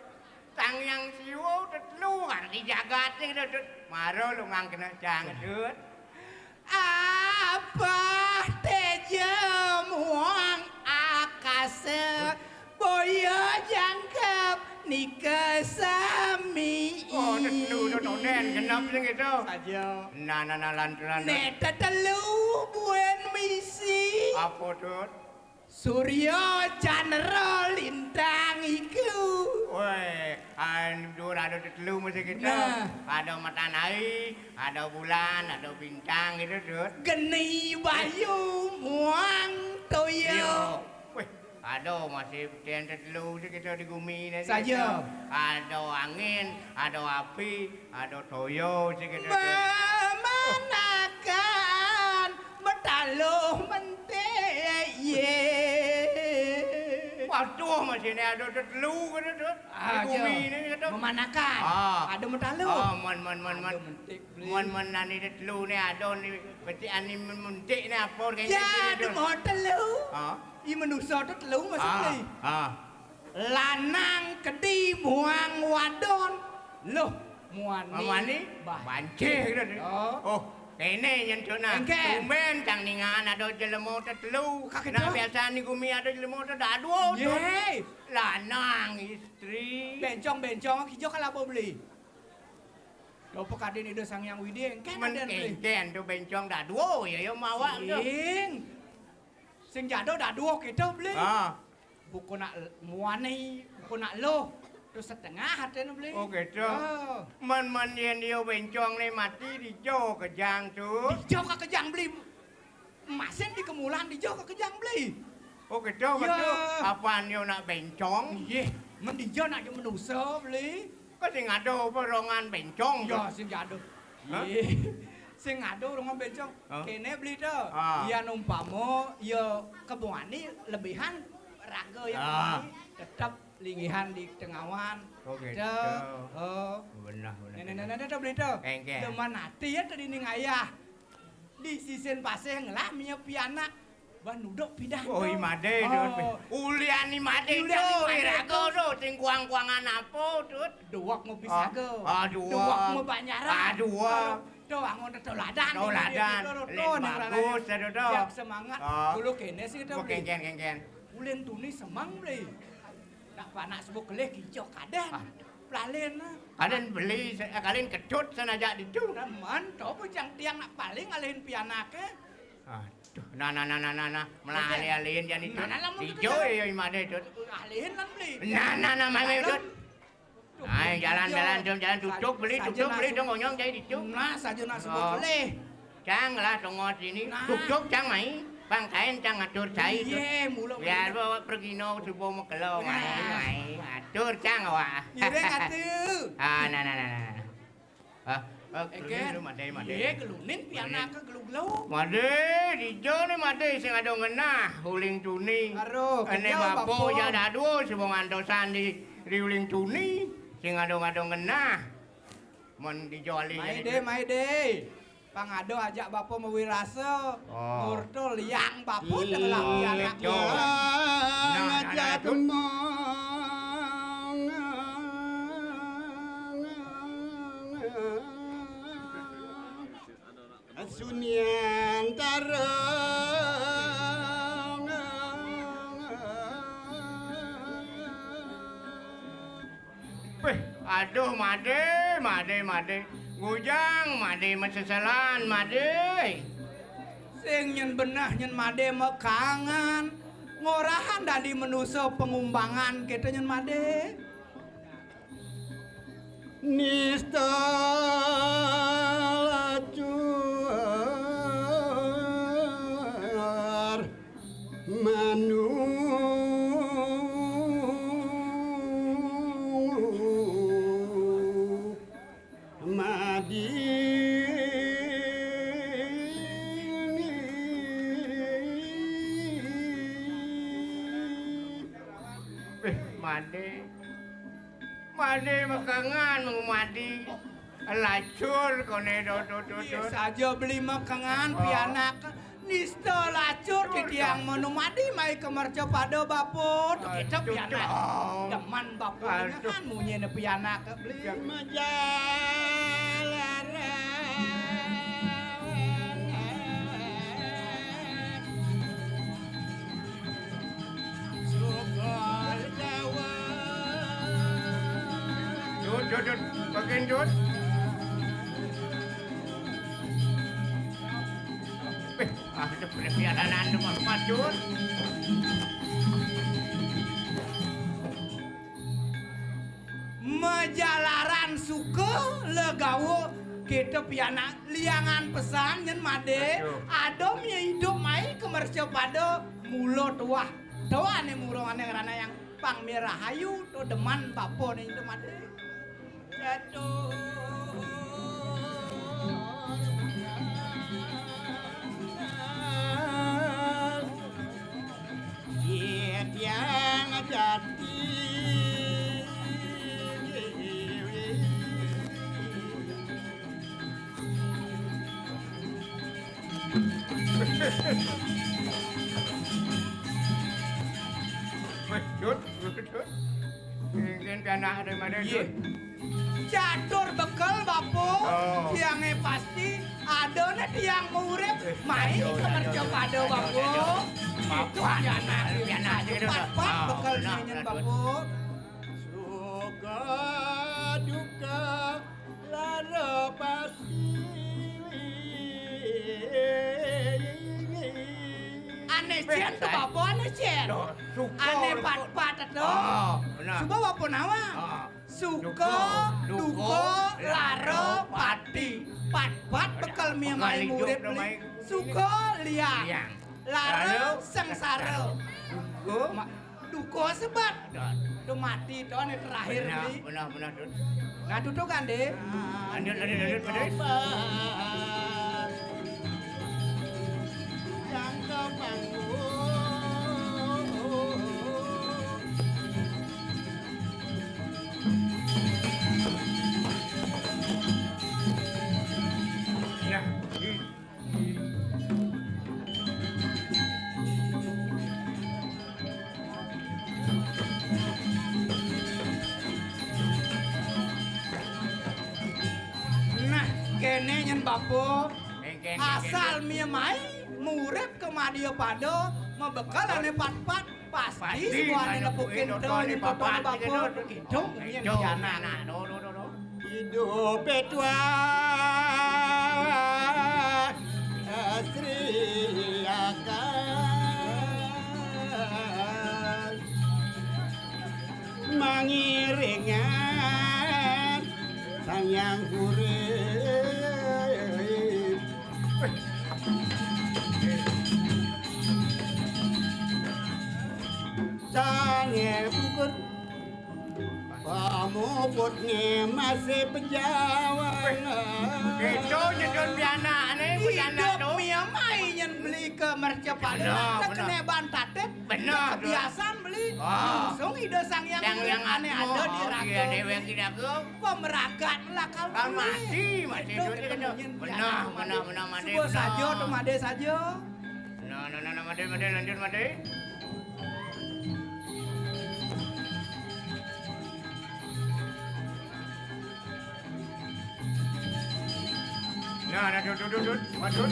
[SPEAKER 7] Sang Hyang Siwa tetelu ngarti jagat ni Dut. Maro lu ngang kena jang Dut.
[SPEAKER 6] Apa tejemuang akase boyo jangkep nikesami.
[SPEAKER 7] Tetelu nonen genap sing itu.
[SPEAKER 6] Saja.
[SPEAKER 7] Nana lan.
[SPEAKER 6] Nek tetelu buen misi.
[SPEAKER 7] Apa Dut?
[SPEAKER 6] Surya Chandra lintang iku.
[SPEAKER 7] Woi, ada tetelu mesti kita.
[SPEAKER 6] Nah.
[SPEAKER 7] Ada matahari, ada bulan, ada bintang gitu, Dut.
[SPEAKER 6] Geni bayu muang toyo.
[SPEAKER 7] Wih, ada masih tiang tetelu sih kita di bumi ini.
[SPEAKER 6] Saja.
[SPEAKER 7] Ada angin, ada api, ada toyo sih kita.
[SPEAKER 6] Memanakan metaluh mente ye.
[SPEAKER 7] Aduh, masih ni ada telu ke tu. Bumi ni tu.
[SPEAKER 5] Memanakan. Ada mentalu.
[SPEAKER 7] Man nani telu ni ada ni. Berarti ani mentik ni apa kayaknya.
[SPEAKER 5] Ya, ada mau telu.
[SPEAKER 7] Ha?
[SPEAKER 5] I manusia tu telu masuk ni.
[SPEAKER 7] Ha.
[SPEAKER 5] Lanang kedi muang wadon. Loh, muani.
[SPEAKER 7] Mani bancih ke tu. Oh. Kene yang tu nak. Tumben tang ningan ada jelemo telu. Nak biasa ni gumi ada jelemo tu dah dua tu.
[SPEAKER 5] Ye.
[SPEAKER 7] Lanang isteri.
[SPEAKER 5] Bencong hijau kalau apa beli. Kau pekadin itu sang yang widing. Kan ada beli.
[SPEAKER 7] Ken tu bencong dah dua ya mawak tu.
[SPEAKER 5] Sing jado dah dua kita beli. Buku nak muani, buku nak lo. Tu setengah hati nak beli.
[SPEAKER 7] Oh gitu. Man yang dia bencong ni mati dijo kejang tu.
[SPEAKER 5] Dijo ke kejang beli. Masin di kemulan dijo ke kejang beli.
[SPEAKER 7] Oh gitu betul. Apaan dia nak bencong?
[SPEAKER 5] Ye, mendijo nak je menusa beli.
[SPEAKER 7] Kau sing ada perongan bencong.
[SPEAKER 5] Ya, sing jado. Ye. Sing ada orang bencong. Kene beli tu. Ia numpamo, ia kebuani lebihan raga yang ini tetap linggihan di tengawan.
[SPEAKER 7] Oh gitu. Benar.
[SPEAKER 5] Nenek tu beli tu. Teman hati ya tadi ning ayah. Di sisin paseh ngelah minyak pianak. Ban duduk pindah.
[SPEAKER 7] Oh imade tu. Ulian imade tu. Raga tu. Sing kuang-kuangan apa tu.
[SPEAKER 5] Duak mau pisaga.
[SPEAKER 7] Duak.
[SPEAKER 5] Duak mau banyaran.
[SPEAKER 7] Duak.
[SPEAKER 5] Doang untuk toladan.
[SPEAKER 7] Toladan. Bagus tu tu.
[SPEAKER 5] Siap semangat. Dulu kene sih tu beli.
[SPEAKER 7] Ken.
[SPEAKER 5] Ulen tuni semang beli. Nak panak sebut kelih hijau kaden. Pelalen lah.
[SPEAKER 7] Kalian beli, kalian kecut sana ajak di tu.
[SPEAKER 5] Teman, tu pun tiang nak paling alihin pianak ke.
[SPEAKER 7] Aduh, nah, melalih-alihin jadi tu. Hijau ya imade tu.
[SPEAKER 5] Alihin lah beli.
[SPEAKER 7] Nah, mami tu. Ay, jalan tutup beli dong onyong jadi di tu.
[SPEAKER 5] Nah, saja nak sebut kelih.
[SPEAKER 7] Cang lah tengok sini. Tutup cang mai. Bangkain cang atur cai tu.
[SPEAKER 5] Iya, mula.
[SPEAKER 7] Biar bawa pergi no subuh mau kelau mai. Atur cang awak.
[SPEAKER 5] Ire atu.
[SPEAKER 7] Nah. Eken, made.
[SPEAKER 5] Iya, gelunin pianak ke gelu-gelu.
[SPEAKER 7] Made, dijo ni made sing ada ngenah uling tuni.
[SPEAKER 5] Aduh,
[SPEAKER 7] ane bapo ya dah dua sebong andosan di uling tuni sing ada ngenah. Mon dijo ali.
[SPEAKER 5] Maide. Pangado ajak bapo mewirasa. Murto liang bapo tenggelam pianak.
[SPEAKER 7] Ngajak
[SPEAKER 8] Sunian tarang
[SPEAKER 7] aduh made ngujang made mesesalan made
[SPEAKER 5] Sing nyen benah nyen made mekangan ngorahan dari menuso pengumbangan kita nyen made
[SPEAKER 8] nista lacuar manu madi
[SPEAKER 7] made mekangan mengumadi lacur kone do.
[SPEAKER 5] saja beli mekangan pianak nista lacur di tiang menumadi mai kemerca pada bapo kita pianak deman bapo kan munye ne pianak beli
[SPEAKER 7] Jod, bagian jod. Ada perpialaan tu mas jod.
[SPEAKER 5] Majalaran suka legawo kita pianak liangan pesan nyen made adom ya hidup mai kemerca pada mulo tuah ane muro ane karena yang pang merah hayu to deman bapo nih itu made jatuh
[SPEAKER 8] tiang
[SPEAKER 7] Jut. Ingin piana dari mana Jut?
[SPEAKER 5] Catur bekal bapo,
[SPEAKER 7] Oh.
[SPEAKER 5] tiangnya pasti ada nih tiang murid, main ke merjo pado bapo. Itu piana pat bekal nyanyian bapo.
[SPEAKER 8] Suka duka lara pasti.
[SPEAKER 5] Aneh cien tuh bapo, aneh cien. Aneh pat itu.
[SPEAKER 7] Benar.
[SPEAKER 5] Coba bapo nawa. Suka, duka, laro, pati. Pat bekal mie main murid beli. Suka liang. Laro sengsara. Duka sebat. Udah mati tuh ane terakhir beli.
[SPEAKER 7] Benar Jut.
[SPEAKER 5] Nah duduk kan deh.
[SPEAKER 7] Lanjut.
[SPEAKER 8] Yang ke panggung.
[SPEAKER 7] Nah,
[SPEAKER 5] Nah kene nyen bapo. Asal mie mai murid ke Madia Pado membekal ane pat pasti semua ane nepukin to ane papa bapo gitu nyen piana.
[SPEAKER 8] Hidup tua Sri akan mengiringan sang yang urip. Sange pukul kamu putnya masih pejawan.
[SPEAKER 7] Itu jedon piana nih, piana
[SPEAKER 5] Hidup
[SPEAKER 7] tuh.
[SPEAKER 5] mie mai nyen beli ke Merca Pado
[SPEAKER 7] Benar,
[SPEAKER 5] kita kena bantatet.
[SPEAKER 7] Benar,
[SPEAKER 5] Kebiasaan beli
[SPEAKER 7] Ah.
[SPEAKER 5] langsung ide sang yang
[SPEAKER 7] Yang
[SPEAKER 5] aneh ada di
[SPEAKER 7] Iya,
[SPEAKER 5] raga.
[SPEAKER 7] dewe yang tidak ke.
[SPEAKER 5] Kok meragat lah kalau
[SPEAKER 7] Kan
[SPEAKER 5] beli.
[SPEAKER 7] mati
[SPEAKER 5] Itu
[SPEAKER 7] Jut.
[SPEAKER 5] ketemu nyen
[SPEAKER 7] Benar,
[SPEAKER 5] piana,
[SPEAKER 7] made.
[SPEAKER 5] Sebuah saja tuh made saja.
[SPEAKER 7] Nah, made, lanjut made. Nah, duduk, madut.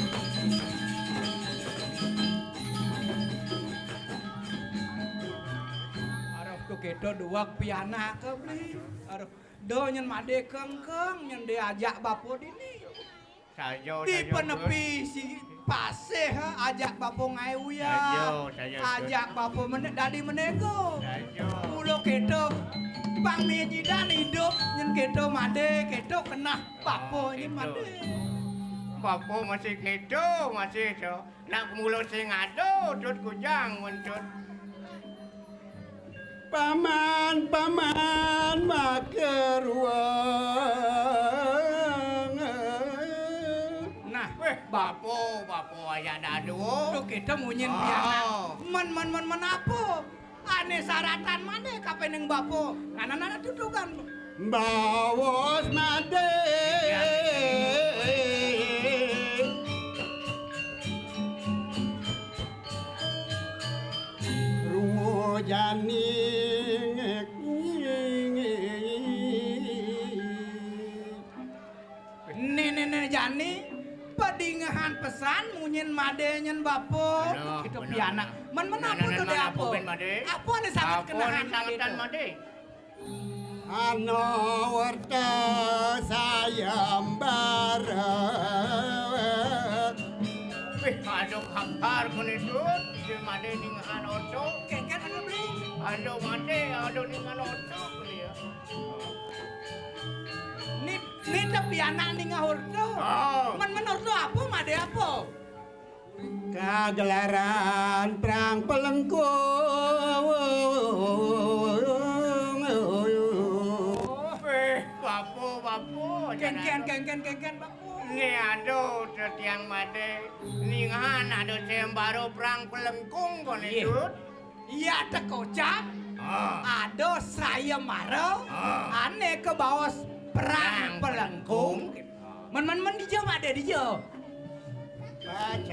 [SPEAKER 5] Arep tuh kedo dua piana ke beli. Arep do nyen made kengkeng nyen diajak bapo dini.
[SPEAKER 7] Sajo,
[SPEAKER 5] Di penepi si pase ha ajak bapo ngayuya.
[SPEAKER 7] Sajo.
[SPEAKER 5] Ajak bapo dadi menego.
[SPEAKER 7] Sajo.
[SPEAKER 5] Mulo kedo Bang Mejidan hidup nyen kedo made kedo kena bapo nyen made.
[SPEAKER 7] Bapo masih kedo, masih so. Nak mulut sing ado, Jut kujang muncul.
[SPEAKER 8] Paman makeruang.
[SPEAKER 5] Nah,
[SPEAKER 7] Bapo aja dadu.
[SPEAKER 5] tuh kedo munyin
[SPEAKER 7] Oh.
[SPEAKER 5] piana. Men apa? Ane saratan mana kapeneng bapo? Nana tutukan.
[SPEAKER 8] Bawos made. Rungo janing.
[SPEAKER 5] Nenek Jani pedingahan pesan munyin made nyen bapo.
[SPEAKER 7] Bener,
[SPEAKER 5] Itu
[SPEAKER 7] bener,
[SPEAKER 5] piana. Men apa tuh deh apa?
[SPEAKER 7] Ben made.
[SPEAKER 5] Apa ane sangat kenahan
[SPEAKER 7] sangetan
[SPEAKER 5] gitu.
[SPEAKER 7] made.
[SPEAKER 8] Ano warta sayembara.
[SPEAKER 7] Aduh kabar kun itu. Si made ningan oto.
[SPEAKER 5] Kengken anu beli.
[SPEAKER 7] Aduh made, aduh ningan oto. Ya.
[SPEAKER 5] Ni tapi anak ning ngahurdo.
[SPEAKER 7] Oh.
[SPEAKER 5] Men ordo apa made apa?
[SPEAKER 8] Kagelaran perang pelengkung.
[SPEAKER 7] Bapo.
[SPEAKER 5] Kengken bapo.
[SPEAKER 7] Ni aduh setiang made. Ningan aduh sembaro perang pelengkung kon itu.
[SPEAKER 5] Iya ada kocak. Ada saya marah. Aneh ke bawah perang pelengkung. Men di jauh ada di jauh.
[SPEAKER 8] Bacang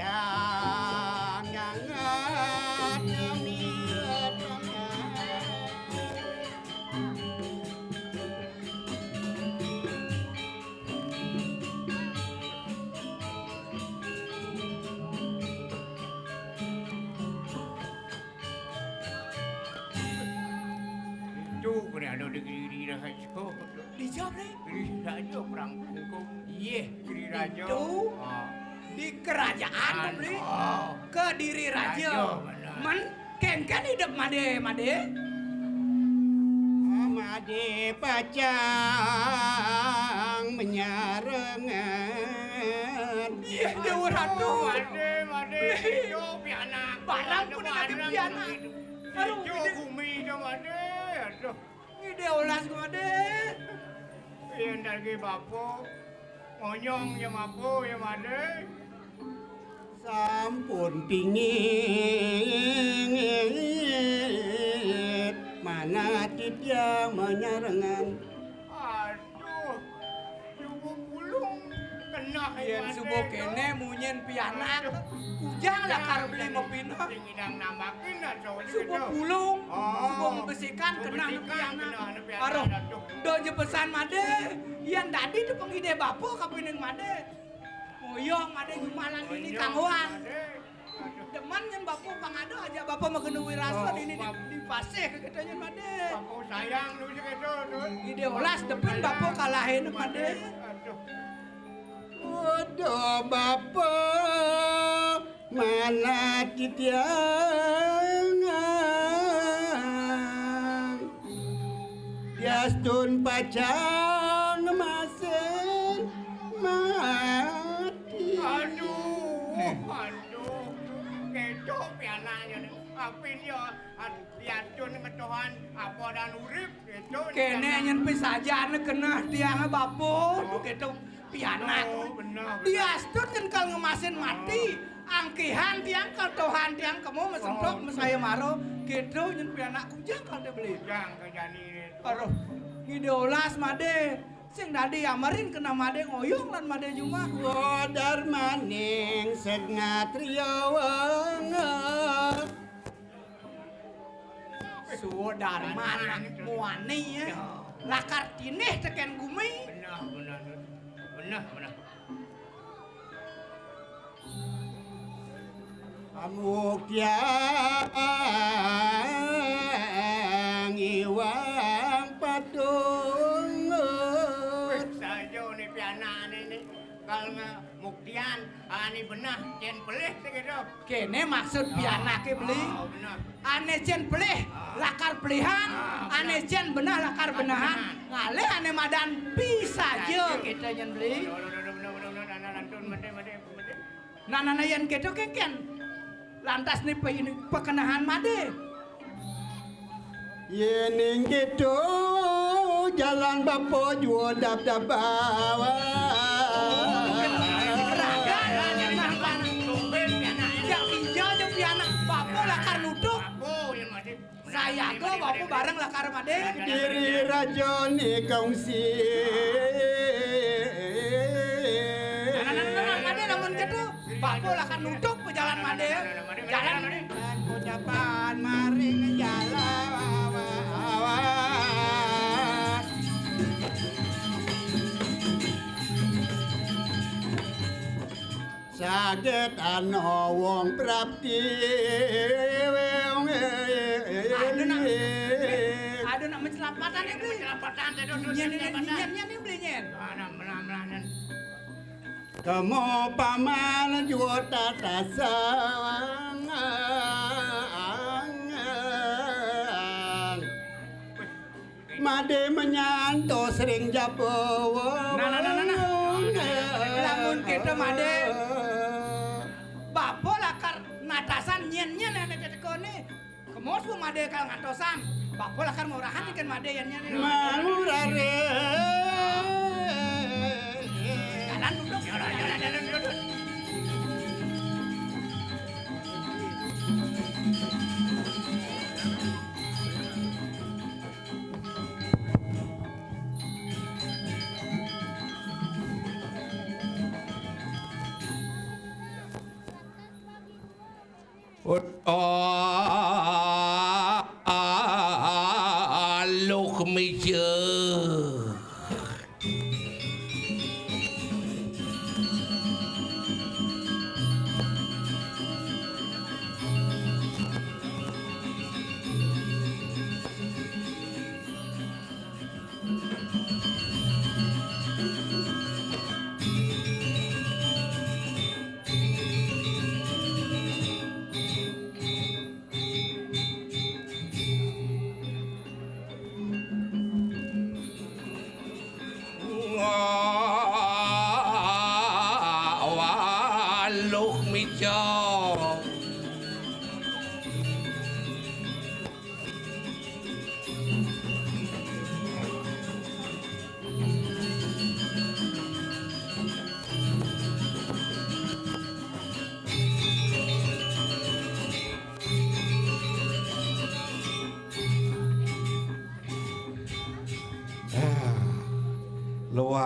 [SPEAKER 8] jangan
[SPEAKER 7] Kuni ada di Giri Raja.
[SPEAKER 5] Dijawab nih.
[SPEAKER 7] Giri Raja perang kungkung.
[SPEAKER 5] Iya.
[SPEAKER 7] Giri Raja.
[SPEAKER 5] Itu di kerajaan beli. Kediri Raja.
[SPEAKER 7] benar.
[SPEAKER 5] Men kan hidup Made.
[SPEAKER 8] Made pacang menyarengan.
[SPEAKER 5] Iya, Dewa Ratu.
[SPEAKER 7] Made, hidup piana.
[SPEAKER 5] Barang pun ada piana. Aduh,
[SPEAKER 7] Hidup bumi itu Made. Aduh.
[SPEAKER 5] Ini Deolas Made.
[SPEAKER 7] Yang dari bapo. Monyong ya mapo ya Made.
[SPEAKER 8] Sampun pingit mana tiang menyarengan.
[SPEAKER 7] Aduh. Subuh pulung. Kena
[SPEAKER 5] Yen subuh kene munyen pianak. Kujang lah karo beli mopina.
[SPEAKER 7] Tingidang nambakin atau
[SPEAKER 5] Subuh pulung. Subuh ngebesikan kena nu pianak. Aduh. Doje pesan Made. Yang tadi tuh pengide bapo kapining Made. Moyong Made jumalan ini kanghuan. Deman yang bapo pangado aja bapo mageun wirasa ini di paseh kegetanya Made.
[SPEAKER 7] Bapo sayang lu segitu tuh.
[SPEAKER 5] Ide olas depan bapo kalahin Made.
[SPEAKER 7] Aduh.
[SPEAKER 8] Waduh bapa mana titiangan. Yastun pacang masen mati.
[SPEAKER 7] Aduh. Keco piananya nih. Apa dia? Diacun ngetohan apa dan urip itu.
[SPEAKER 5] Kene nyen pisajan kena tiang bapo. Gitu pianak.
[SPEAKER 7] Benar.
[SPEAKER 5] Dia astut kan kal ngemasin mati. Angkihan tiang ketohan tiang kamu mesemprot mesaya maro. Gitu nyen pianak kujang kal beli.
[SPEAKER 7] Yang kejani ini.
[SPEAKER 5] Aduh, ngidolas Made. Sing dadi amarin kena Made ngoyong lan Made jumah.
[SPEAKER 8] Wadar maning sengatriyawangan.
[SPEAKER 5] Sudarman muani ya. Lakar tinih teken gumi.
[SPEAKER 7] Benar.
[SPEAKER 8] Amuk tiang iwang patung.
[SPEAKER 7] Saja nih piana ini. Kalau muktian, ani benah, cen pelih segitu.
[SPEAKER 5] Kene maksud pianake beli.
[SPEAKER 7] Benar.
[SPEAKER 5] Ane cen pelih, lakar pelihan. Ane cen benah, lakar benahan. Ngalih ane madan bisa aja kita jen beli.
[SPEAKER 7] Benar. Lantun made.
[SPEAKER 5] Nanana yan gitu keken. Lantas nih pekenahan Made.
[SPEAKER 8] Yening gitu jalan bapo juo dap bawa.
[SPEAKER 5] Yang hijau jeung piana bapo lakar nuduk. Saya go bapo bareng lakar Made.
[SPEAKER 8] Diri rajoni kongsi.
[SPEAKER 5] Made namun gitu bapo lakar nuduk ke jalan Made. Jalan
[SPEAKER 8] Dan ucapan maring jalan. Saged ana wong prapti.
[SPEAKER 5] Aduh nak mencelapatan ya beli. Nyen beli nyen.
[SPEAKER 8] Kemo paman juta tasangan. Made menyanto sering japowo.
[SPEAKER 5] Nah. Lamun kita Made. Bapo lakar natasan nyen ane cetekone. Kemos ku Made kal ngatosan. Bapo lakar murahan ikan Made yan nyen.
[SPEAKER 8] Manurare.
[SPEAKER 5] Jalan duduk.
[SPEAKER 9] Luk meja.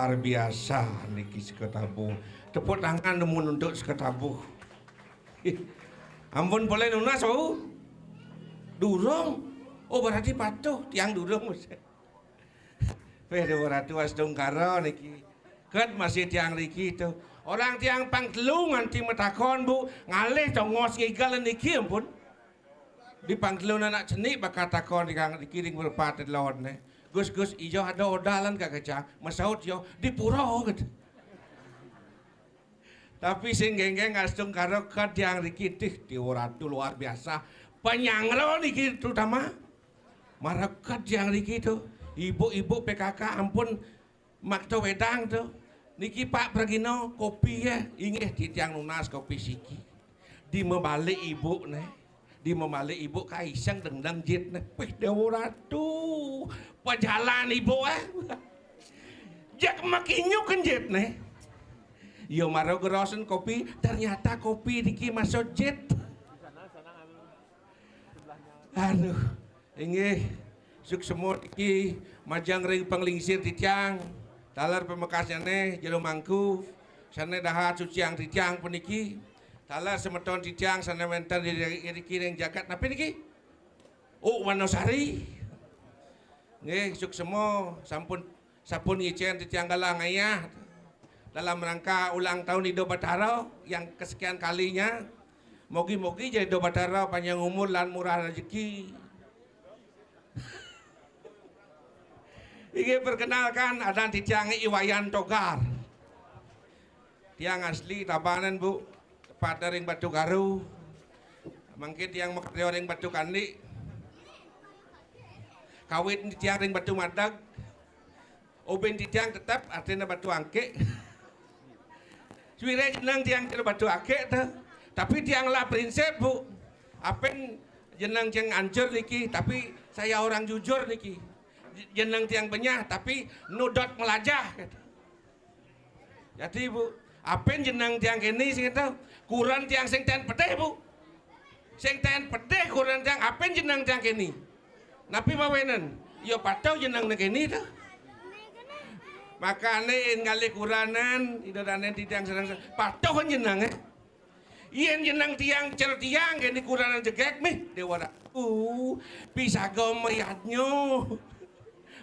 [SPEAKER 9] luar biasa niki seketabuh. Tepuk tangan nemun untuk seketabuh. Ampun boleh nunas bau. Durung. Oh berarti patuh tiang durung. Pero ratu asdong karo niki. Ket masih tiang riki itu. Orang tiang pangtelu nganti metakon bu ngalih congos ngigal niki ampun. Di pangtelu anak cenik bakal takon dikiring berpat lawan ne. Gus ijo ada odalan kagak cang masaut yo di pura gitu. Tapi sing genggeng asdong karo ket tiang riki di ratu luar biasa. Penyangro niki terutama. Marakat tiang riki itu. Ibu-ibu PKK ampun makto wedang tuh. Niki Pak Pragino kopi ya ingeh di tiang nunas kopi siki. Di membalik ibu nih. Di membalik ibu kaisang dendang jit nih. Wih Dewa Ratu. Pajalan ibu Jak makinyo kan jit nih. Yo maro gerosen kopi ternyata kopi niki masuk jit. Aduh ingeh. Suk semut iki majang ring penglingsir titiang talar pemekasnya nih jero mangku sana daha suciang titiang puniki talar semeton titiang sana mentan di kiring jagat napi niki Wanosari nggih suk semua sampun ngicen titiang galang ayah dalam rangka ulang tahun Ido Batara yang kesekian kalinya mogi-mogi jadi Ido Batara panjang umur lan murah rezeki. Ini perkenalkan ada tiang Iwayan Togar. Tiang asli Tabanan bu, tepat dari Batu Garu. Mungkin tiang makaryo ring Batu Kandi. Kawit tiang ring Batu Madag. Oben tiang tetap artinya Batu Angke. Suwire jenang tiang ke Batu Angke tuh. Tapi tiang lah prinsip bu. Apen jenang tiang ancur niki, tapi saya orang jujur niki. Jeneng tiang benyah tapi nudot melajah gitu. Jadi bu, apen jeneng tiang kini sing itu kurang tiang sing ten pedeh bu, sing ten pedeh kurang tiang apen jeneng tiang kini. Napi mawenen, yo patau jeneng kini tuh. Makane ngali kuranan, idodanen tiang sedang patau kan jeneng Ien jeneng tiang cer tiang kini kuranan jegek mih Dewa pisago mayatnyo.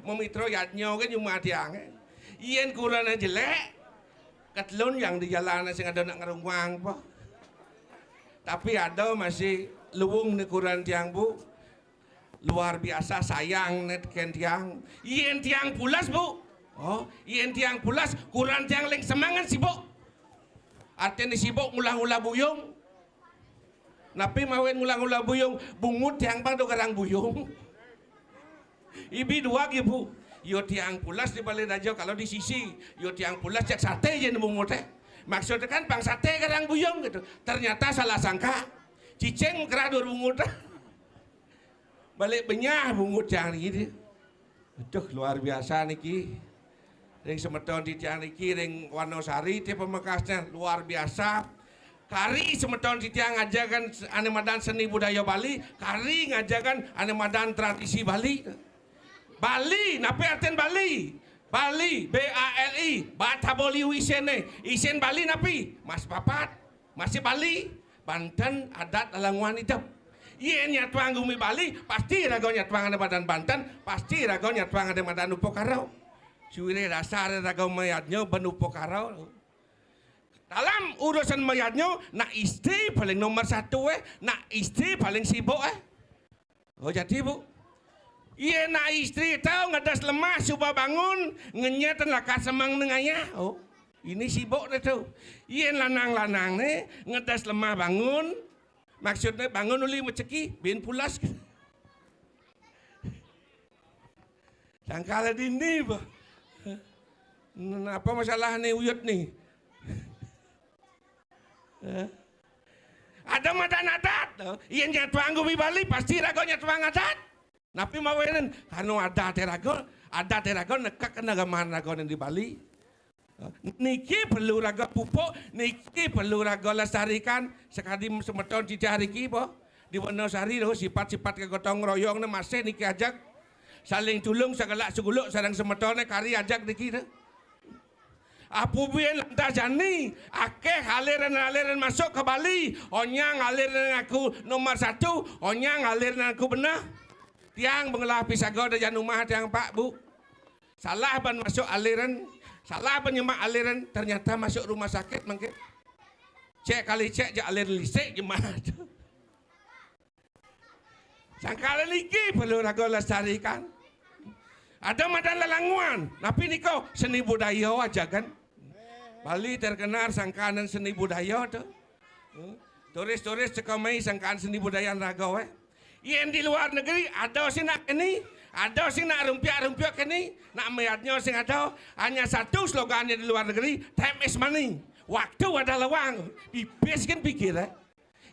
[SPEAKER 9] Memitro yatnyo kan cuma tiang. Ien kurang jelek. Ketelun yang di jalanan sing ada nak ngerungwang po. Tapi ada masih luwung ni kurang tiang bu. Luar biasa sayang net ken tiang. Ien tiang pulas bu. Oh, ien tiang pulas kurang tiang leng semangat sibuk. Artinya sibuk ngulang-ulang buyung. Napi mawen ngulang-ulang buyung bungut tiang bang do garang buyung. Ibi dua gitu, yo tiang pulas di balik aja kalau di sisi, yo tiang pulas cek sate aja nembung teh. Maksudnya kan bang sate kadang buyung gitu. Ternyata salah sangka, ciceng keradur bungut. Balik benyah bungut yang gitu. Aduh luar biasa niki. Ring semeton di tiang niki, ring Wanosari tiap pemekasnya luar biasa. Kari semeton di tiang ngajakan anemadan seni budaya Bali, kari ngajakan anemadan tradisi Bali. Bali, napi artian Bali? Bali, B-A-L-I, Bataboli Wisene, Isen Bali napi? Mas Papat, masih Bali, Banten adat alang wanita. Iya nyatuang gumi Bali, pasti rago nyatuang ada badan Banten, pasti rago nyatuang ada badan Upokarau. Suwire dasar rago mayatnya ben Upokarau. Dalam urusan mayatnya, nak istri paling nomor satu nak istri paling sibuk Oh jadi bu. Iya nak istri tahu ngedas lemah coba bangun ngenyatan laka semang nengaya. Oh ini sibuk deh tuh. Iya lanang-lanang nih ngedas lemah bangun. Maksudnya bangun uli menceki bin pulas. Sangkala dini bah. Apa masalah nih uyut nih? Ada madan adat. Iya nyatuang gumi Bali pasti ragonya tuang adat. Napi mawenen kanu ada terago nekak nagaman rago di Bali. Niki perlu raga pupuk, niki perlu raga lestarikan sekali semeton cicari ki po. Di Wonosari sifat-sifat kegotong royong masih niki ajak saling tulung segala seguluk sareng semetone kari ajak niki. Apu biyen lantajani akeh aliran-aliran masuk ke Bali. Onyang aliran aku nomor 1, onyang aliran aku benar. Tiang mengelah pisago dan rumah tiang Pak Bu. Salah ban masuk aliran, salah penyemak aliran, ternyata masuk rumah sakit mungkin. Cek kali cek je aliran listrik jemaah. Sangkala niki perlu ragu lestarikan. Ada madan lelanguan, tapi niko seni budaya aja kan. Bali terkenal sangkaan seni budaya tu. Turis-turis cekamai sangkaan seni budaya raga we. Yang di luar negeri ada sih nak ini, ada sih nak rumpia-rumpia kini, nak mayatnya sing ada hanya satu slogannya di luar negeri, time is money. Waktu adalah uang. Pipis kan pikir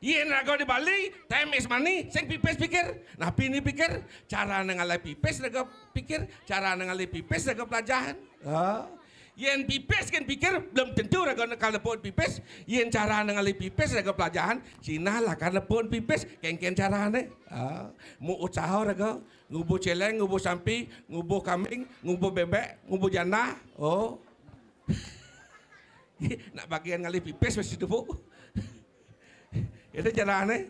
[SPEAKER 9] Yang raga di Bali, time is money, sing pipis pikir. Nah ini pikir, cara nengalai pipis raga pikir, cara nengalai pipis raga pelajaran. Yang pipis kan pikir belum tentu raga kalau pun pipis. Yang cara nengali pipis raga pelajaran Cina lah karena pun pipis kengken carane. Mu usaha raga ngubu celeng, ngubu sampi, ngubu kambing, ngubu bebek, ngubu jana. Oh. Nak bagian ngali pipis mesti tu bu. Itu carane.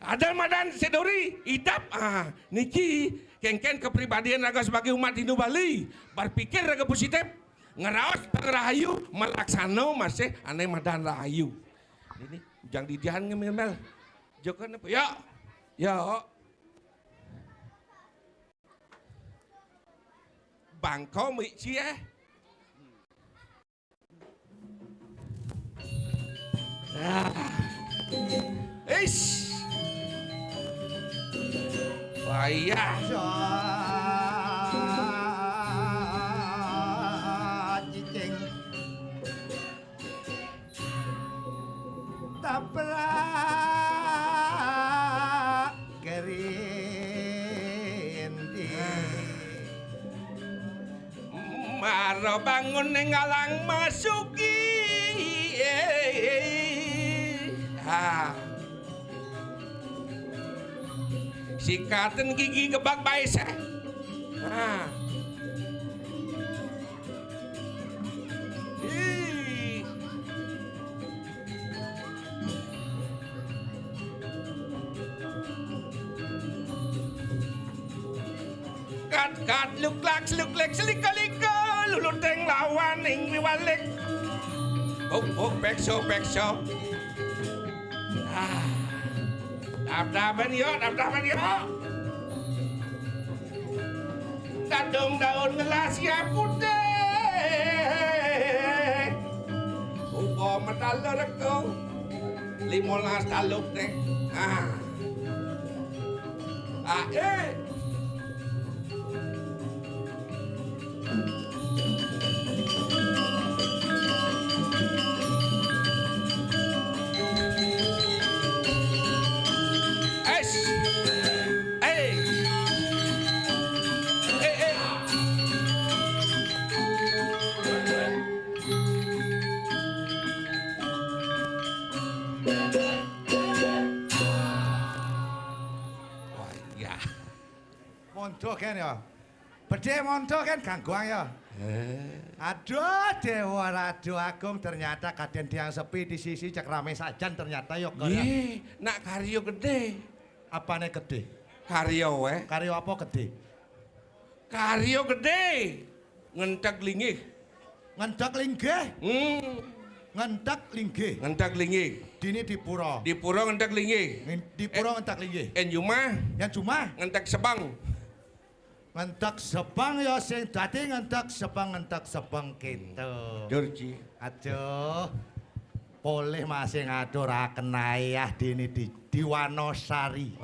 [SPEAKER 9] Ada madan sedori idap niki kengken kepribadian raga sebagai umat Hindu Bali berpikir raga positif. Ngeraos rahayu melaksano masih aneh madan rahayu. Ini jangan didihan ngemil-mel. Jokan apa? Ya. Ya. Bangko mi cie. Eish. Wayah.
[SPEAKER 2] Tabrak kerindi
[SPEAKER 9] Maro bangun ngalang masuki Sikatan gigi gebak baik Kat luklak selika-lika luluteng lawan ing wiwalik. Pekso. Dap-dapan yo. Kadung daun ngelas ya putih. Upo metal reko 15 taluk teh.
[SPEAKER 2] Montok kan ya. Bedhe montok kan gangguan ya. Aduh Dewa Radu Agung ternyata kaden tiang sepi di sisi cek rame sajan ternyata yo kaya.
[SPEAKER 9] Nak karyo gede.
[SPEAKER 2] Apane gede?
[SPEAKER 9] Karyo we.
[SPEAKER 2] Karyo apa gede?
[SPEAKER 9] Karyo gede. Ngentek linggih.
[SPEAKER 2] Ngentek linggih? Ngentek linggih.
[SPEAKER 9] Ngentek linggih.
[SPEAKER 2] Dini di pura.
[SPEAKER 9] Di pura ngentek linggih.
[SPEAKER 2] Di pura ngentek linggih.
[SPEAKER 9] Yang cuma ngentek sebang.
[SPEAKER 2] Ngentek sebang ya sing dadi ngentek sebang gitu.
[SPEAKER 9] Durji.
[SPEAKER 2] Aduh. Boleh masih ngaduraken ayah dini di Wanosari.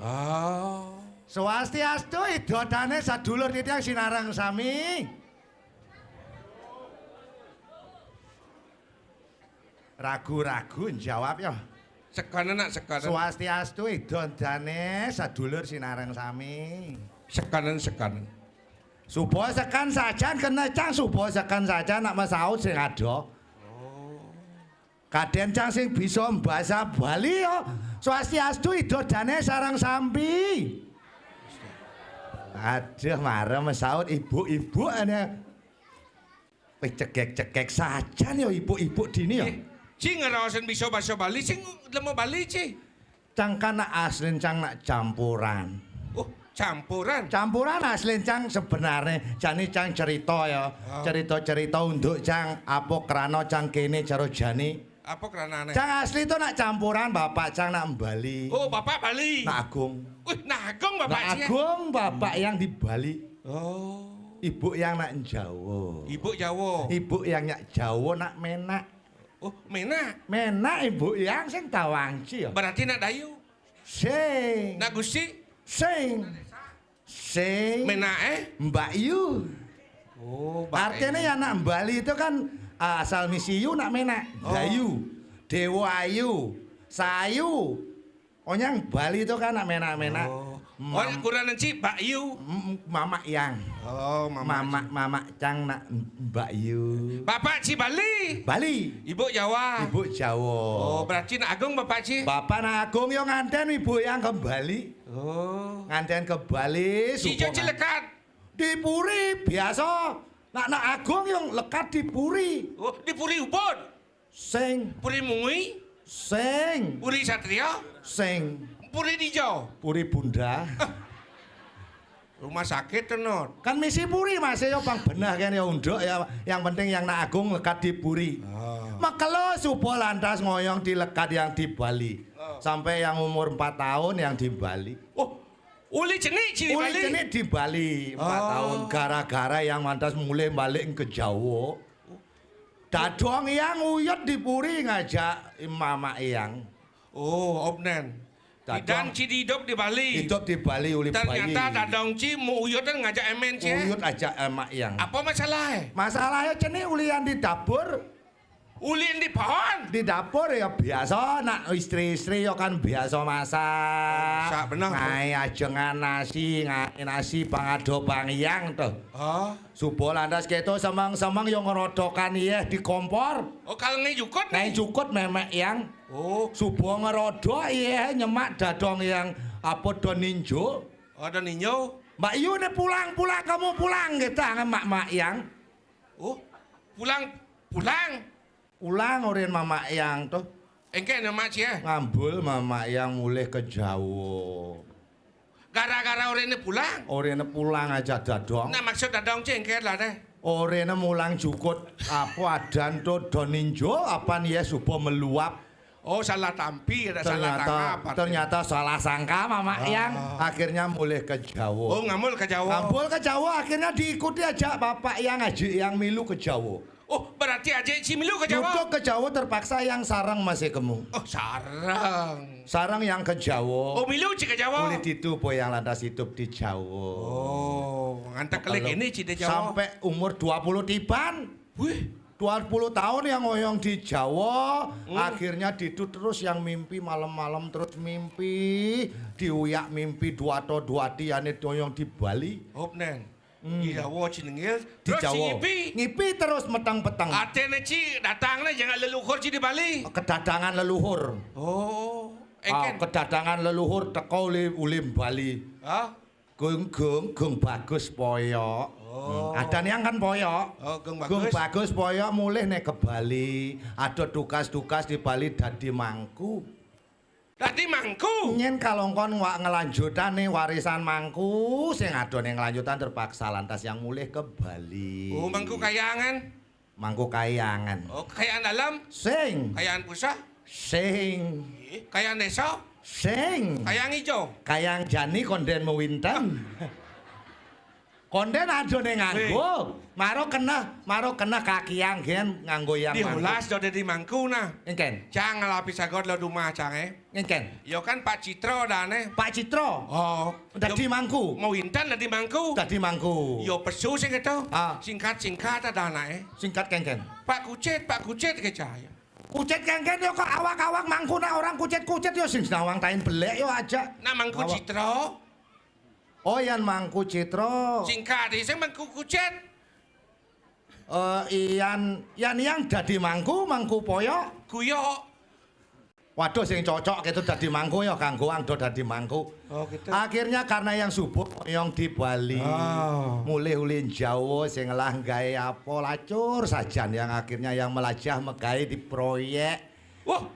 [SPEAKER 2] Swastiastu idodane sadulur titiang sinareng sami. Ragu-ragu jawab ya.
[SPEAKER 9] Sekanan.
[SPEAKER 2] Swastiastu idodane sadulur sinareng sami.
[SPEAKER 9] Sekanan.
[SPEAKER 2] Subuh sekan saja kena cang subuh sekan saja nak masaud sing ada. Kaden cang sing bisa bahasa Bali yo. Swastiastu idodane sareng sambi. Aduh marem masaud ibu-ibu ane. Wih cekek-cekek saja nih ibu-ibu dini ya.
[SPEAKER 9] Ci ngerawasan bisa bahasa Bali, sing lemo Bali ci.
[SPEAKER 2] Cang kana aslin cang nak campuran.
[SPEAKER 9] Oh, campuran.
[SPEAKER 2] Campuran aslin cang sebenarnya jani cang cerita ya. Cerita-cerita untuk cang apa krana cang kene jaro jani.
[SPEAKER 9] Apa keranane?
[SPEAKER 2] Cang asli itu nak campuran bapak cang nak Bali.
[SPEAKER 9] Oh, bapak Bali.
[SPEAKER 2] Nak Agung.
[SPEAKER 9] Wih, nak Agung bapak
[SPEAKER 2] Nak
[SPEAKER 9] ci.
[SPEAKER 2] Agung bapak yang di Bali.
[SPEAKER 9] Oh.
[SPEAKER 2] Ibu yang nak Jawa.
[SPEAKER 9] Ibu Jawa.
[SPEAKER 2] Ibu yang nak Jawa nak Menak.
[SPEAKER 9] Oh, Menak.
[SPEAKER 2] Menak ibu yang sing Tawangci ya.
[SPEAKER 9] Berarti nak Dayu.
[SPEAKER 2] Sing.
[SPEAKER 9] Nak Gusti.
[SPEAKER 2] Sing. Sing.
[SPEAKER 9] Menak
[SPEAKER 2] Mbak Yu.
[SPEAKER 9] Oh,
[SPEAKER 2] Artinya yang nak Bali itu kan asal misiyu nak Menak. Dayu. Dewa Ayu. Sayu. Oh yang Bali itu kan nak Menak-menak.
[SPEAKER 9] Oh, kurang nanti Mbak Yu.
[SPEAKER 2] Mama yang.
[SPEAKER 9] Oh,
[SPEAKER 2] Mama Cang nak Mbak Yu.
[SPEAKER 9] Bapak Ci Bali.
[SPEAKER 2] Bali.
[SPEAKER 9] Ibu Jawa.
[SPEAKER 2] Ibu Jawa.
[SPEAKER 9] Oh, berarti nak Agung Bapak Ci.
[SPEAKER 2] Bapak nak Agung yang nganten ibu yang ke Bali.
[SPEAKER 9] Oh.
[SPEAKER 2] Nganten ke Bali.
[SPEAKER 9] Si Joci lekat.
[SPEAKER 2] Di Puri biasa. Nak Agung yang lekat di Puri.
[SPEAKER 9] Oh, di Puri Ubud.
[SPEAKER 2] Sing.
[SPEAKER 9] Puri Mungui.
[SPEAKER 2] Sing.
[SPEAKER 9] Puri Satria.
[SPEAKER 2] Sing.
[SPEAKER 9] Puri Dijau.
[SPEAKER 2] Puri Bunda.
[SPEAKER 9] Rumah sakit tenot.
[SPEAKER 2] Kan misi Puri mas ya bang benah kan ya unduk ya. Yang penting yang nak Agung lekat di Puri. Makalo supo lantas ngoyong di lekat yang di Bali. Sampai yang umur 4 tahun yang di Bali.
[SPEAKER 9] Oh, uli jenik Ci di
[SPEAKER 2] Uli
[SPEAKER 9] Bali.
[SPEAKER 2] jenik di Bali 4 tahun. Gara-gara yang mantas mulai balik ke Jawa. Dadong yang uyut di Puri ngajak mama yang.
[SPEAKER 9] Oh, Opnen. Dan Ci hidup di Bali.
[SPEAKER 2] Hidup di Bali uli Bali.
[SPEAKER 9] Ternyata Dadong Ci mau uyut dan ngajak emen Ci.
[SPEAKER 2] Uyut ajak emak yang.
[SPEAKER 9] Apa masalahnya?
[SPEAKER 2] Masalahnya jenik ulian di dapur.
[SPEAKER 9] Ulin di pohon.
[SPEAKER 2] Di dapur ya biasa nak istri-istri ya kan biasa masak.
[SPEAKER 9] Sak bener.
[SPEAKER 2] Ngai ajengan nasi pangado pangyang tuh.
[SPEAKER 9] Oh.
[SPEAKER 2] Subuh lantas keto semang-semang yang ngerodokan iya di kompor.
[SPEAKER 9] Oh, kalau ngai jukut
[SPEAKER 2] Ngai cukut memek yang.
[SPEAKER 9] Oh.
[SPEAKER 2] Subuh ngerodok iya nyemak dadong yang apa do ninjo.
[SPEAKER 9] Oh, ada ninyo.
[SPEAKER 2] Mbak Yu nih pulang kamu pulang gitu mak yang.
[SPEAKER 9] Oh, pulang.
[SPEAKER 2] Ulang urin mama yang tuh.
[SPEAKER 9] Engke nama Ci ya.
[SPEAKER 2] Ngambul mama yang mulai ke Jawa.
[SPEAKER 9] Gara-gara orene pulang.
[SPEAKER 2] Orene pulang aja dadong.
[SPEAKER 9] Nah, maksud Dadong Ci engke lah deh.
[SPEAKER 2] Orene mulang jukut apa adan to doninjo apa nih ya subuh meluap.
[SPEAKER 9] Oh, salah tampi, ada salah tangkap.
[SPEAKER 2] Ternyata salah sangka mama yang akhirnya mulai ke Jawa.
[SPEAKER 9] Oh, ngamul ke Jawa.
[SPEAKER 2] Ngambul ke Jawa akhirnya diikuti aja bapak yang ngaji yang milu ke Jawa.
[SPEAKER 9] Oh, berarti aja Ci milu ke Jawa.
[SPEAKER 2] Duduk ke Jawa terpaksa yang sarang masih kemu.
[SPEAKER 9] Oh, sarang.
[SPEAKER 2] Sarang yang ke Jawa.
[SPEAKER 9] Oh, milu Ci ke Jawa.
[SPEAKER 2] Kulit itu po yang lantas hidup di Jawa.
[SPEAKER 9] Oh, ngantek kelik ini Ci di Jawa.
[SPEAKER 2] Sampai umur 20 tiban.
[SPEAKER 9] Wih,
[SPEAKER 2] 20 tahun yang ngoyong di Jawa, akhirnya didu terus yang mimpi malam-malam terus mimpi, diuyak mimpi dua tiane ngoyong di Bali.
[SPEAKER 9] Opnen. Di Jawa Ci nengil,
[SPEAKER 2] Di
[SPEAKER 9] terus Ci
[SPEAKER 2] Jawa. Ngipi terus metang-petang.
[SPEAKER 9] Atene Ci datangnya jangan leluhur Ci di Bali.
[SPEAKER 2] Kedatangan leluhur.
[SPEAKER 9] Oh, engken.
[SPEAKER 2] Kedatangan leluhur teko ulim Bali.
[SPEAKER 9] Hah?
[SPEAKER 2] Gung bagus poyok. Ada yang kan poyok.
[SPEAKER 9] Oh, Gung
[SPEAKER 2] Gung
[SPEAKER 9] bagus.
[SPEAKER 2] bagus poyok mulih nek ke Bali. Ada tugas-tugas di Bali dadi mangku.
[SPEAKER 9] Dadi mangku.
[SPEAKER 2] Nyen kalongkon ngelanjutane warisan mangku sing ado ning lanjutan terpaksa lantas yang mulih ke Bali.
[SPEAKER 9] Oh, mangku kayangan.
[SPEAKER 2] Mangku kayangan.
[SPEAKER 9] Oh, kayaan dalam.
[SPEAKER 2] Sing.
[SPEAKER 9] Kayaan pusat.
[SPEAKER 2] Sing.
[SPEAKER 9] Kayaan desa.
[SPEAKER 2] Sing.
[SPEAKER 9] Kayang hijau.
[SPEAKER 2] Kayang jani konden mewinten. Konden ado ning nganggo. Maro kena kakiang gen nganggo yang
[SPEAKER 9] Diulas do di mangku nah.
[SPEAKER 2] Engken.
[SPEAKER 9] Cang lapis agot lo rumah cang
[SPEAKER 2] Engken.
[SPEAKER 9] Yo kan Pak Citro dane.
[SPEAKER 2] Pak Citro.
[SPEAKER 9] Oh,
[SPEAKER 2] Dadi mangku.
[SPEAKER 9] mau intan dadi mangku.
[SPEAKER 2] Dadi mangku.
[SPEAKER 9] Yo pesu sing itu.
[SPEAKER 2] Ah.
[SPEAKER 9] Singkat ada nae.
[SPEAKER 2] Singkat kengken.
[SPEAKER 9] Pak Kucet ke cahaya.
[SPEAKER 2] Kucet kengken yo kok awak-awak mangku nak orang kucet-kucet yo sing nawang tain belek yo aja.
[SPEAKER 9] Nah mangku
[SPEAKER 2] Awak.
[SPEAKER 9] Citro.
[SPEAKER 2] Oh yan mangku Citro.
[SPEAKER 9] Singkat sing mangku Kucet.
[SPEAKER 2] Iyan yang dadi mangku poyok.
[SPEAKER 9] Kuyo.
[SPEAKER 2] Waduh sing cocok gitu dadi mangku ya kanggo do dadi mangku.
[SPEAKER 9] Oh gitu.
[SPEAKER 2] Akhirnya karena yang subuh yang di Bali. Mulai ulin Jawa sing lah gawe apa lacur sajan yang akhirnya yang melajah megawe di proyek.
[SPEAKER 9] Wah,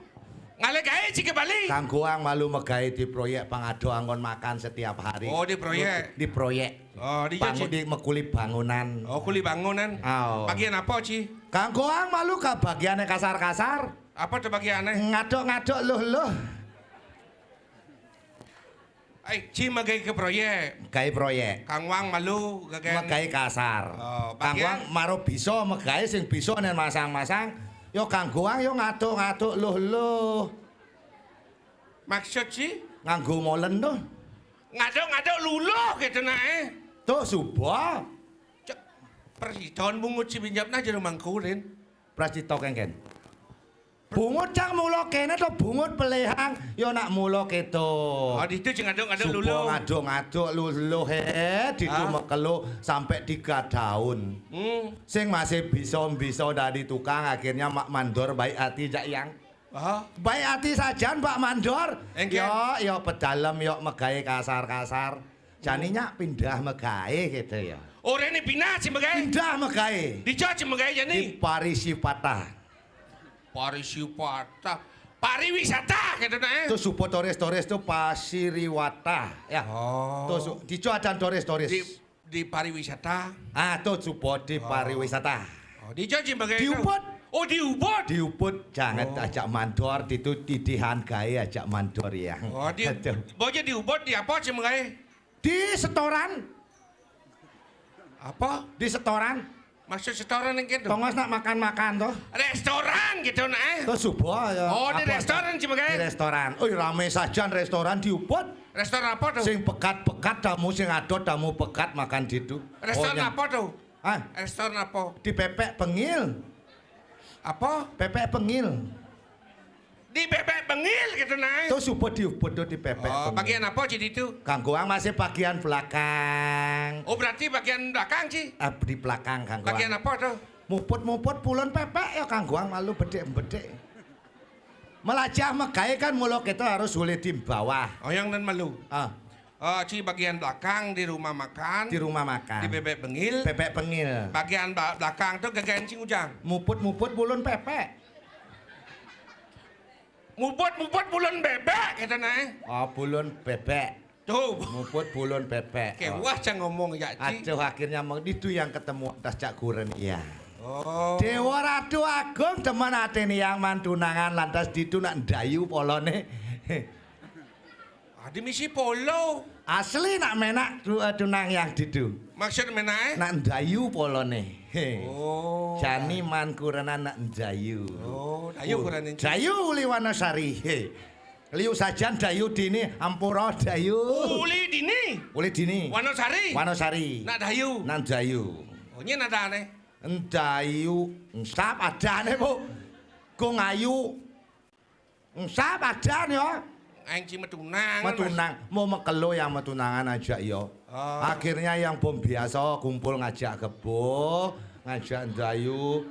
[SPEAKER 9] ngalih gawe sih ke Bali.
[SPEAKER 2] Kanggoang malu megawe di proyek pangado anggon makan setiap hari.
[SPEAKER 9] Oh, di proyek.
[SPEAKER 2] Di proyek.
[SPEAKER 9] Oh, di
[SPEAKER 2] Bangun di mekuli bangunan.
[SPEAKER 9] Oh, kuli bangunan.
[SPEAKER 2] Oh.
[SPEAKER 9] Bagian apa, Ci?
[SPEAKER 2] Kanggoang malu ke bagiannya kasar-kasar.
[SPEAKER 9] Apa tuh bagiannya?
[SPEAKER 2] Ngaduk-ngaduk luh-luh.
[SPEAKER 9] Ci magai ke proyek.
[SPEAKER 2] Gawe proyek.
[SPEAKER 9] Kang Wang malu gagan.
[SPEAKER 2] Megawe kasar.
[SPEAKER 9] Oh,
[SPEAKER 2] Kanggoang maro bisa megawe sing bisa nen masang-masang. Yo kanggoang yo ngaduk-ngaduk luh-luh.
[SPEAKER 9] Maksud Ci?
[SPEAKER 2] Nganggo molen tuh.
[SPEAKER 9] Ngaduk-ngaduk luluh gitu nae.
[SPEAKER 2] Tuh subuh.
[SPEAKER 9] Perhitungan bungut si pinjamna jero mangkurin.
[SPEAKER 2] Prasito kengken. Bungut cang mulo kene to bungut pelehang yo nak mulo keto.
[SPEAKER 9] Oh, itu sing ngaduk-ngaduk luluh.
[SPEAKER 2] Subuh ngaduk-ngaduk luluh ditu mekelo sampai 3 tahun. Sing masih bisa dari tukang akhirnya Mak Mandor baik hati jak yang. Baik hati saja Pak Mandor. Yo pedalem yo megawe kasar-kasar. Janinya pindah megawe gitu ya.
[SPEAKER 9] Oh, rene pindah sih megawe.
[SPEAKER 2] Pindah megawe.
[SPEAKER 9] Dicoci megawe
[SPEAKER 2] Di
[SPEAKER 9] jani.
[SPEAKER 2] Parisipata.
[SPEAKER 9] Parisipata. Pariwisata gitu nae.
[SPEAKER 2] Itu support Torres itu Pasiriwata ya. Tuh dico ada Torres.
[SPEAKER 9] Di pariwisata.
[SPEAKER 2] Tuh support di pariwisata.
[SPEAKER 9] Oh, dicoci megawe.
[SPEAKER 2] Diuput.
[SPEAKER 9] Oh, diuput.
[SPEAKER 2] Diuput jangan ajak mandor itu didihan gawe ajak mandor ya.
[SPEAKER 9] Oh, bojo diuput di apa sih megawe?
[SPEAKER 2] Di setoran.
[SPEAKER 9] Apa?
[SPEAKER 2] Di setoran.
[SPEAKER 9] Maksud setoran yang gitu?
[SPEAKER 2] Tongos nak makan-makan toh.
[SPEAKER 9] Restoran gitu nae.
[SPEAKER 2] Tuh subuh ya.
[SPEAKER 9] Oh, di restoran sih megawe.
[SPEAKER 2] Di restoran. Oh, rame saja restoran diuput.
[SPEAKER 9] Restoran apa tuh?
[SPEAKER 2] Sing pekat-pekat tamu sing adot tamu pekat makan di situ.
[SPEAKER 9] Restoran apa tuh?
[SPEAKER 2] Ah,
[SPEAKER 9] Restoran apa?
[SPEAKER 2] di Pepek Pengil.
[SPEAKER 9] Apa?
[SPEAKER 2] Pepek Pengil.
[SPEAKER 9] Di bebek bengil gitu nae.
[SPEAKER 2] Tuh subuh diuput tuh di Pepek
[SPEAKER 9] Oh,
[SPEAKER 2] Pengil.
[SPEAKER 9] bagian apa sih itu?
[SPEAKER 2] Kanggoang masih bagian belakang.
[SPEAKER 9] Oh, berarti bagian belakang sih.
[SPEAKER 2] Di belakang Kanggoang.
[SPEAKER 9] Bagian apa tuh?
[SPEAKER 2] Muput-muput pulon pepek ya Kanggoang malu bedek-bedek. Melajah megawe kan mulo kita harus boleh di bawah.
[SPEAKER 9] Oh, yang dan malu. Ci bagian belakang di rumah makan.
[SPEAKER 2] Di rumah makan.
[SPEAKER 9] Di bebek bengil.
[SPEAKER 2] Pepek Pengil.
[SPEAKER 9] Bagian belakang tuh gagain cing ujang.
[SPEAKER 2] Muput-muput pulon pepek.
[SPEAKER 9] Muput bulun bebek gitu nae.
[SPEAKER 2] Oh, pulon bebek.
[SPEAKER 9] Tuh.
[SPEAKER 2] Muput pulon bebek.
[SPEAKER 9] Kewah cang ngomong ya Ci.
[SPEAKER 2] Aduh akhirnya itu yang ketemu atas Cak Guren iya.
[SPEAKER 9] Oh.
[SPEAKER 2] Dewa Ratu Agung teman atene yang mantunangan lantas ditu nak ndayu polone.
[SPEAKER 9] Di misi polo.
[SPEAKER 2] Asli nak menak tunang yang ditu.
[SPEAKER 9] Maksud menae?
[SPEAKER 2] Nak ndayu polone.
[SPEAKER 9] Oh.
[SPEAKER 2] Jani man kurana nak ndayu.
[SPEAKER 9] Oh, dayu kurane.
[SPEAKER 2] Dayu Liwanasari. Liu sajan dayu dini ampura dayu.
[SPEAKER 9] Uli dini.
[SPEAKER 2] Uli dini.
[SPEAKER 9] Wanosari.
[SPEAKER 2] Wanosari.
[SPEAKER 9] Nak dayu.
[SPEAKER 2] Nak dayu.
[SPEAKER 9] Oh, nyen ada aneh.
[SPEAKER 2] Ndayu, nsap adane Bu. Kung ayu. Nsap adane yo.
[SPEAKER 9] Aing ci metunang.
[SPEAKER 2] Metunang, mau mekelo yang metunangan aja yo. Akhirnya yang bom biasa kumpul ngajak kebo, ngajak ndayu.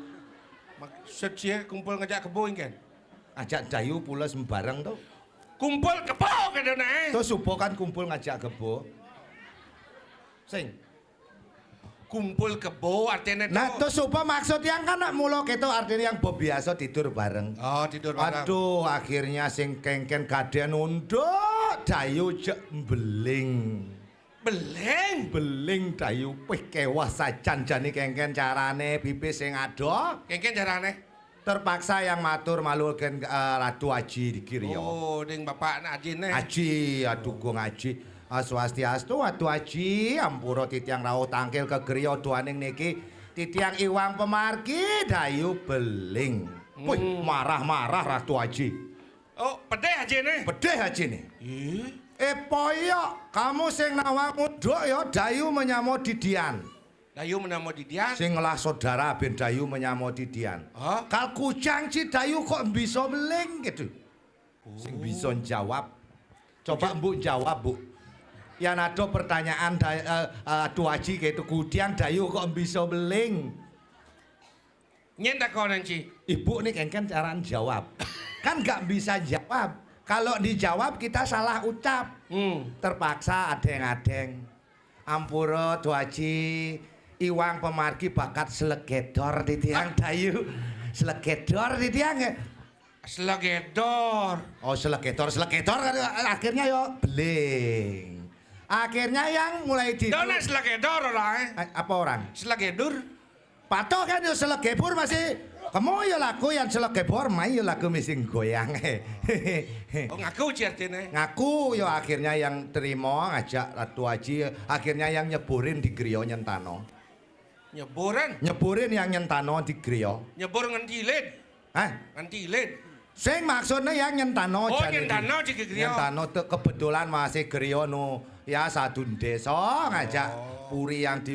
[SPEAKER 9] Maksud cie kumpul ngajak kebo ingken.
[SPEAKER 2] Ajak ndayu pula sembarang tuh.
[SPEAKER 9] Kumpul kebo gitu nae.
[SPEAKER 2] Tuh subuh kan kumpul ngajak kebo. Sing.
[SPEAKER 9] Kumpul kebo artinya tuh.
[SPEAKER 2] Nah, tuh subuh maksud yang kan nak mulo gitu artinya yang bom biasa tidur bareng.
[SPEAKER 9] Oh, tidur bareng.
[SPEAKER 2] Aduh, akhirnya sing kengken kadean unduk, dayu jek beling. Beling dayu wih kewah sajan jani kengken carane pipis sing ado.
[SPEAKER 9] Kengken carane.
[SPEAKER 2] Terpaksa yang matur maluken Ratu Aji dikir yo.
[SPEAKER 9] Oh, ding bapak Ajine.
[SPEAKER 2] Aji, aduh gua ngaji. Swastiastu Ratu Aji, ampura titiang rawuh tangkil kegriya duaning niki titiang iwang pemargi dayu beling. Wih, marah-marah Ratu Aji.
[SPEAKER 9] Oh, pedeh Ajine.
[SPEAKER 2] Pedeh Ajine. Poyok, kamu sing nawang muduk ya dayu menyamo didian.
[SPEAKER 9] Dayu menamo didian.
[SPEAKER 2] Sing ngelah saudara ben dayu menyamo didian. Kal kujang ci dayu kok bisa beling gitu. Sing bisa jawab. Coba Mbok jawab, Bu. Yang ada pertanyaan Atu Aji gitu kudian dayu kok bisa beling.
[SPEAKER 9] Nyen takonan ci.
[SPEAKER 2] Ibu nih kengken caraan jawab. kan nggak bisa jawab. Kalau dijawab kita salah ucap. Terpaksa adeng-adeng. Ampura Dwaji, Iwang pemargi bakat slegedor di tiang dayu. Slegedor di tiang.
[SPEAKER 9] Slegedor.
[SPEAKER 2] Oh slegedor kan akhirnya yo beling. Akhirnya yang mulai di.
[SPEAKER 9] Dona slegedor orang.
[SPEAKER 2] Apa orang?
[SPEAKER 9] Slegedur.
[SPEAKER 2] Patok kan yo slegebur masih. Kamu ya lagu yang slegebor, main ya lagu mesin goyang.
[SPEAKER 9] Oh ngaku artinya.
[SPEAKER 2] Ngaku yo akhirnya yang terima ngajak Ratu Haji, akhirnya yang nyeburin di griya nyentano.
[SPEAKER 9] Nyeburan?
[SPEAKER 2] Nyeburin yang nyentano di griya.
[SPEAKER 9] Nyebur ngentilin.
[SPEAKER 2] Hah?
[SPEAKER 9] Ngentilin.
[SPEAKER 2] Sing maksudnya yang nyentano.
[SPEAKER 9] Oh nyentano di griya.
[SPEAKER 2] Nyentano kebetulan masih griya no ya sadun desa ngajak puri yang di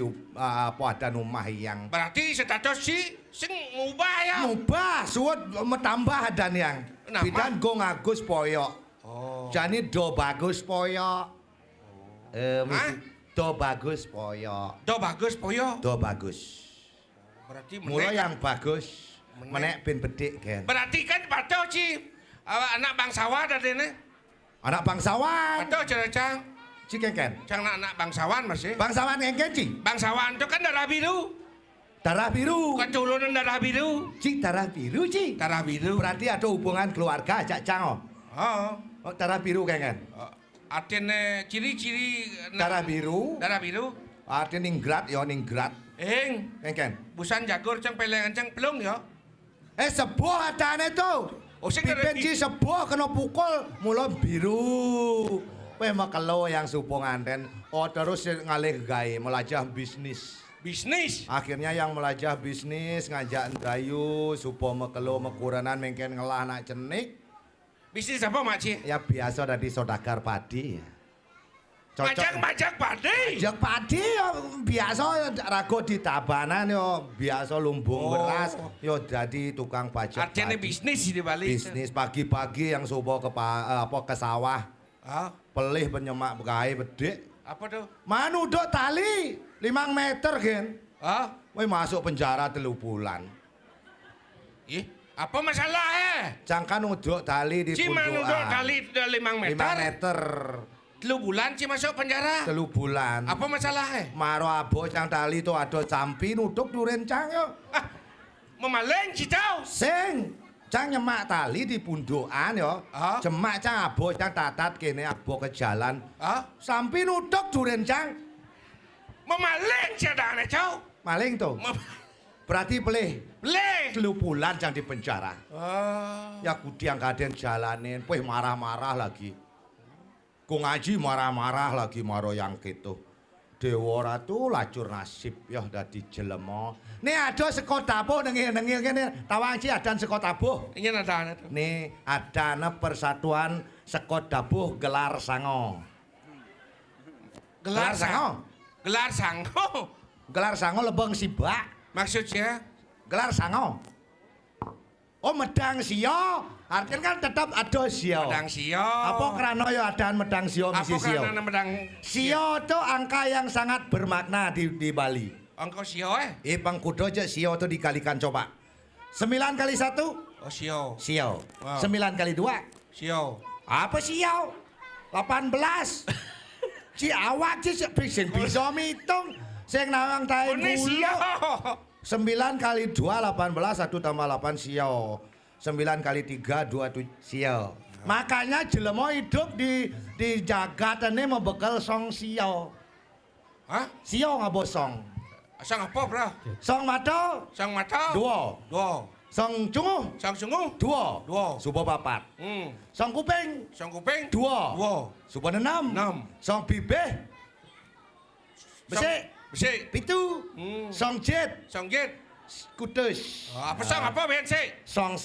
[SPEAKER 2] ada rumah yang.
[SPEAKER 9] Berarti status sing ngubah ya.
[SPEAKER 2] Ngubah, suwet tambah dan yang.
[SPEAKER 9] Kenapa?
[SPEAKER 2] Bidan go ngagus poyok.
[SPEAKER 9] Oh.
[SPEAKER 2] Jadi do bagus poyok.
[SPEAKER 9] Hah?
[SPEAKER 2] Do bagus poyok.
[SPEAKER 9] Do bagus poyo.
[SPEAKER 2] Do bagus.
[SPEAKER 9] Berarti
[SPEAKER 2] Mula
[SPEAKER 9] menek.
[SPEAKER 2] yang bagus. Menek bin bedik kan.
[SPEAKER 9] Berarti kan pato ci anak bangsawan adene.
[SPEAKER 2] Anak bangsawan.
[SPEAKER 9] Pato cang.
[SPEAKER 2] Ciken kan.
[SPEAKER 9] Cang anak bangsawan masih.
[SPEAKER 2] Bangsawan engken ci.
[SPEAKER 9] Bangsawan itu kan darah biru.
[SPEAKER 2] Darah biru.
[SPEAKER 9] Keturunan darah biru.
[SPEAKER 2] Ci darah biru ci.
[SPEAKER 9] Darah biru.
[SPEAKER 2] Berarti ada hubungan keluarga ajak cang oh.
[SPEAKER 9] Oh.
[SPEAKER 2] Darah biru kan kan.
[SPEAKER 9] Artinya ciri-ciri
[SPEAKER 2] Darah biru.
[SPEAKER 9] Darah biru.
[SPEAKER 2] Artinya ningrat ya ningrat. Engken.
[SPEAKER 9] Busan jagur cang pelengan cang pelung ya.
[SPEAKER 2] Sebuah adane tuh.
[SPEAKER 9] Oh, sing ada
[SPEAKER 2] Pipen ci sebuah kena pukul mula biru. Weh makelo yang supo nganten. Oh terus ngalih gawe melajah bisnis.
[SPEAKER 9] Bisnis.
[SPEAKER 2] Akhirnya yang melajah bisnis ngajak gayu supo mekelo mekuranan mengken ngelah anak cenik.
[SPEAKER 9] Bisnis apa makci?
[SPEAKER 2] Ya biasa dari sodagar padi.
[SPEAKER 9] Majak padi.
[SPEAKER 2] Majak padi ya biasa rago di tabanan yo biasa lumbung beras yo jadi tukang pajak.
[SPEAKER 9] Artinya
[SPEAKER 2] padi.
[SPEAKER 9] bisnis di balik.
[SPEAKER 2] Bisnis pagi-pagi yang subuh ke sawah. Pelih penyemak gawe bedek.
[SPEAKER 9] Apa tuh?
[SPEAKER 2] Manu dok tali 5 meter gen. Woi masuk penjara 3 bulan.
[SPEAKER 9] Ih, apa masalah
[SPEAKER 2] Jangkan uduk tali di
[SPEAKER 9] Ci manu dok kali 5 meter.
[SPEAKER 2] 5 meter.
[SPEAKER 9] 3 bulan Ci masuk penjara.
[SPEAKER 2] 3 bulan.
[SPEAKER 9] Apa masalah
[SPEAKER 2] Maro abo cang tali itu ada campi nuduk duren cang yo.
[SPEAKER 9] Memaleng Ci tau.
[SPEAKER 2] Sing cang nyemak tali di pundukan yo. Jemak cang abo cang tatat kene abo ke jalan. Sampi nuduk duren cang.
[SPEAKER 9] Memaleng Ci adane cau.
[SPEAKER 2] Maling tuh. Berarti pelih.
[SPEAKER 9] Pelih.
[SPEAKER 2] 3 bulan cang di penjara. Ya kudiang kaden jalanin, weh marah-marah lagi. Ku ngaji marah-marah lagi maro yang gitu. Dewa Ratu lacur nasib ya dadi jelema. Nih ada seko tabuh nengil kene tawang ci adan seko tabuh.
[SPEAKER 9] Ini ada tuh.
[SPEAKER 2] Nih adana persatuan seko tabuh gelar sango.
[SPEAKER 9] Gelar sango. Gelar sango.
[SPEAKER 2] Gelar sango lebeng sibak.
[SPEAKER 9] Maksudnya
[SPEAKER 2] gelar sango. Oh medang sio. Artinya kan tetap ada sio.
[SPEAKER 9] medang sio.
[SPEAKER 2] Apa karena ya adaan medang sio misi
[SPEAKER 9] Apa
[SPEAKER 2] sio?
[SPEAKER 9] karena medang
[SPEAKER 2] Sio itu angka yang sangat bermakna di Bali.
[SPEAKER 9] angka sio
[SPEAKER 2] Pang kudo aja sio itu dikalikan coba. 9 kali 1
[SPEAKER 9] Oh sio.
[SPEAKER 2] sio.
[SPEAKER 9] Wow.
[SPEAKER 2] 9 kali 2
[SPEAKER 9] Sio.
[SPEAKER 2] apa sio? 18. Ci awak ci sing bisa mitung. Sing nawang tae
[SPEAKER 9] Ini sio.
[SPEAKER 2] kula. 9 kali 2 18 1 tambah 8 sio. 9 kali 3 27 sio. Makanya jelema hidup di jagat ini membekal song sio.
[SPEAKER 9] Hah?
[SPEAKER 2] Sio ngabosong.
[SPEAKER 9] Sang apa, Bro?
[SPEAKER 2] Song mato
[SPEAKER 9] Sang mata?
[SPEAKER 2] 2.
[SPEAKER 9] Dua.
[SPEAKER 2] Song cungu
[SPEAKER 9] Sang sungu?
[SPEAKER 2] 2.
[SPEAKER 9] Dua.
[SPEAKER 2] Supo 4. Song kuping
[SPEAKER 9] Sang kuping?
[SPEAKER 2] 2.
[SPEAKER 9] Dua.
[SPEAKER 2] Supo 6.
[SPEAKER 9] Enam.
[SPEAKER 2] Song bibih besik
[SPEAKER 9] Besik.
[SPEAKER 2] 7. Song jet
[SPEAKER 9] Sang jet.
[SPEAKER 2] kudus.
[SPEAKER 9] Apa sang apa ben sik?
[SPEAKER 2] Song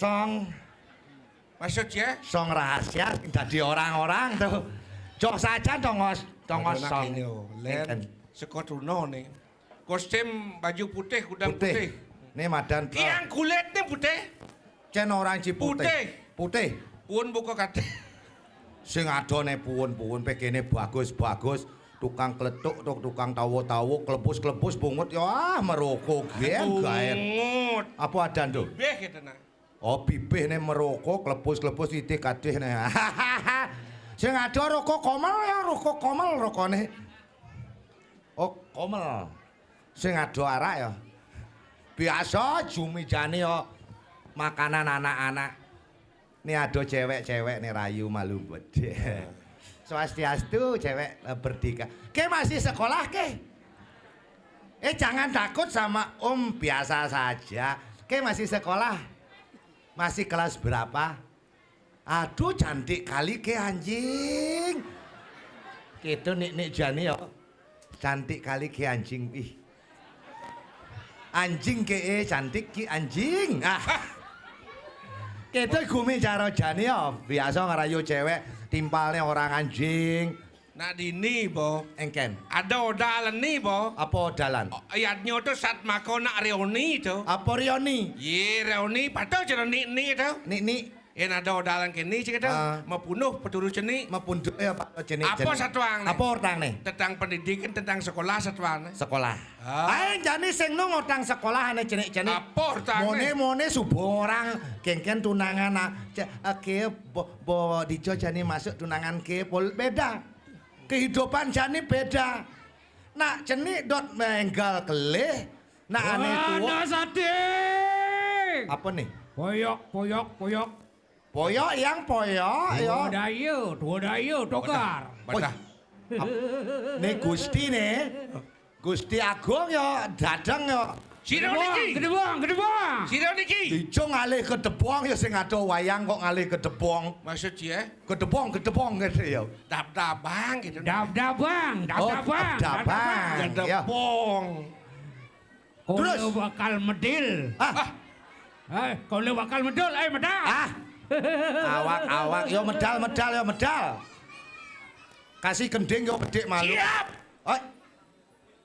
[SPEAKER 9] Maksudnya?
[SPEAKER 2] song rahasia dari orang-orang tuh. Jok saja tongos song.
[SPEAKER 9] Len sekotuno nih. Kostum baju putih, kudang putih.
[SPEAKER 2] Nih madan.
[SPEAKER 9] Yang kulitnya putih.
[SPEAKER 2] Cen orang Ciputih.
[SPEAKER 9] Putih.
[SPEAKER 2] Putih.
[SPEAKER 9] Pun buka kate.
[SPEAKER 2] Sing adone puun-puun pekene bagus-bagus. Tukang kletuk, tukang tawo-tawo, klepus-klepus bungut ya merokok gen gaen.
[SPEAKER 9] Bungut.
[SPEAKER 2] Apa adan tuh?
[SPEAKER 9] Beh kita nak.
[SPEAKER 2] Oh bibih ne meroko klepus-klepus titik kadeh ne. Sing ada roko komel ya roko komel rokone. Oh komel. Sing ada arak ya. Biasa jumijane ya makanan anak-anak. Ini ada cewek-cewek nih rayu malu bede. Swastiastu cewek berdika. Ke masih sekolah ke? Jangan takut sama biasa saja. Ke masih sekolah? Masih kelas berapa? Aduh cantik kali ke anjing. Gitu nik jani ya. Cantik kali ke anjing. Ih. Anjing ke cantik ki anjing. Gitu gumi cara jani ya. Biasa ngerayu cewek timpalnya orang anjing.
[SPEAKER 9] Nak dini bo.
[SPEAKER 2] Engken.
[SPEAKER 9] Ada odalan nih bo.
[SPEAKER 2] Apa odalan?
[SPEAKER 9] Ayatnya tuh saat mako nak reuni tuh.
[SPEAKER 2] Apa Rioni?
[SPEAKER 9] Ye reuni patau cara ni tuh.
[SPEAKER 2] Nik.
[SPEAKER 9] Yang ada odalan kini sih kita mau bunuh peturu ceni.
[SPEAKER 2] Mau punduh ya Pak jenis.
[SPEAKER 9] Apa satuan?
[SPEAKER 2] Apa orang nih?
[SPEAKER 9] Tentang pendidikan, tentang sekolah satuan.
[SPEAKER 2] Sekolah. Ayo jani sing nu ngotang sekolah ane jenis.
[SPEAKER 9] Apa orang?
[SPEAKER 2] Mone subuh orang kengken tunangan ke bo dijo jani masuk tunangan ke beda. Kehidupan jani beda. Nak jenis dot menggal kelih. Nak ane tua. Apa nih?
[SPEAKER 7] Poyok.
[SPEAKER 2] Poyok yang poyok yo.
[SPEAKER 7] Dua dayu, tokar.
[SPEAKER 9] Badah.
[SPEAKER 2] Nih Gusti nih. Gusti Agung yo dadang yo.
[SPEAKER 9] Siro niki.
[SPEAKER 7] Gedebong.
[SPEAKER 9] Siro niki.
[SPEAKER 2] Dijo ngalih ke Debong ya sing ada wayang kok ngalih ke Debong.
[SPEAKER 9] Maksud ya?
[SPEAKER 2] Ke Debong gitu ya.
[SPEAKER 9] Dab-dabang gitu.
[SPEAKER 7] Dabang.
[SPEAKER 2] Dabang. Ya.
[SPEAKER 9] Gedebong.
[SPEAKER 2] Terus?
[SPEAKER 7] Kalau bakal medil. Kalau bakal medal, medal.
[SPEAKER 2] Awak. Yo medal. Kasih gending yo bedek malu.
[SPEAKER 9] Siap.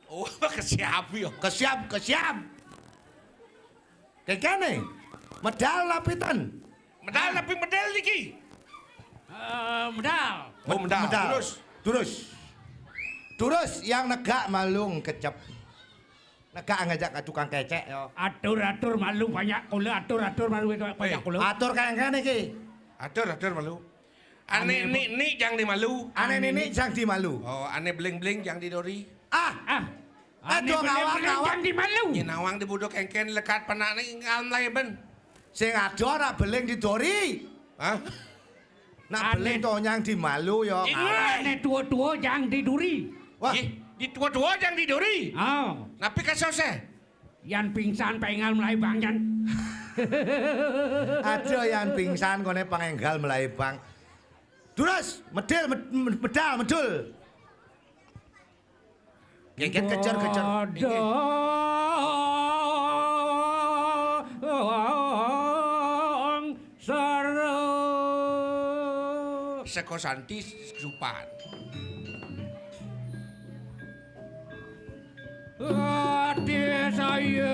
[SPEAKER 2] Oh,
[SPEAKER 9] Kesiap yo.
[SPEAKER 2] kesiap. Kekene. Medal lapitan.
[SPEAKER 9] Medal tapi medal niki.
[SPEAKER 7] Medal.
[SPEAKER 9] Oh medal.
[SPEAKER 2] Terus yang negak malung kecep. Negak ngajak ke tukang kecek yo.
[SPEAKER 7] Atur malu banyak kula, atur malu banyak kula.
[SPEAKER 2] Atur kene iki.
[SPEAKER 9] Atur malu. Ane ni yang dimalu.
[SPEAKER 2] Ane ini jang dimalu.
[SPEAKER 9] Oh, ane bling yang didori.
[SPEAKER 2] Aduh ngawang.
[SPEAKER 7] Yang dimalu.
[SPEAKER 9] Nyinawang dibudok engken lekat penane ngalm ben.
[SPEAKER 2] Sing ado ora beling didori.
[SPEAKER 9] Hah?
[SPEAKER 2] Nak beling to nyang dimalu yo.
[SPEAKER 7] Ane tua-tua yang diduri.
[SPEAKER 2] Wah,
[SPEAKER 9] Di tua-tua yang didori.
[SPEAKER 7] Oh,
[SPEAKER 9] Napi kasose.
[SPEAKER 7] yang pingsan pengal mulai bangyan.
[SPEAKER 2] ada yang pingsan kone pangenggal melai bang. Terus medal. Geket kejar.
[SPEAKER 7] Dong seru.
[SPEAKER 9] Sekosanti supan.
[SPEAKER 7] Hati saya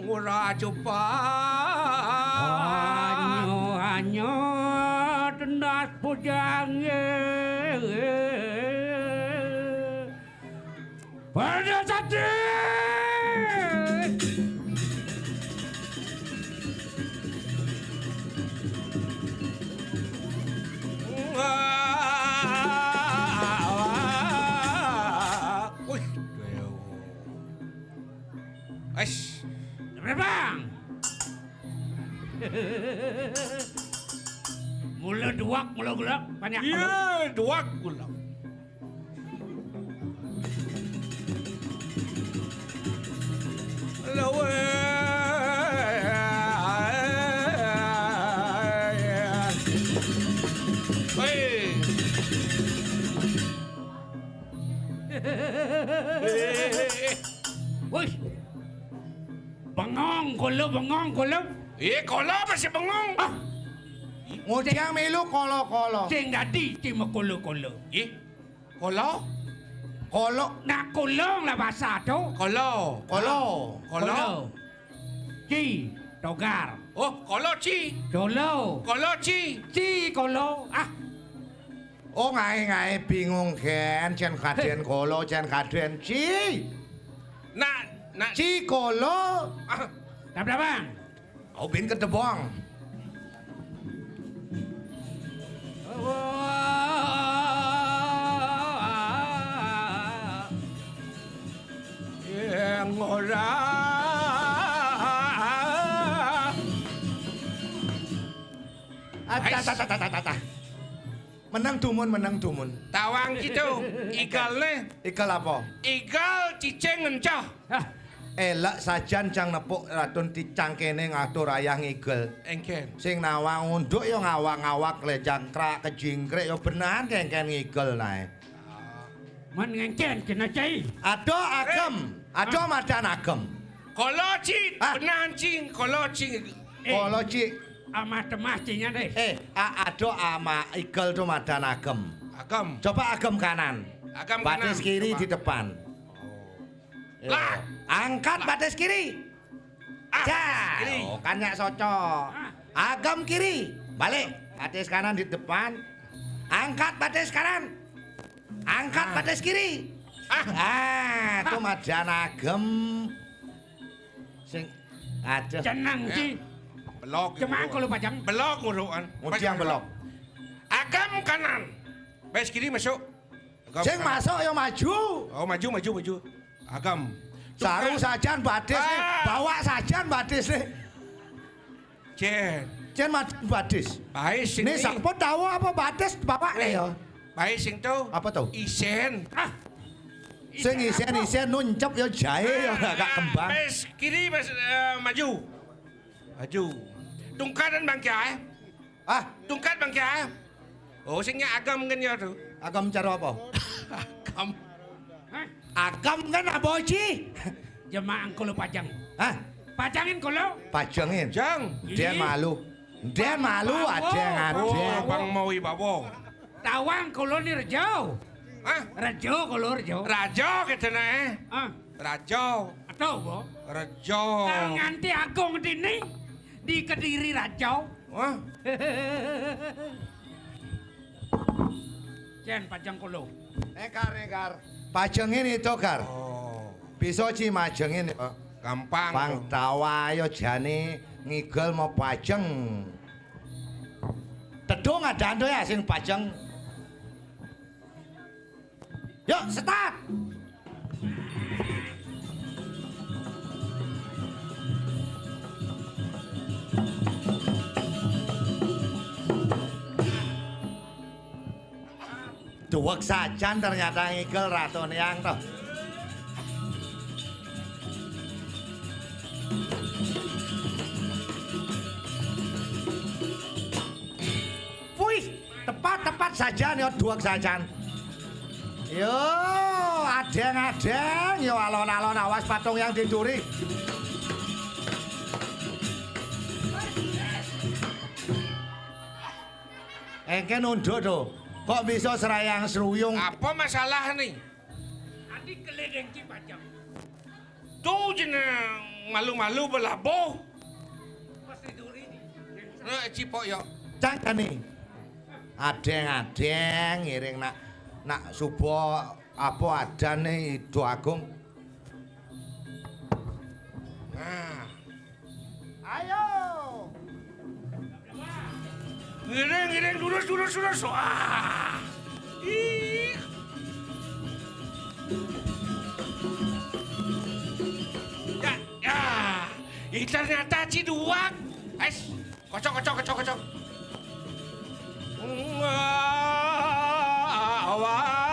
[SPEAKER 9] Ura cupan.
[SPEAKER 7] Hanya tendas pujangnya pada satu. Bang. Mula duak, mula gelap, banyak.
[SPEAKER 9] Iya, duak gula.
[SPEAKER 7] Wih, bengong kolo.
[SPEAKER 9] Kolo masih bengong.
[SPEAKER 2] Ngojang melu kolo.
[SPEAKER 7] Sing dadi cuma kolo.
[SPEAKER 9] Kolo?
[SPEAKER 2] Kolo.
[SPEAKER 7] Nak kulong lah bahasa tu.
[SPEAKER 9] Kolo.
[SPEAKER 2] Kolo.
[SPEAKER 7] Ci, togar.
[SPEAKER 9] Oh, kolo ci.
[SPEAKER 5] Dolo.
[SPEAKER 9] Kolo ci.
[SPEAKER 5] Ci kolo. Ah,
[SPEAKER 2] Oh ngae bingung gen, jen kaden kolo, jen kaden ci.
[SPEAKER 9] Nak
[SPEAKER 2] Ci kolo.
[SPEAKER 9] ah,
[SPEAKER 5] dah bang.
[SPEAKER 2] Oh bin kedebong.
[SPEAKER 9] yang ora
[SPEAKER 2] Menang tumun.
[SPEAKER 9] tawang gitu igalnya
[SPEAKER 2] Ikel apa?
[SPEAKER 9] igal cicing ngencah
[SPEAKER 2] Elak sajan cang nepuk ratun ticang kene ngatur ayah ngigel.
[SPEAKER 9] engken
[SPEAKER 2] Sing nawang unduk yo ngawak-ngawak le jangkrak kejingkrek yo benar kengken ngigel nae.
[SPEAKER 5] Man ngengken kena cai.
[SPEAKER 2] Ado madan agem.
[SPEAKER 9] kolo ci
[SPEAKER 2] Ah.
[SPEAKER 9] benan cing kolo ci
[SPEAKER 2] Kolo ci
[SPEAKER 5] Amah temah cinya deh.
[SPEAKER 2] ado ama igel tuh madan agem.
[SPEAKER 9] agam
[SPEAKER 2] Coba agem kanan.
[SPEAKER 9] Agem
[SPEAKER 2] Batis
[SPEAKER 9] kanan,
[SPEAKER 2] kiri
[SPEAKER 9] coba.
[SPEAKER 2] di depan.
[SPEAKER 9] Lah.
[SPEAKER 2] Angkat batis kiri.
[SPEAKER 9] Ah,
[SPEAKER 2] Ja.
[SPEAKER 9] kiri.
[SPEAKER 2] Oh, kan yak soco. Agem kiri. Balik. Batis kanan di depan. Angkat batis kanan. Angkat batis kiri. Itu madan agem. Sing aduh.
[SPEAKER 5] Cenang ci.
[SPEAKER 9] belok
[SPEAKER 5] Cuma kalau pajang.
[SPEAKER 9] belok nguruan
[SPEAKER 2] Mujiang belok.
[SPEAKER 9] agam kanan bes kiri masuk Agam
[SPEAKER 2] Sing
[SPEAKER 9] kanan.
[SPEAKER 2] masuk yo maju.
[SPEAKER 9] oh maju agam
[SPEAKER 2] Sarung sajan badis nih. Bawa sajan badis nih.
[SPEAKER 9] Jen
[SPEAKER 2] Jen badis.
[SPEAKER 9] baik sing
[SPEAKER 2] Ini sapot tahu apa badis bawa nih yo.
[SPEAKER 9] baik sing tuh
[SPEAKER 2] Apa tuh?
[SPEAKER 9] isen
[SPEAKER 2] Sing isen nuncep yo jahe yo agak kembang.
[SPEAKER 9] bes kiri bes maju tungkadan bangkai
[SPEAKER 2] Ah,
[SPEAKER 9] tungkat bangkai oh singnya agam kan ya tuh
[SPEAKER 2] agam cara apa?
[SPEAKER 9] agam
[SPEAKER 2] Agam kan aboji.
[SPEAKER 5] Jemaah kalau pajang.
[SPEAKER 2] Hah?
[SPEAKER 5] Pajangin kalau.
[SPEAKER 2] Pajangin.
[SPEAKER 9] jang
[SPEAKER 2] Dia malu. Dia malu ada
[SPEAKER 9] oh
[SPEAKER 2] ngade.
[SPEAKER 9] bang mau ibawo
[SPEAKER 5] Tawang kalau ni rejo.
[SPEAKER 9] ah
[SPEAKER 5] Rejo kalau rejo.
[SPEAKER 9] rajo kita nih
[SPEAKER 5] Ah,
[SPEAKER 9] rajo
[SPEAKER 5] atau bo.
[SPEAKER 9] rajo
[SPEAKER 5] Nganti agung dini di Kediri Rajo.
[SPEAKER 9] wah
[SPEAKER 5] Jen pajang kalau.
[SPEAKER 2] Ekar. Pajangin itu kar.
[SPEAKER 9] oh
[SPEAKER 2] Bisa ci majengin.
[SPEAKER 9] gampang
[SPEAKER 2] Pang tawa yo jane ngigel mau pajeng. Tedung ada ando ya sing pajeng. Yuk, start. Duwek sajan ternyata ngigel Ratu Niang toh. Wih, tepat sajan yo duwek sajan. Yo, adeng, yo alon-alon awas patung yang dicuri. Engke nunduk tuh. Kok bisa serayang seruyung?
[SPEAKER 9] apa masalah nih
[SPEAKER 5] Adik keledeng ci pajang.
[SPEAKER 9] tuh jeneng malu-malu belaboh
[SPEAKER 5] Pasti duri ni.
[SPEAKER 9] cipok yo
[SPEAKER 2] Cak nih. Adeng ngiring nak subuh apa adane Ido Agung.
[SPEAKER 9] nah
[SPEAKER 2] Ayo.
[SPEAKER 9] ngiring lurus wah ih ya ini ternyata Ciduak kocok wah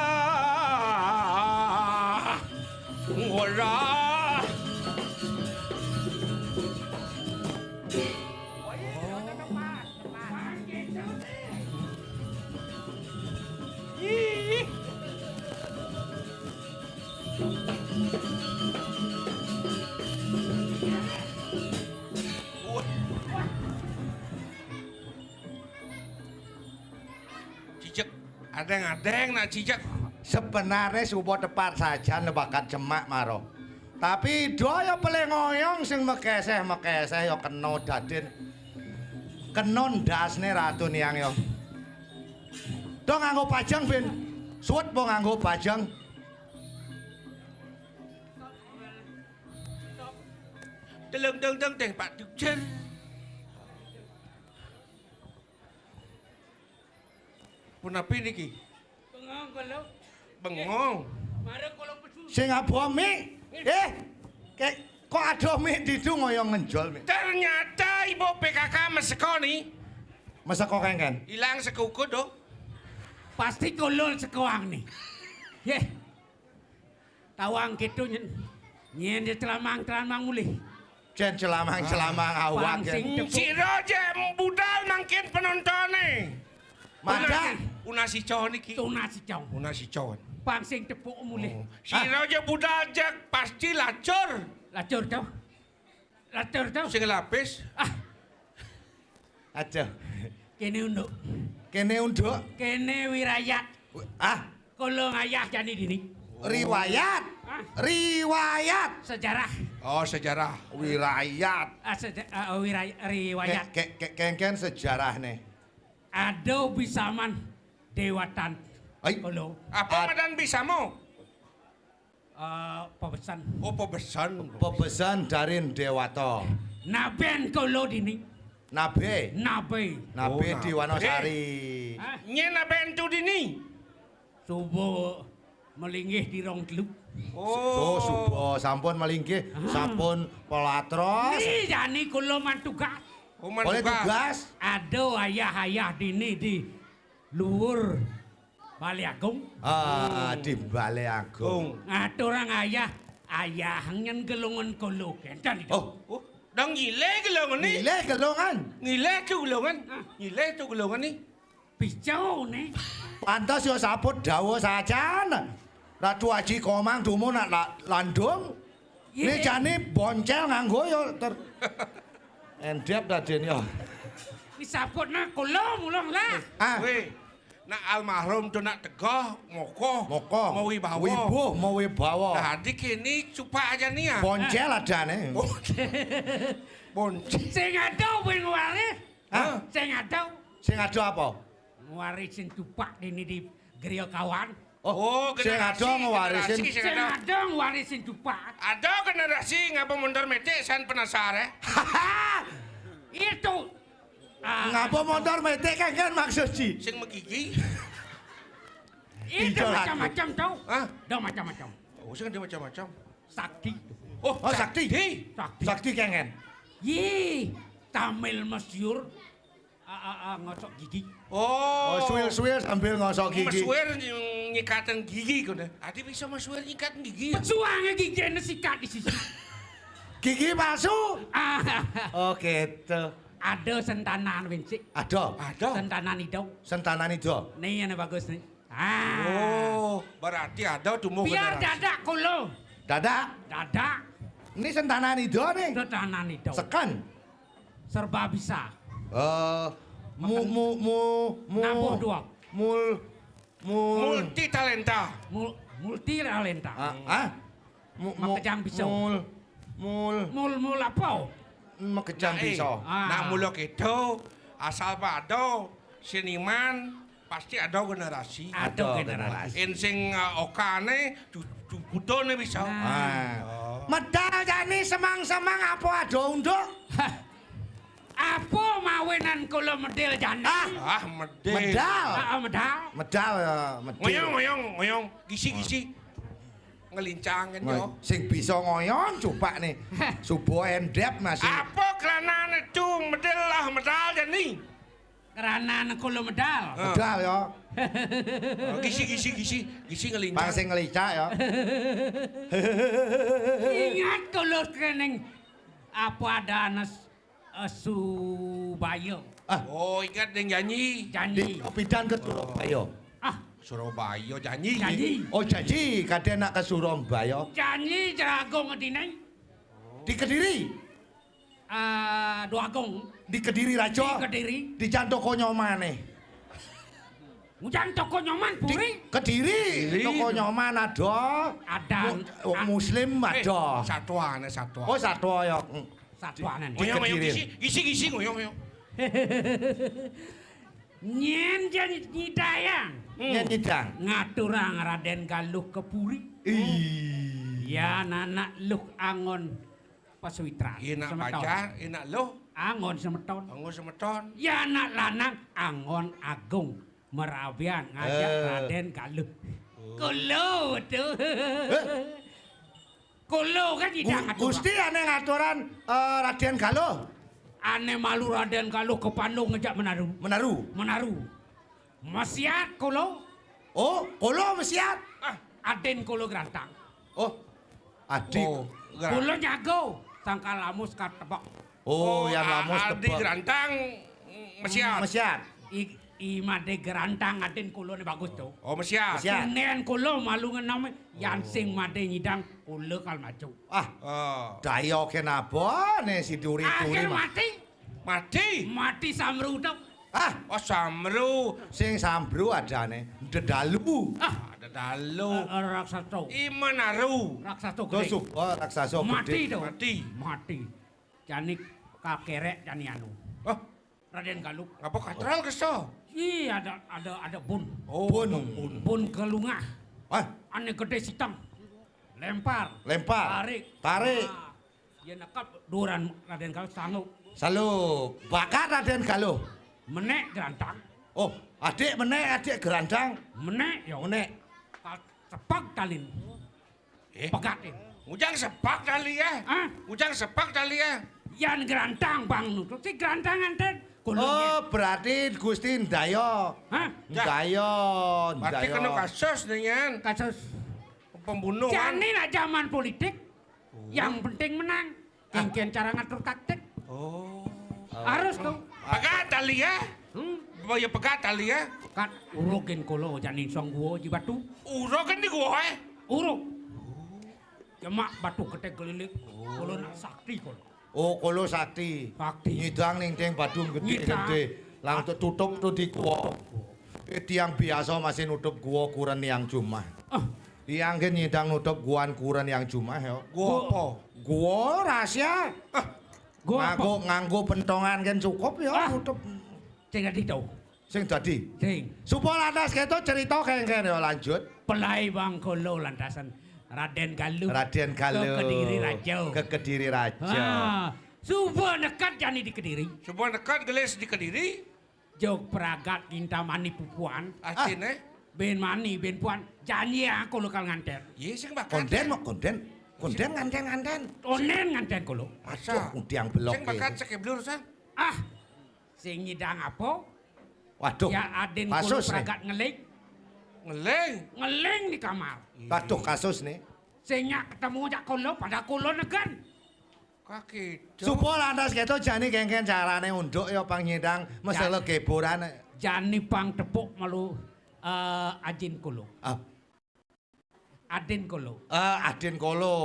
[SPEAKER 9] cicak adeng nak cicak
[SPEAKER 2] Sebenarnya subuh tepat saja nebakat jemak maro. Tapi doa ya peleng ngoyong sing mekeseh yo kena dadin kenon dasne ratu niang yo. Do nganggo pajang ben suwet po nganggo pajang.
[SPEAKER 9] Deleng teng Pak Dirjen. Punapi niki?
[SPEAKER 5] Bengong kalau.
[SPEAKER 9] Bengong.
[SPEAKER 5] Mare kalau pesu.
[SPEAKER 2] Sing abomi. Kok ada mie didung ngoyo ngenjol mie.
[SPEAKER 9] Ternyata ibu PKK mesekoni.
[SPEAKER 2] Masa kok kengken?
[SPEAKER 9] Hilang sekuku dong.
[SPEAKER 5] Pasti kolol sekoang nih. Ye. Tawang gitu nyen di celamang mulih.
[SPEAKER 2] Jen celamang awak
[SPEAKER 5] Pangsing
[SPEAKER 2] jen.
[SPEAKER 5] tepuk.
[SPEAKER 9] Si Roje budal mangkin penontonnya.
[SPEAKER 2] Mada.
[SPEAKER 9] Unasi cowok niki.
[SPEAKER 5] Tuna si cong.
[SPEAKER 9] Unasi cowok.
[SPEAKER 5] Pangsing tepuk mulih.
[SPEAKER 9] Si Roje budal jak pasti lacur.
[SPEAKER 5] Lacur tau. Lacur tau.
[SPEAKER 9] Sing lapis.
[SPEAKER 2] Aduh.
[SPEAKER 5] Kene unduk.
[SPEAKER 2] Kene unduk.
[SPEAKER 5] Kene wirayat.
[SPEAKER 2] Ah,
[SPEAKER 5] Kolong ayah jadi dini.
[SPEAKER 2] riwayat. Riwayat.
[SPEAKER 5] Sejarah.
[SPEAKER 9] Oh sejarah.
[SPEAKER 2] Wirayat.
[SPEAKER 5] Riwayat.
[SPEAKER 2] Kengken sejarah nih.
[SPEAKER 5] Ado bisaman dewatan.
[SPEAKER 2] Ay.
[SPEAKER 5] Kolo.
[SPEAKER 9] Apa madan bisa mau?
[SPEAKER 5] Pebesan.
[SPEAKER 9] Oh pebesan.
[SPEAKER 2] Pebesan dari Dewata.
[SPEAKER 5] Naben kolo dini.
[SPEAKER 2] Nabe.
[SPEAKER 5] Nabe.
[SPEAKER 2] Nabe
[SPEAKER 9] Oh,
[SPEAKER 2] di
[SPEAKER 9] nabe.
[SPEAKER 2] Wanosari.
[SPEAKER 9] Nyena bentu dini.
[SPEAKER 5] Subuh melinggih di rong teluk.
[SPEAKER 2] Oh, subuh sampun melingkih, sampun polatros.
[SPEAKER 5] Ini jani kolo mantugas.
[SPEAKER 2] Oleh tugas.
[SPEAKER 5] Ado ayah-ayah dini di luhur Balai Agung.
[SPEAKER 2] Ah, di Balai Agung.
[SPEAKER 5] Ada orang ayah ngen gelongan kolo kencan itu.
[SPEAKER 2] Oh,
[SPEAKER 9] Dang ngile gelongan ni.
[SPEAKER 2] nilai gelongan.
[SPEAKER 9] Ngile tu gelongan. Ngile tu gelongan ni.
[SPEAKER 5] Pisau nih.
[SPEAKER 2] Pantas yo saput dawa sajan. Ratu Haji Komang dumu nak landung. Ini
[SPEAKER 5] Ye.
[SPEAKER 2] jane boncel nganggo yo ter. Endep daden yo.
[SPEAKER 5] Disaput nak kolo mulong lah.
[SPEAKER 2] Ah,
[SPEAKER 9] Weh, nak almarhum tu nak tegoh, moko,
[SPEAKER 2] moko.
[SPEAKER 9] mau wibawa.
[SPEAKER 2] Wibuh, mau wibawa.
[SPEAKER 9] Nah, adik ini cupa aja nih ya.
[SPEAKER 2] Boncel adane.
[SPEAKER 9] Boncel.
[SPEAKER 5] Sing ada ben waris.
[SPEAKER 2] Hah?
[SPEAKER 5] Sing ada
[SPEAKER 2] Sing ada apa?
[SPEAKER 5] warisin tupak dini di Gerio Kawan.
[SPEAKER 9] Oh,
[SPEAKER 2] sing
[SPEAKER 9] generasi,
[SPEAKER 2] ada ngewarisin.
[SPEAKER 9] generasi,
[SPEAKER 5] Sing ada warisin tupak.
[SPEAKER 9] Ada generasi ngapa mundur metik san penasaran.
[SPEAKER 5] Itu.
[SPEAKER 2] Ngapa motor metik kan maksud Ji?
[SPEAKER 9] Sing megigi.
[SPEAKER 5] Itu
[SPEAKER 2] Tidak
[SPEAKER 5] macam-macam tau.
[SPEAKER 9] Hah?
[SPEAKER 5] Dah macam-macam.
[SPEAKER 9] Oh, sing ada macam-macam.
[SPEAKER 5] Sakti.
[SPEAKER 9] Oh,
[SPEAKER 2] Sakti.
[SPEAKER 5] Sakti.
[SPEAKER 2] Sakti kengen.
[SPEAKER 5] Ye, Tamil masyur. Ngosok gigi.
[SPEAKER 2] Oh, suwir-suwir sambil ngosok gigi.
[SPEAKER 9] Masuir nyikatan gigi kau dah. Adi bisa masuir nyikatan gigi.
[SPEAKER 5] Pesuangnya gigi ini sikat di sisi.
[SPEAKER 2] Gigi palsu.
[SPEAKER 5] Ah,
[SPEAKER 2] Oh, gitu.
[SPEAKER 5] ada sentanan wincik.
[SPEAKER 2] Ada.
[SPEAKER 5] Sentanan hidau.
[SPEAKER 2] Sentanan itu.
[SPEAKER 5] Nih yang bagus nih.
[SPEAKER 9] Oh, berarti ada tumbuh
[SPEAKER 5] Biar
[SPEAKER 9] generasi.
[SPEAKER 5] dadak kulo.
[SPEAKER 2] Dadak.
[SPEAKER 5] Dadak.
[SPEAKER 2] Ini sentanan itu nih.
[SPEAKER 5] Sentanan hidau.
[SPEAKER 2] Sekan.
[SPEAKER 5] Serba bisa. Nabuh dua.
[SPEAKER 9] Multi talenta.
[SPEAKER 5] Multi talenta.
[SPEAKER 2] Makejang
[SPEAKER 5] pisau. Mul apa?
[SPEAKER 2] Makejang pisau.
[SPEAKER 9] Nak muluk itu asal pada seniman pasti ada generasi.
[SPEAKER 5] Ada generasi.
[SPEAKER 9] Sing okane budone bisa.
[SPEAKER 2] Medal jani semang-semang apa ada unduk?
[SPEAKER 5] Apa mawenan kulo medel jani?
[SPEAKER 9] Medel.
[SPEAKER 2] Medal.
[SPEAKER 5] Medal.
[SPEAKER 2] Medal ya, medal.
[SPEAKER 9] Ngoyong. Gisi. Ngelincangin yo.
[SPEAKER 2] Sing bisa ngoyon coba nih. Subuh endep masih.
[SPEAKER 9] Apa kerana itu medal jani?
[SPEAKER 5] Karena kulo medal.
[SPEAKER 2] Medal ya.
[SPEAKER 9] Gisi ngelincang.
[SPEAKER 2] Pangsing ngelicak ya.
[SPEAKER 5] Ingat kulo kening apa ada anas Subaya.
[SPEAKER 9] Oh, ingat yang janji.
[SPEAKER 5] Janji.
[SPEAKER 2] Pidan ke Surabaya.
[SPEAKER 9] Surabaya janji.
[SPEAKER 5] Janji.
[SPEAKER 2] Oh janji kadang nak ke Surabaya.
[SPEAKER 5] Janji Jeragung ngedineng.
[SPEAKER 2] Di Kediri.
[SPEAKER 5] Duagung.
[SPEAKER 2] Di Kediri Raja.
[SPEAKER 5] Di Kediri.
[SPEAKER 2] Di Cantoko Nyomane.
[SPEAKER 5] Ujang toko nyoman
[SPEAKER 2] Di
[SPEAKER 5] puri.
[SPEAKER 2] Kediri. Toko Nyoman ada.
[SPEAKER 5] Ada.
[SPEAKER 2] Muslim ada.
[SPEAKER 9] Satwa.
[SPEAKER 2] Oh satwa ya.
[SPEAKER 5] Satuanan.
[SPEAKER 9] Ngoyong gisi ngoyong.
[SPEAKER 10] Nyen jadi nyidayang.
[SPEAKER 2] Nyen nyidang.
[SPEAKER 10] Ngaturang Raden Galuh Kepuri. Ya anak Luh Angon Paswitra.
[SPEAKER 9] Enak pacar, enak lo.
[SPEAKER 10] Angon Semeton.
[SPEAKER 9] Angon Semeton.
[SPEAKER 10] Ya anak lanang Angon Agung Merabian ngajak Raden Galuh. Kulo tuh. Kulo kan tidak ngatur.
[SPEAKER 2] Gusti ane ngaturan Raden Galuh.
[SPEAKER 10] Ane malu Raden Galuh ke Bandung ngejak menaru. Menaru. Masiat kulo.
[SPEAKER 2] Oh, kulo mesiat.
[SPEAKER 10] Aden kulo gerantang.
[SPEAKER 2] Oh, adik.
[SPEAKER 10] Kulo nyago. Sangka lamus katebak.
[SPEAKER 2] Oh, yang lamus
[SPEAKER 9] Adik
[SPEAKER 2] tebak.
[SPEAKER 9] gerantang mesiat.
[SPEAKER 2] Mesiat.
[SPEAKER 10] Made gerantang aden kulo ni bagus tuh.
[SPEAKER 9] Oh mesiat.
[SPEAKER 2] Mesiat.
[SPEAKER 10] Nen kulo malu ngenam yang sing made nyidang kulo kal maju.
[SPEAKER 2] Dayo kenapa nih si duri-duri
[SPEAKER 10] Akhir
[SPEAKER 2] mah.
[SPEAKER 10] mati. Mati samru tuh.
[SPEAKER 9] Oh samru.
[SPEAKER 2] Sing sambru adane dedalu.
[SPEAKER 9] Ada dalu.
[SPEAKER 10] Raksasa.
[SPEAKER 9] Imenaru.
[SPEAKER 10] Raksasa
[SPEAKER 2] Gede.
[SPEAKER 10] gede.
[SPEAKER 2] Oh, raksasa
[SPEAKER 10] Mati
[SPEAKER 2] gede.
[SPEAKER 10] tuh.
[SPEAKER 9] Mati.
[SPEAKER 10] Jani kakerek jani anu.
[SPEAKER 9] Oh,
[SPEAKER 10] Raden Galuh.
[SPEAKER 9] ngapa katral keso?
[SPEAKER 10] Ih ada bun.
[SPEAKER 9] Oh,
[SPEAKER 10] Bun kelungah. Ane gede sitang. Lempar. Tarik. Ya nekap duran Raden Galuh sanggup.
[SPEAKER 2] Selalu bakat Raden Galuh.
[SPEAKER 10] Menek gerantang.
[SPEAKER 2] Oh, adik menek, adik gerandang.
[SPEAKER 10] Menek ya.
[SPEAKER 2] Menek.
[SPEAKER 10] Sepak talin. Pegatin.
[SPEAKER 9] Ujang sepak tali ya. Ujang sepak tali ya.
[SPEAKER 10] Yan gerantang bang nutut si gerantangan ten.
[SPEAKER 2] Oh, berarti Gusti Ndayo. Ndayo.
[SPEAKER 9] Berarti kena kasus dengan
[SPEAKER 10] kasus
[SPEAKER 9] pembunuhan.
[SPEAKER 10] Jani lah zaman politik. Yang penting menang. Ingin cara ngatur taktik. Harus tuh.
[SPEAKER 9] Pegat tali ya. Baya pegat tali ya.
[SPEAKER 10] Kat urokin kolo jani song gua di batu.
[SPEAKER 9] Urokin di gua
[SPEAKER 10] Uruk. Cuma batu ketek keliling. Kolo nak sakti kolo.
[SPEAKER 2] Oh, kolo sakti. Nyidang ning teng badung gede-gede. Langsung tutup tuh di gua. Tiang biasa masih nutup gua kuren yang cuma. Tiang kan nyidang nutup guan kuren yang cuma ya.
[SPEAKER 9] Gua apa?
[SPEAKER 2] Gua rahasia.
[SPEAKER 10] Gua
[SPEAKER 2] nganggo pentongan kan cukup ya nutup.
[SPEAKER 10] Sing dadi tau.
[SPEAKER 2] Sing dadi.
[SPEAKER 10] Sing.
[SPEAKER 2] Supaya lantas keto cerita kengken ya lanjut.
[SPEAKER 10] Pelai bang kolo lantasan Raden Galuh.
[SPEAKER 2] Raden Galuh.
[SPEAKER 10] Ke Kediri Raja.
[SPEAKER 2] Ke Kediri Raja.
[SPEAKER 10] Subuh nekat jani di Kediri.
[SPEAKER 9] Subuh nekat gelis di Kediri.
[SPEAKER 10] Jog peragat kintamani pupuan.
[SPEAKER 9] Artinya?
[SPEAKER 10] Ben mani, ben puan. Janji aku lokal nganten.
[SPEAKER 9] Iya sing bakat.
[SPEAKER 2] Konden nganten.
[SPEAKER 10] Onen nganten kulo.
[SPEAKER 9] Masa?
[SPEAKER 2] Undiang belok.
[SPEAKER 9] Sing bakat sekeblur san.
[SPEAKER 10] Sing nyidang apa?
[SPEAKER 2] Waduh.
[SPEAKER 10] Ya aden kulo
[SPEAKER 2] kasus
[SPEAKER 10] peragat ngeling. Ngeling di kamar.
[SPEAKER 2] Waduh kasus nih.
[SPEAKER 10] Sing ketemu jak kulo pada kulo negan.
[SPEAKER 9] Kaki.
[SPEAKER 2] Supaya lantas keto jani kengken carane unduk ya pang nyidang mesele geboran.
[SPEAKER 10] Jani pang tepuk malu ajin kulo. Aden kulo.
[SPEAKER 2] Aden kolo.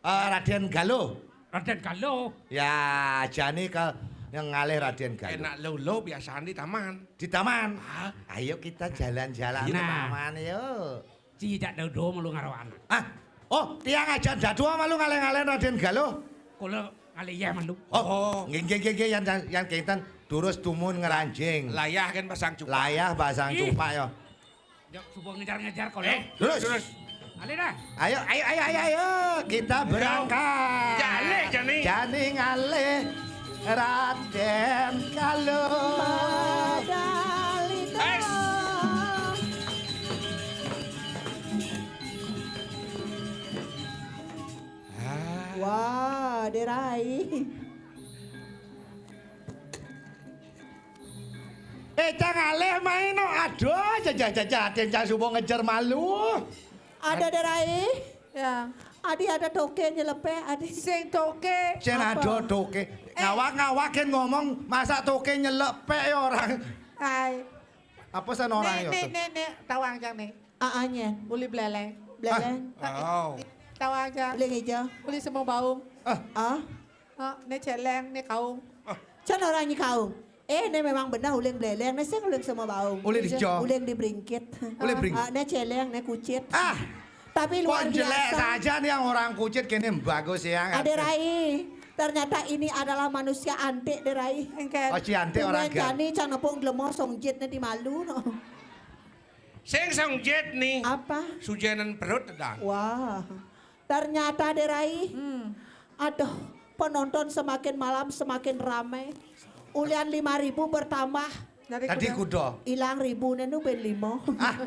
[SPEAKER 2] Raden Galuh.
[SPEAKER 10] Raden Galuh.
[SPEAKER 2] Ya jani ke yang ngalih Raden Galuh.
[SPEAKER 9] Enak lo biasaan di taman.
[SPEAKER 2] Di taman. Ayo kita jalan-jalan ke taman yuk.
[SPEAKER 10] Tidak dodo malu ngarawan.
[SPEAKER 2] Oh, tiang aja jadua malu ngalih-ngalih Raden Galuh.
[SPEAKER 10] Kulo ngalih ya malu.
[SPEAKER 2] Oh, nggih yang kaitan durus tumun ngeranjing.
[SPEAKER 9] Layah kan pasang cupak.
[SPEAKER 2] Layah pasang cupak yo.
[SPEAKER 10] Yuk, subuh ngejar-ngejar kulo.
[SPEAKER 2] Terus.
[SPEAKER 10] Ale dah.
[SPEAKER 2] Ayo, kita berangkat. Jani ngalih Raden Galuh.
[SPEAKER 4] Wah, Derai.
[SPEAKER 2] Cang ngalih main no. Aduh, jajan subuh ngejar malu.
[SPEAKER 4] Ada Derai? Ya. Adi ada toke nyelepe, adi.
[SPEAKER 3] Sing toke.
[SPEAKER 2] Sing ada toke. Ngawak-ngawakin ngomong masa toke nyelepe ya orang.
[SPEAKER 3] Hai.
[SPEAKER 2] Apa sen orang ya?
[SPEAKER 3] Nih, tawang jang nih.
[SPEAKER 4] Aanya.
[SPEAKER 3] Uli beleleng.
[SPEAKER 4] Beleleng.
[SPEAKER 3] Tawang jang.
[SPEAKER 4] Uli hijau.
[SPEAKER 3] Uli semua baung.
[SPEAKER 4] Nih
[SPEAKER 3] celeng, nih kaung.
[SPEAKER 4] Can orangnya kaung. Ini memang benar uling beleleng, ini sih uling semua baung.
[SPEAKER 2] Uling hijau.
[SPEAKER 4] Uling dibringkit.
[SPEAKER 2] Uling bringkit.
[SPEAKER 4] Ini celeng, ini kucit. Tapi luar
[SPEAKER 2] Kok jelek
[SPEAKER 4] biasa.
[SPEAKER 2] saja nih yang orang kucit kini bagus ya.
[SPEAKER 4] Ada Rai. Ternyata ini adalah manusia antik derai.
[SPEAKER 3] Engken.
[SPEAKER 2] Oh, si antik orang gak.
[SPEAKER 4] Jani canopong glemo songjit nanti malu no.
[SPEAKER 9] Sing songjet nih.
[SPEAKER 4] Apa?
[SPEAKER 9] Sujanan perut sedang.
[SPEAKER 4] Wah. Ternyata derai. Aduh, penonton semakin malam semakin ramai. Ulian 5.000 bertambah.
[SPEAKER 2] Tadi kuda.
[SPEAKER 4] Hilang ribu nenu ben 5.
[SPEAKER 2] Ah.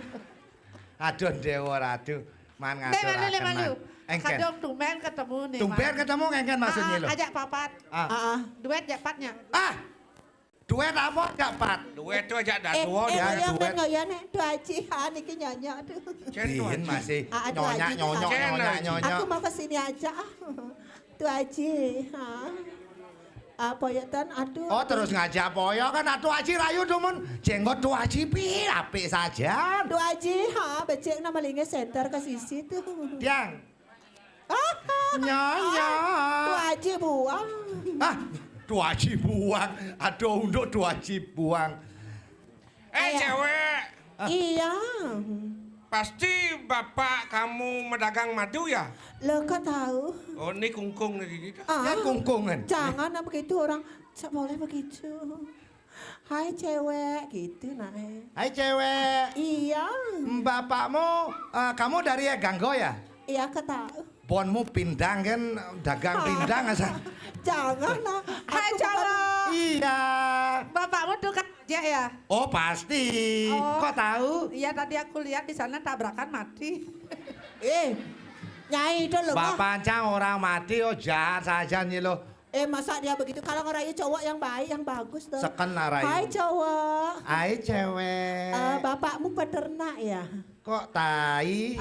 [SPEAKER 2] Aduh dewa ratu. Man ngatur akan. Engken.
[SPEAKER 3] Kadang tumben ketemu nih.
[SPEAKER 2] Tumben ketemu engken maksudnya lo.
[SPEAKER 3] Ajak papat. Duet jakpatnya.
[SPEAKER 2] Ah. Duet apa gak pat?
[SPEAKER 9] Duet itu aja dah
[SPEAKER 4] Oh,
[SPEAKER 9] dua.
[SPEAKER 4] yang ngoyan tuh aji, niki nyanyi aduh.
[SPEAKER 2] Diin masih
[SPEAKER 4] Aduh,
[SPEAKER 2] nyonya
[SPEAKER 4] Aji,
[SPEAKER 2] nyonya
[SPEAKER 9] Aji.
[SPEAKER 2] nyonya nyonya.
[SPEAKER 4] Aku mau kesini aja. Tuh aji, apa ya tan? Aduh.
[SPEAKER 2] Oh terus ngajak poyo kan atuh aji rayu dumun jenggot tuh aji pi apik saja.
[SPEAKER 4] Tuh aji, becek nama lingga center ke sisi tuh.
[SPEAKER 2] Tiang. Nyonya.
[SPEAKER 4] Tuh aji buang.
[SPEAKER 2] Ah, tuh aji buang. Aduh untuk tuh aji buang.
[SPEAKER 9] Cewek.
[SPEAKER 4] Iya.
[SPEAKER 9] Pasti bapak kamu medagang madu ya?
[SPEAKER 4] Lo kok tahu?
[SPEAKER 9] Oh ini kungkung nih.
[SPEAKER 2] Ya kungkungan.
[SPEAKER 4] Jangan begitu orang, boleh begitu. Hai cewek, gitu nah.
[SPEAKER 2] Hai cewek.
[SPEAKER 4] Iya.
[SPEAKER 2] Bapakmu, kamu dari Ganggo ya?
[SPEAKER 4] Iya ketahu.
[SPEAKER 2] Bonmu pindang kan, dagang pindang asa.
[SPEAKER 4] Jangan nah.
[SPEAKER 3] Hai cowok.
[SPEAKER 2] Iya.
[SPEAKER 3] Bapakmu tukang aja ya?
[SPEAKER 2] Oh pasti.
[SPEAKER 3] Oh.
[SPEAKER 2] Kok tahu?
[SPEAKER 3] Iya tadi aku lihat di sana tabrakan mati.
[SPEAKER 4] Nyai itu loh.
[SPEAKER 2] Bapak Cang orang mati, oh jahat saja nih lo.
[SPEAKER 4] Masa dia begitu? Kalau ngerayu cowok yang baik, yang bagus tuh.
[SPEAKER 2] Seken rayu.
[SPEAKER 4] Hai cowok.
[SPEAKER 2] Hai cewek.
[SPEAKER 4] Bapakmu peternak ya?
[SPEAKER 2] Kok tai?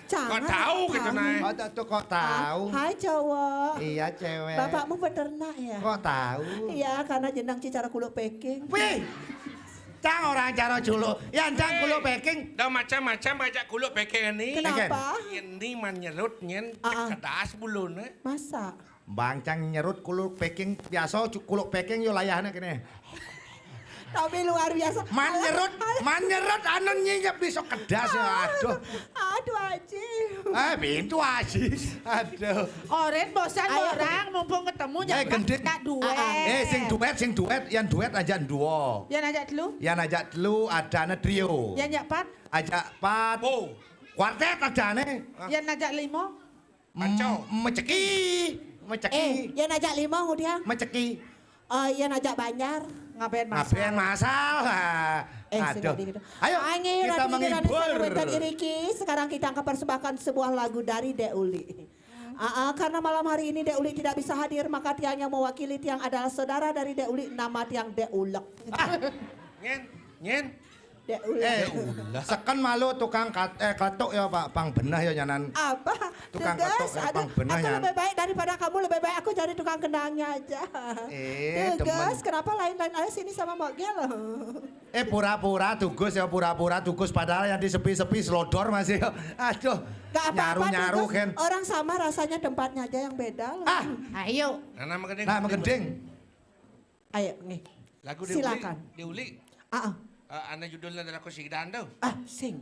[SPEAKER 4] Jangan.
[SPEAKER 9] Kok tahu gitu naik?
[SPEAKER 2] Oh tuh kok tahu?
[SPEAKER 4] Hai cowok.
[SPEAKER 2] Iya cewek.
[SPEAKER 4] Bapakmu peternak ya?
[SPEAKER 2] Kok tahu?
[SPEAKER 4] Iya, karena jendang cicara kulo Peking.
[SPEAKER 2] Wih, Cang orang cara juluk. Ya Cang kulo Peking.
[SPEAKER 9] Dah macam-macam ajak kuluk peke ini.
[SPEAKER 4] Kenapa?
[SPEAKER 9] Ini menyerut nyen
[SPEAKER 4] Ah.
[SPEAKER 9] kedas bulune.
[SPEAKER 4] Masa?
[SPEAKER 2] Bang Cang nyerut kulo Peking biasa kulo Peking yo layahnya kene.
[SPEAKER 4] Tapi luar biasa.
[SPEAKER 2] Man nyerut anu nyinyep bisa kedas ya. Aduh.
[SPEAKER 4] Aduh Aji.
[SPEAKER 2] Pintu aji. Aduh.
[SPEAKER 3] Oren bosan
[SPEAKER 4] Ayo.
[SPEAKER 3] orang mumpung ketemu jangan
[SPEAKER 2] gendeng.
[SPEAKER 3] tak duet.
[SPEAKER 2] Sing duet, yang duet aja duo.
[SPEAKER 3] Yang ajak dulu.
[SPEAKER 2] Yang ajak telu adane trio.
[SPEAKER 3] Yang ajak pat.
[SPEAKER 2] Ajak pat.
[SPEAKER 9] Oh,
[SPEAKER 2] Kuartet adane.
[SPEAKER 3] Yang ajak limo.
[SPEAKER 9] Maco.
[SPEAKER 2] Meceki.
[SPEAKER 4] Yang najak lima kemudian.
[SPEAKER 2] Meceki.
[SPEAKER 4] Yang najak Banjar.
[SPEAKER 3] Ngapain masak?
[SPEAKER 2] Ngapain masalah? Aduh.
[SPEAKER 4] Gitu.
[SPEAKER 2] Ayo kita menghibur.
[SPEAKER 4] Sekarang kita akan persembahkan sebuah lagu dari Dek Uli. Karena malam hari ini Dek Uli tidak bisa hadir, maka tiang yang mewakili tiang adalah saudara dari Dek Uli, nama tiang Dek Ulek.
[SPEAKER 9] Nyen.
[SPEAKER 4] Dek Uli.
[SPEAKER 2] Seken malu tukang katuk ya Pak, pang benah ya nyanan.
[SPEAKER 4] Apa?
[SPEAKER 2] Tukang
[SPEAKER 4] Tegas,
[SPEAKER 2] katuk ya,
[SPEAKER 4] aduh,
[SPEAKER 2] pang benah
[SPEAKER 4] aku
[SPEAKER 2] ya.
[SPEAKER 4] lebih baik daripada kamu, lebih baik aku jadi tukang kendangnya aja. Tegas, kenapa lain-lain aja sini sama Mogel?
[SPEAKER 2] Pura-pura tugus padahal yang di sepi-sepi selodor masih. Aduh.
[SPEAKER 4] Gak apa-apa,
[SPEAKER 2] Nyaru
[SPEAKER 4] Tegas.
[SPEAKER 2] kan.
[SPEAKER 4] Orang sama rasanya tempatnya aja yang beda loh.
[SPEAKER 3] Ayo.
[SPEAKER 9] Nah, mengending.
[SPEAKER 2] Nah mengending.
[SPEAKER 4] Ayo, nih.
[SPEAKER 9] Lagu
[SPEAKER 4] Silakan.
[SPEAKER 9] Diuli. Anda judulnya adalah Kusigdaan tuh.
[SPEAKER 4] Sing.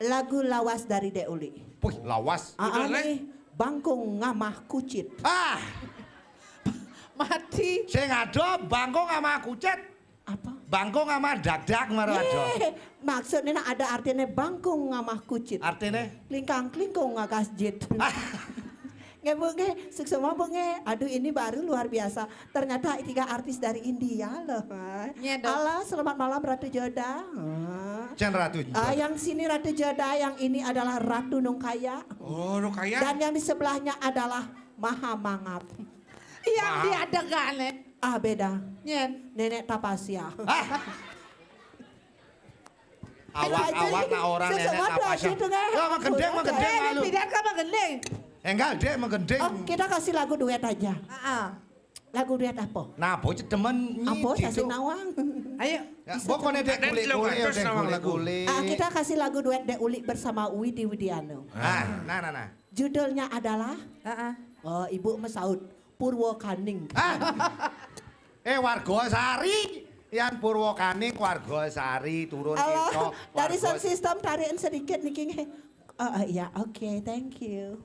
[SPEAKER 4] Lagu lawas dari Dek Uli.
[SPEAKER 2] Puh, lawas.
[SPEAKER 4] Nih, Bangkung Ngamah Kucit.
[SPEAKER 3] Mati.
[SPEAKER 2] Sing ado bangkong sama kucet.
[SPEAKER 4] Apa?
[SPEAKER 2] Bangkong sama dak-dak maru ado.
[SPEAKER 4] Maksudnya ada artinya Bangkung Ngamah Kucit.
[SPEAKER 2] Artinya?
[SPEAKER 4] Klingkang-klingkong ngagasjit. Nge, suksema bunge. Aduh ini baru luar biasa. Ternyata 3 artis dari India loh. Halo, selamat malam Ratu Joda.
[SPEAKER 2] Cen Ratu.
[SPEAKER 4] Yang sini Ratu Joda, yang ini adalah Ratu Nungkaya.
[SPEAKER 9] Oh, Nungkaya.
[SPEAKER 4] Dan yang di sebelahnya adalah Maha Mangap.
[SPEAKER 3] Yang diadegan.
[SPEAKER 4] Beda.
[SPEAKER 3] Nyen.
[SPEAKER 4] Nenek Tapasya.
[SPEAKER 2] Awak na orang nenek tapasya. Mengending malu.
[SPEAKER 3] Tidak kan mengending.
[SPEAKER 2] Enggak, Dek mengending.
[SPEAKER 4] Kita kasih lagu duet aja. Lagu duet apa?
[SPEAKER 2] Nah, bocah demen
[SPEAKER 4] Apa sasi nawang?
[SPEAKER 3] Ayo.
[SPEAKER 2] Pokoknya Dek kulik.
[SPEAKER 4] Kita kasih lagu duet Dek Uli bersama Widi Widiano.
[SPEAKER 2] Nah.
[SPEAKER 4] Judulnya adalah Ibu Mesaud Purwokaning.
[SPEAKER 2] Warga Sari. Yang Purwokaning Warga Sari turun kita.
[SPEAKER 4] Dari sound system tarian sedikit nih. Oh iya, oke, thank you.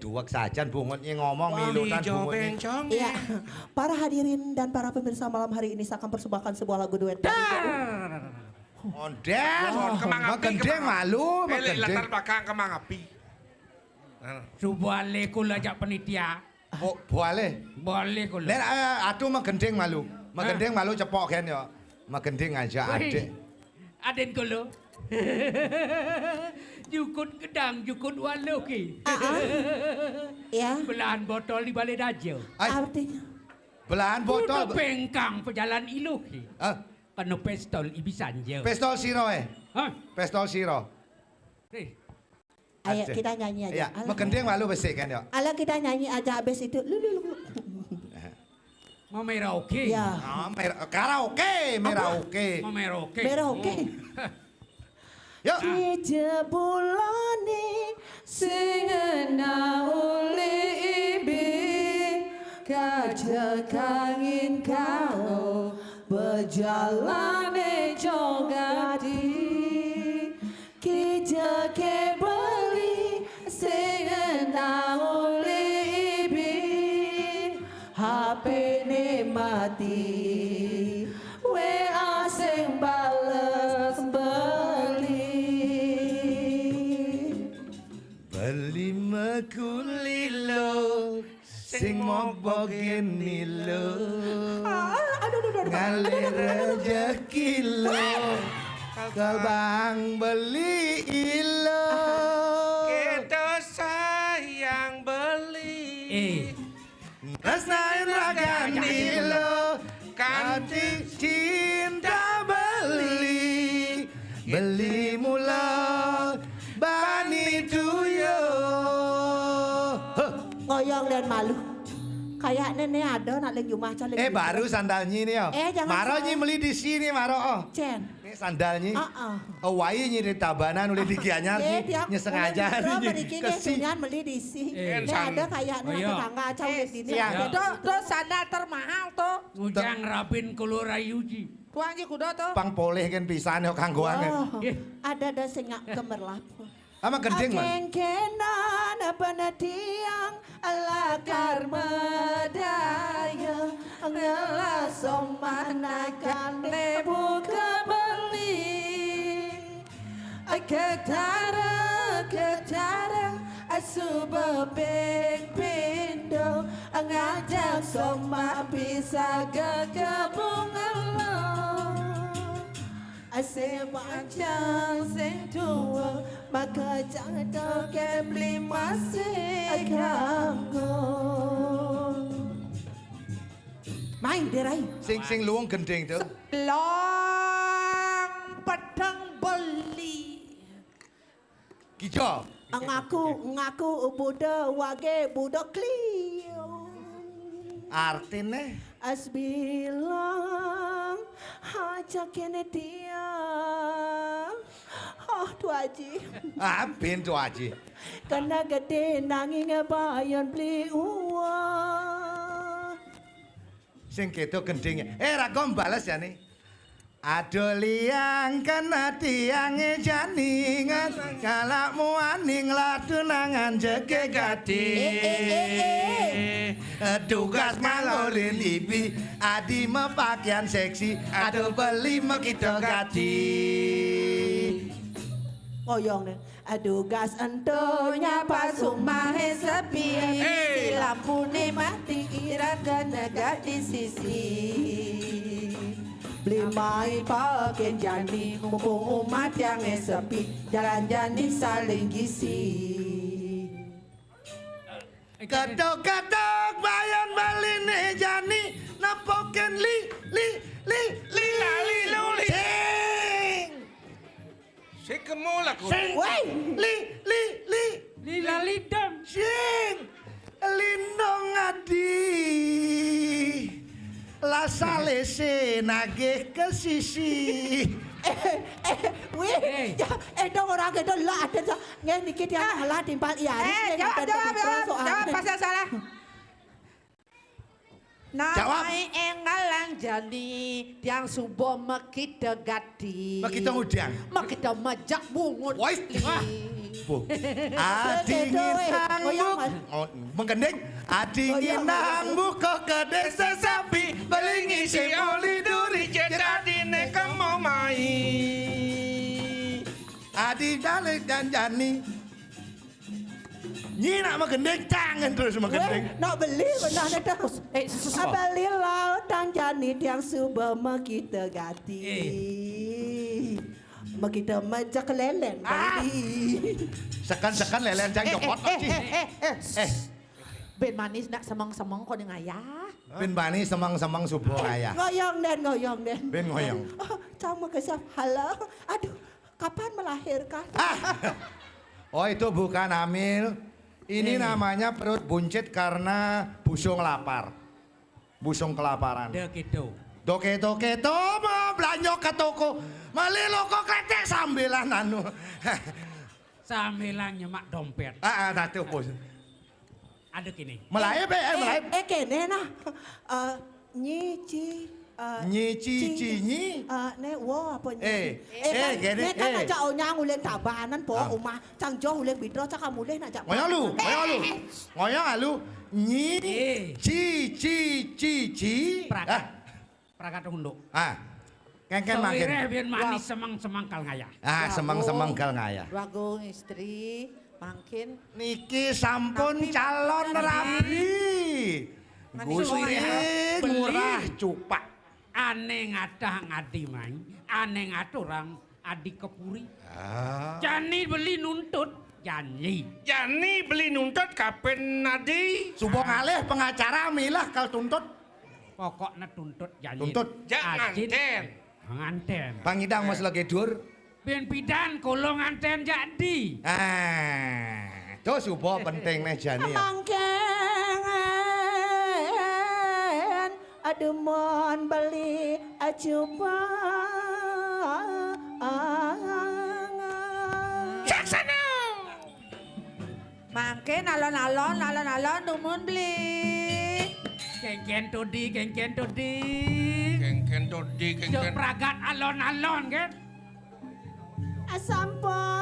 [SPEAKER 2] Duwek sajan bungutnya ngomong milutan bungutnya.
[SPEAKER 4] Iya, para hadirin dan para pemirsa malam hari ini saya akan persembahkan sebuah lagu duet.
[SPEAKER 2] Ondes,
[SPEAKER 9] Kemang api,
[SPEAKER 2] gendeng malu,
[SPEAKER 9] latar belakang kemang api.
[SPEAKER 10] Subale kula jak penitia.
[SPEAKER 2] Boleh.
[SPEAKER 10] Boleh kula.
[SPEAKER 2] Nek aduh megendeng malu. Megendeng malu cepok kan ya. Megendeng aja adik.
[SPEAKER 10] Aden kula. Jukut gedang, jukut waluh ki.
[SPEAKER 4] Ya.
[SPEAKER 10] Belahan botol di balai dajo.
[SPEAKER 4] Artinya?
[SPEAKER 2] Belahan botol.
[SPEAKER 10] Kudu pengkang pejalan iluh ki. Kena pistol ibisan je.
[SPEAKER 2] Pistol siro Pistol siro.
[SPEAKER 4] Ayo kita nyanyi aja.
[SPEAKER 2] Ya, megendeng malu besik kan ya.
[SPEAKER 4] Alah kita nyanyi aja habis itu.
[SPEAKER 10] Mau merauke.
[SPEAKER 4] Ya.
[SPEAKER 2] Karaoke, merauke.
[SPEAKER 10] Mau merauke.
[SPEAKER 4] Merauke.
[SPEAKER 2] Yuk.
[SPEAKER 4] Jebulane sing ana uli ibi kajak angin kau berjalane jogadi kijake beli sing ana uli ibi HP ne mati WA sing bales
[SPEAKER 2] Beli mekulilo sing mobokin nilo ngalir rezeki lo kabang beli ilo
[SPEAKER 9] Kita sayang beli.
[SPEAKER 2] Rasnain ragani lo kanti cinta beli beli mula bani tuyo.
[SPEAKER 4] ngoyong dan malu kayak nenek ada nak lagi rumah calon
[SPEAKER 2] Baru sandalnya nih yo.
[SPEAKER 4] Jangan
[SPEAKER 2] Maro nyi beli di sini Maro.
[SPEAKER 4] Cen
[SPEAKER 2] Ini sandalnya. Wai nyi di tabanan udah digianyar nyi sengaja nyi
[SPEAKER 4] kesingan beli di sini nek ada kayak nenek tetangga calon di sini
[SPEAKER 3] Tuh sandal termahal tuh.
[SPEAKER 10] Ujang rapin kulo rayuji.
[SPEAKER 3] Tuang ji kuda tuh.
[SPEAKER 2] pang poleh kan pisan yo kanggoan.
[SPEAKER 4] ada sengak gemerlap
[SPEAKER 2] Ama gendeng man.
[SPEAKER 4] Kengkenan apa tiang ala karmadaya ngelasom manakan lebu kebeli ketara asuba peng pindo ngajak soma bisa kekebungan Asing panjang sing tua maka jangan toke beli masih kanggo main derai
[SPEAKER 2] Sing luwung gendeng tuh.
[SPEAKER 3] Long pedang beli.
[SPEAKER 2] Kijo.
[SPEAKER 4] ngaku buda wage buda klio
[SPEAKER 2] Artine
[SPEAKER 4] Asbilang aja kene dia tu aji
[SPEAKER 2] ben tu aji.
[SPEAKER 4] kena gede nanging bayan beli uang
[SPEAKER 2] Sing keto gendeng. Rakom bales ya nih. Aduh liang kena tiange janingan kalakmu aning ladu nangan jege gati tugas malorin ibi adi mepakaian seksi aduh beli mekito gati
[SPEAKER 4] ngoyong nih aduh gas entonya pas sumahe sepi si lampu nih mati kira kena gak di sisi beli main pakai jani mumpung umat yang sepi jalan jani saling gisi
[SPEAKER 2] Katok-katok bayan bali nih jani napoken li
[SPEAKER 9] Sing kemula ku.
[SPEAKER 4] woi
[SPEAKER 10] Li lalidam.
[SPEAKER 2] Sing lindong adi la salese nagih ke sisi
[SPEAKER 4] wih dong orang itu lah ada ngen dikit yang halah timpal iya
[SPEAKER 3] Jawab pasal salah.
[SPEAKER 2] Jawab.
[SPEAKER 3] Namai engalang jani tiang subuh mekita gati.
[SPEAKER 2] Mekita ngudang.
[SPEAKER 3] Mekita majak bungut.
[SPEAKER 2] Woi. Bu. Adingin nangbu. Oh, menggending. Adingin nangbu kok gede sesapi. Belingi si oli duri
[SPEAKER 9] Jedadine kamu mai.
[SPEAKER 2] Adi dalik janjani. Nyi nak menggending cangen terus menggending.
[SPEAKER 4] Nak beli benar terus. Beli laut dan jani yang subah kita gati. Kita majak lelen beli.
[SPEAKER 2] Sekan lelen jang jopot.
[SPEAKER 3] Ben manis nak semang-semang kau dengan ayah.
[SPEAKER 2] Ben bani semang-semang subuh ayah.
[SPEAKER 4] Ngoyong den.
[SPEAKER 2] Ben ngoyong.
[SPEAKER 4] Sama kesap. Halo. Aduh, kapan melahirkan?
[SPEAKER 2] Oh itu bukan hamil. Ini namanya perut buncit karena busung lapar. Busung kelaparan.
[SPEAKER 10] Dek itu.
[SPEAKER 2] Doke-doke mau belanja ke toko. Mali loko kletek sambilan anu.
[SPEAKER 10] Sambilan nyemak dompet.
[SPEAKER 2] Tatu bos.
[SPEAKER 10] Ada kini.
[SPEAKER 2] Melai be, melai.
[SPEAKER 4] Kene nah. Nyici.
[SPEAKER 2] Nyi.
[SPEAKER 4] Ne wo apa nyi?
[SPEAKER 2] Gini.
[SPEAKER 4] Ne kan aja onyang ulen tabanan po umah. Cangjo ulen bidro cak kamu leh nak.
[SPEAKER 2] Ngoyong lu. Nyi. Ci.
[SPEAKER 10] Prakat hunduk.
[SPEAKER 2] Kengken makin.
[SPEAKER 10] Sawire biar manis semang-semang kal ngaya.
[SPEAKER 2] Semang gal ngaya.
[SPEAKER 3] Wagung istri makin.
[SPEAKER 2] Niki sampun calon rabi. Gusti murah cupak.
[SPEAKER 10] Aneh ngadah ngadi main, aneh ngaturang adi kepuri. Jani beli nuntut, Jani
[SPEAKER 9] beli nuntut kapan nadi?
[SPEAKER 2] Subuh ngalih pengacara milah kal tuntut.
[SPEAKER 10] Pokoknya tuntut Jani.
[SPEAKER 2] Tuntut.
[SPEAKER 10] Nganten.
[SPEAKER 2] Pangidang mas lagi dur.
[SPEAKER 10] Ben pidan kolong nganten jadi.
[SPEAKER 2] Itu subuh penting nih Jani ya.
[SPEAKER 4] Aduh mon beli coba.
[SPEAKER 9] Saksana.
[SPEAKER 3] Makin alon-alon dumun beli.
[SPEAKER 10] Kengken todi.
[SPEAKER 9] Kengken
[SPEAKER 10] Jok pragat alon-alon kan.
[SPEAKER 4] Samponan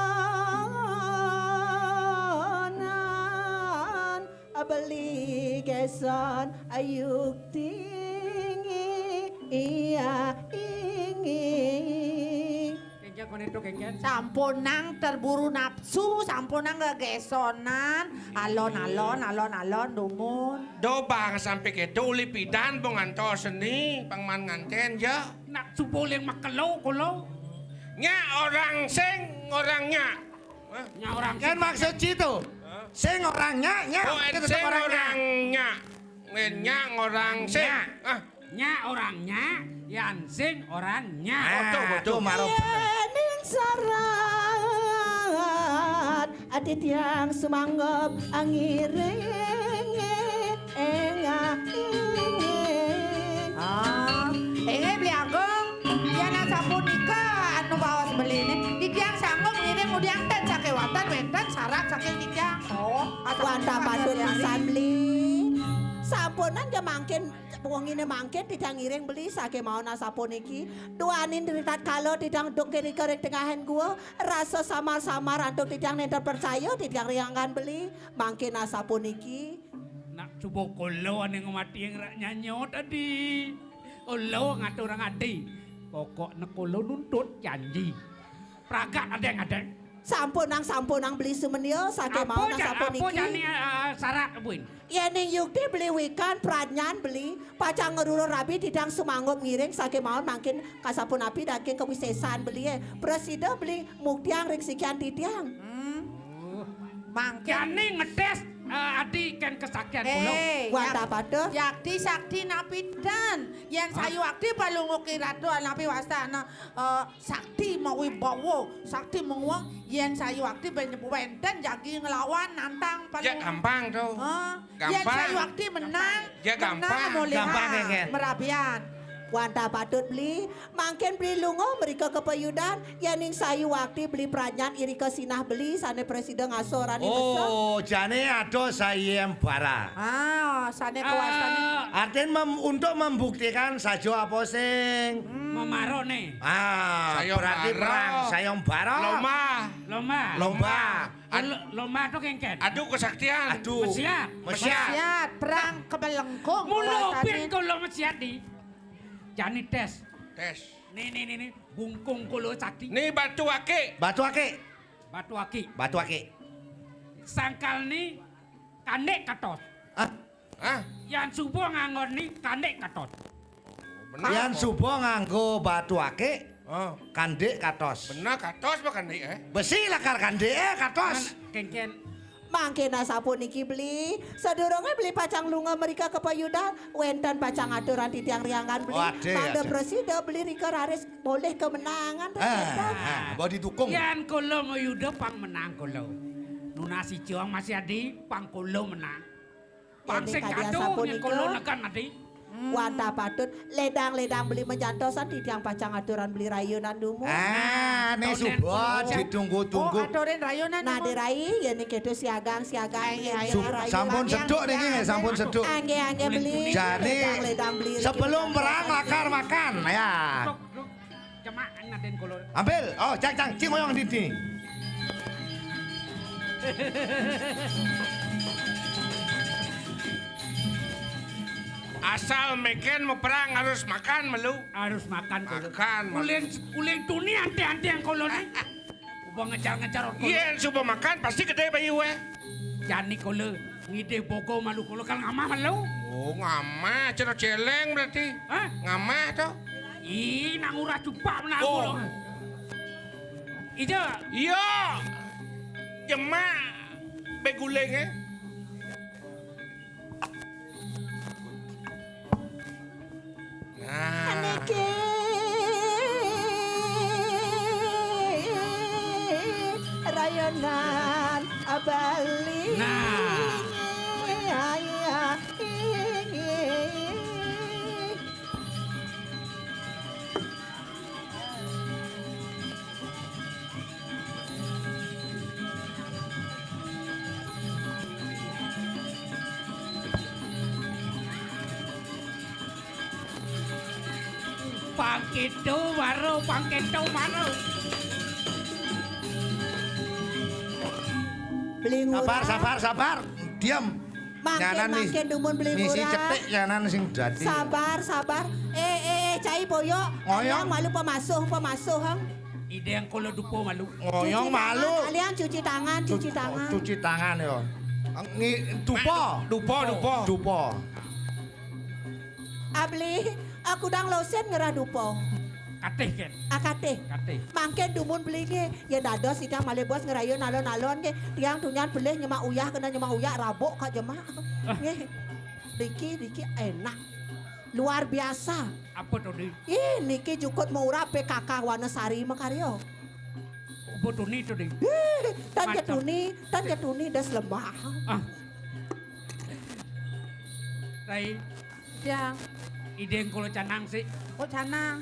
[SPEAKER 4] beli geson ayuk tinggi iya ingin.
[SPEAKER 10] Kengken koneto kengken.
[SPEAKER 3] Sampun nang terburu nafsu, sampun nang gegesonan, alon-alon dumun.
[SPEAKER 9] Do bang sampai ke doli pidan bong anto seni pangman nganten ya.
[SPEAKER 10] Nak suboleng makelo kolo.
[SPEAKER 9] Nya orang sing orangnya.
[SPEAKER 10] Nya orang
[SPEAKER 2] Kan maksud itu. Sing orangnya,
[SPEAKER 9] Sing orangnya. Nya orang sing.
[SPEAKER 10] Nya orangnya, yang sing orangnya.
[SPEAKER 2] Betul maro.
[SPEAKER 4] Ning sarat adit yang semanggap angiring
[SPEAKER 3] Beli agung, yan ang sampun ika, anu bawas beli ini. Didiang sanggup ngiring udiang ten sakewatan, wenten sarak saking didiang.
[SPEAKER 4] Wanda patut pisan beli. Sampunan dia mangkin wong ini mangkin tidak ngiring beli sake mau nasapun iki. Duanin diritat kalau tidak duk kiri kerek tengahan gua rasa samar-samar antuk tidak nenter percaya tidak riangan beli mangkin nasapun iki.
[SPEAKER 10] Nak coba kolo ane ngemati yang nyanyo tadi. Kolo ngatur orang adi. Pokok nekolo nuntut janji. Pragat ada yang ada.
[SPEAKER 4] Sampun nang beli semenio sake mau nasapun iki.
[SPEAKER 10] Apa jani syarat buin?
[SPEAKER 4] Ya ning yukti beli wikan pradnyan beli pacang ngeruro rabi tidak semanggup ngiring sake mau mangkin kasapun api daging kewisesan beli presiden beli muktiang reksikian titiang.
[SPEAKER 3] Mangkin.
[SPEAKER 10] Jani ngetes adi kan kesakian kulo.
[SPEAKER 4] Wanda pada
[SPEAKER 3] Yakti sakti napidan. Yen sayu akti balungu kiratu napi wastana sakti mau wibawa, sakti menguang yen sayu akti benyepu wenten jagi ngelawan nantang
[SPEAKER 9] Ya gampang tuh.
[SPEAKER 3] Yen
[SPEAKER 9] Gampang.
[SPEAKER 3] sayu akti menang.
[SPEAKER 9] Ya gampang.
[SPEAKER 2] Gampang, Keken.
[SPEAKER 3] Merabian.
[SPEAKER 4] Wanda patut beli mangkin beli lungo mereka kepayudan yaning sayu wakti beli pranyan iri ke sinah beli sane presiden ngasorani
[SPEAKER 2] Oh, jane ado sayembara.
[SPEAKER 3] Sane kewastane.
[SPEAKER 2] Artinya untuk membuktikan sajo apa sing.
[SPEAKER 10] Memarone.
[SPEAKER 2] Berarti perang sayembara.
[SPEAKER 10] Lomba.
[SPEAKER 2] Lomba.
[SPEAKER 10] Lomba tok kengken.
[SPEAKER 9] Adu kesaktian.
[SPEAKER 2] Aduh.
[SPEAKER 10] Mesiat.
[SPEAKER 4] Mesiat perang kebelengkung.
[SPEAKER 10] Mulu pin kulo mesiat di. Jani tes.
[SPEAKER 9] Tes.
[SPEAKER 10] Nih. Bungkung kulo sakti.
[SPEAKER 9] Nih batu ake.
[SPEAKER 2] Batu ake.
[SPEAKER 10] Batu aki.
[SPEAKER 2] Batu ake.
[SPEAKER 10] Sangkal nih kandek katos.
[SPEAKER 9] Hah?
[SPEAKER 10] Yang subuh nganggon nih kandek katos.
[SPEAKER 2] Yang subuh nganggo batu ake.
[SPEAKER 9] Oh.
[SPEAKER 2] Kandek katos.
[SPEAKER 9] Benar katos makan nih
[SPEAKER 2] Besi lakar kandek katos.
[SPEAKER 10] Kengken.
[SPEAKER 4] Mangkena sapu niki beli, sedurunge beli pacang lunga mereka ke payudan, wenten pacang aturan di tiang riangan beli.
[SPEAKER 2] Waduh,
[SPEAKER 4] Mangga
[SPEAKER 2] ya,
[SPEAKER 4] presida beli rika raris boleh kemenangan.
[SPEAKER 2] Bawa ditukung.
[SPEAKER 10] Yan kulo mau yuda pang menang kulo. Nuna si Joang masih adi pang kulo menang. Pang sing kado yang kulo nekan adi.
[SPEAKER 4] Wanta patut ledang-ledang beli menjantosan di tiang pacang aturan beli rayunan dumu.
[SPEAKER 2] Nih subuh ditunggu-tunggu.
[SPEAKER 3] aturin rayunan.
[SPEAKER 4] Nah dirai ya nih kedo siagang
[SPEAKER 2] Sampun seduk niki, sampun seduk.
[SPEAKER 4] Angge beli.
[SPEAKER 2] Jadi
[SPEAKER 4] ledang beli.
[SPEAKER 2] sebelum perang lakar makan ya.
[SPEAKER 10] Cemak naden kulo.
[SPEAKER 2] Ambil. Oh, cang cing oyong di sini.
[SPEAKER 9] Asal meken mau perang harus makan melu.
[SPEAKER 10] Harus makan kulo.
[SPEAKER 9] Makan.
[SPEAKER 10] Uling tuni ante yang kulo nih. Ubah ngejar kulo.
[SPEAKER 9] Iya, subuh makan pasti gede bayi we.
[SPEAKER 10] Jani kulo ngide boko malu kulo kan ngamah malu.
[SPEAKER 9] Oh, ngama cero celeng berarti.
[SPEAKER 10] Hah?
[SPEAKER 9] Ngama toh.
[SPEAKER 10] Ih, nang ura cupak menang
[SPEAKER 9] Oh.
[SPEAKER 10] kulo. Ijo.
[SPEAKER 9] Iya. Jemak beguleng Nah.
[SPEAKER 4] Niki rayonan Bali.
[SPEAKER 10] Nah. Pangkito baru.
[SPEAKER 4] Beli ngurah.
[SPEAKER 2] Sabar. Diam.
[SPEAKER 4] Makin dumun beli
[SPEAKER 2] misi
[SPEAKER 4] ngurah.
[SPEAKER 2] cetek nyanan sing dadi.
[SPEAKER 4] Sabar. Cai boyo.
[SPEAKER 2] Ngoyong.
[SPEAKER 4] Malu pemasuh hang.
[SPEAKER 10] Ide yang kulo dupo malu.
[SPEAKER 2] Ngoyong malu.
[SPEAKER 4] Kalian cuci tangan.
[SPEAKER 2] Cuci tangan yo. Dupo.
[SPEAKER 4] Abli, aku dang losen ngerah dupo.
[SPEAKER 10] Kateh ken.
[SPEAKER 4] Akate.
[SPEAKER 10] Kateh.
[SPEAKER 4] Mangken dumun beli ke, ya dados sidang male bos ngerayon alon-alon ke, tiang tunyan beli nyemak uyah kena nyemak uyah rabok kak jemaah. Nge, Diki enak, luar biasa.
[SPEAKER 10] Apa tuh di?
[SPEAKER 4] Ih, niki cukup murah PKK Wanasari makaryo.
[SPEAKER 10] Apa tuh ni tuh di?
[SPEAKER 4] Tan ketuni das lemah.
[SPEAKER 10] Rai,
[SPEAKER 3] Yang,
[SPEAKER 10] ide yang kulo canang sih.
[SPEAKER 3] oh canang.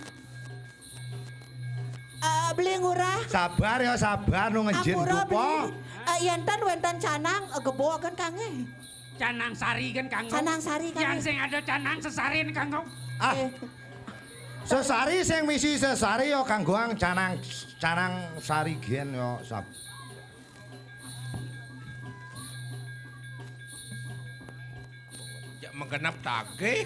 [SPEAKER 4] Beli ngurah.
[SPEAKER 2] Sabar nu ngejin
[SPEAKER 4] Ampura
[SPEAKER 2] dupo.
[SPEAKER 4] beli. Yentan wentan canang gebo kan kange.
[SPEAKER 10] Canang sari kan kanggo.
[SPEAKER 4] Canang sari kan.
[SPEAKER 10] Yang sing ada canang sesarin kanggo.
[SPEAKER 2] Sesari sing misi sesari yo kanggoang canang sari gen yo sab.
[SPEAKER 9] Ya menggenap tagih.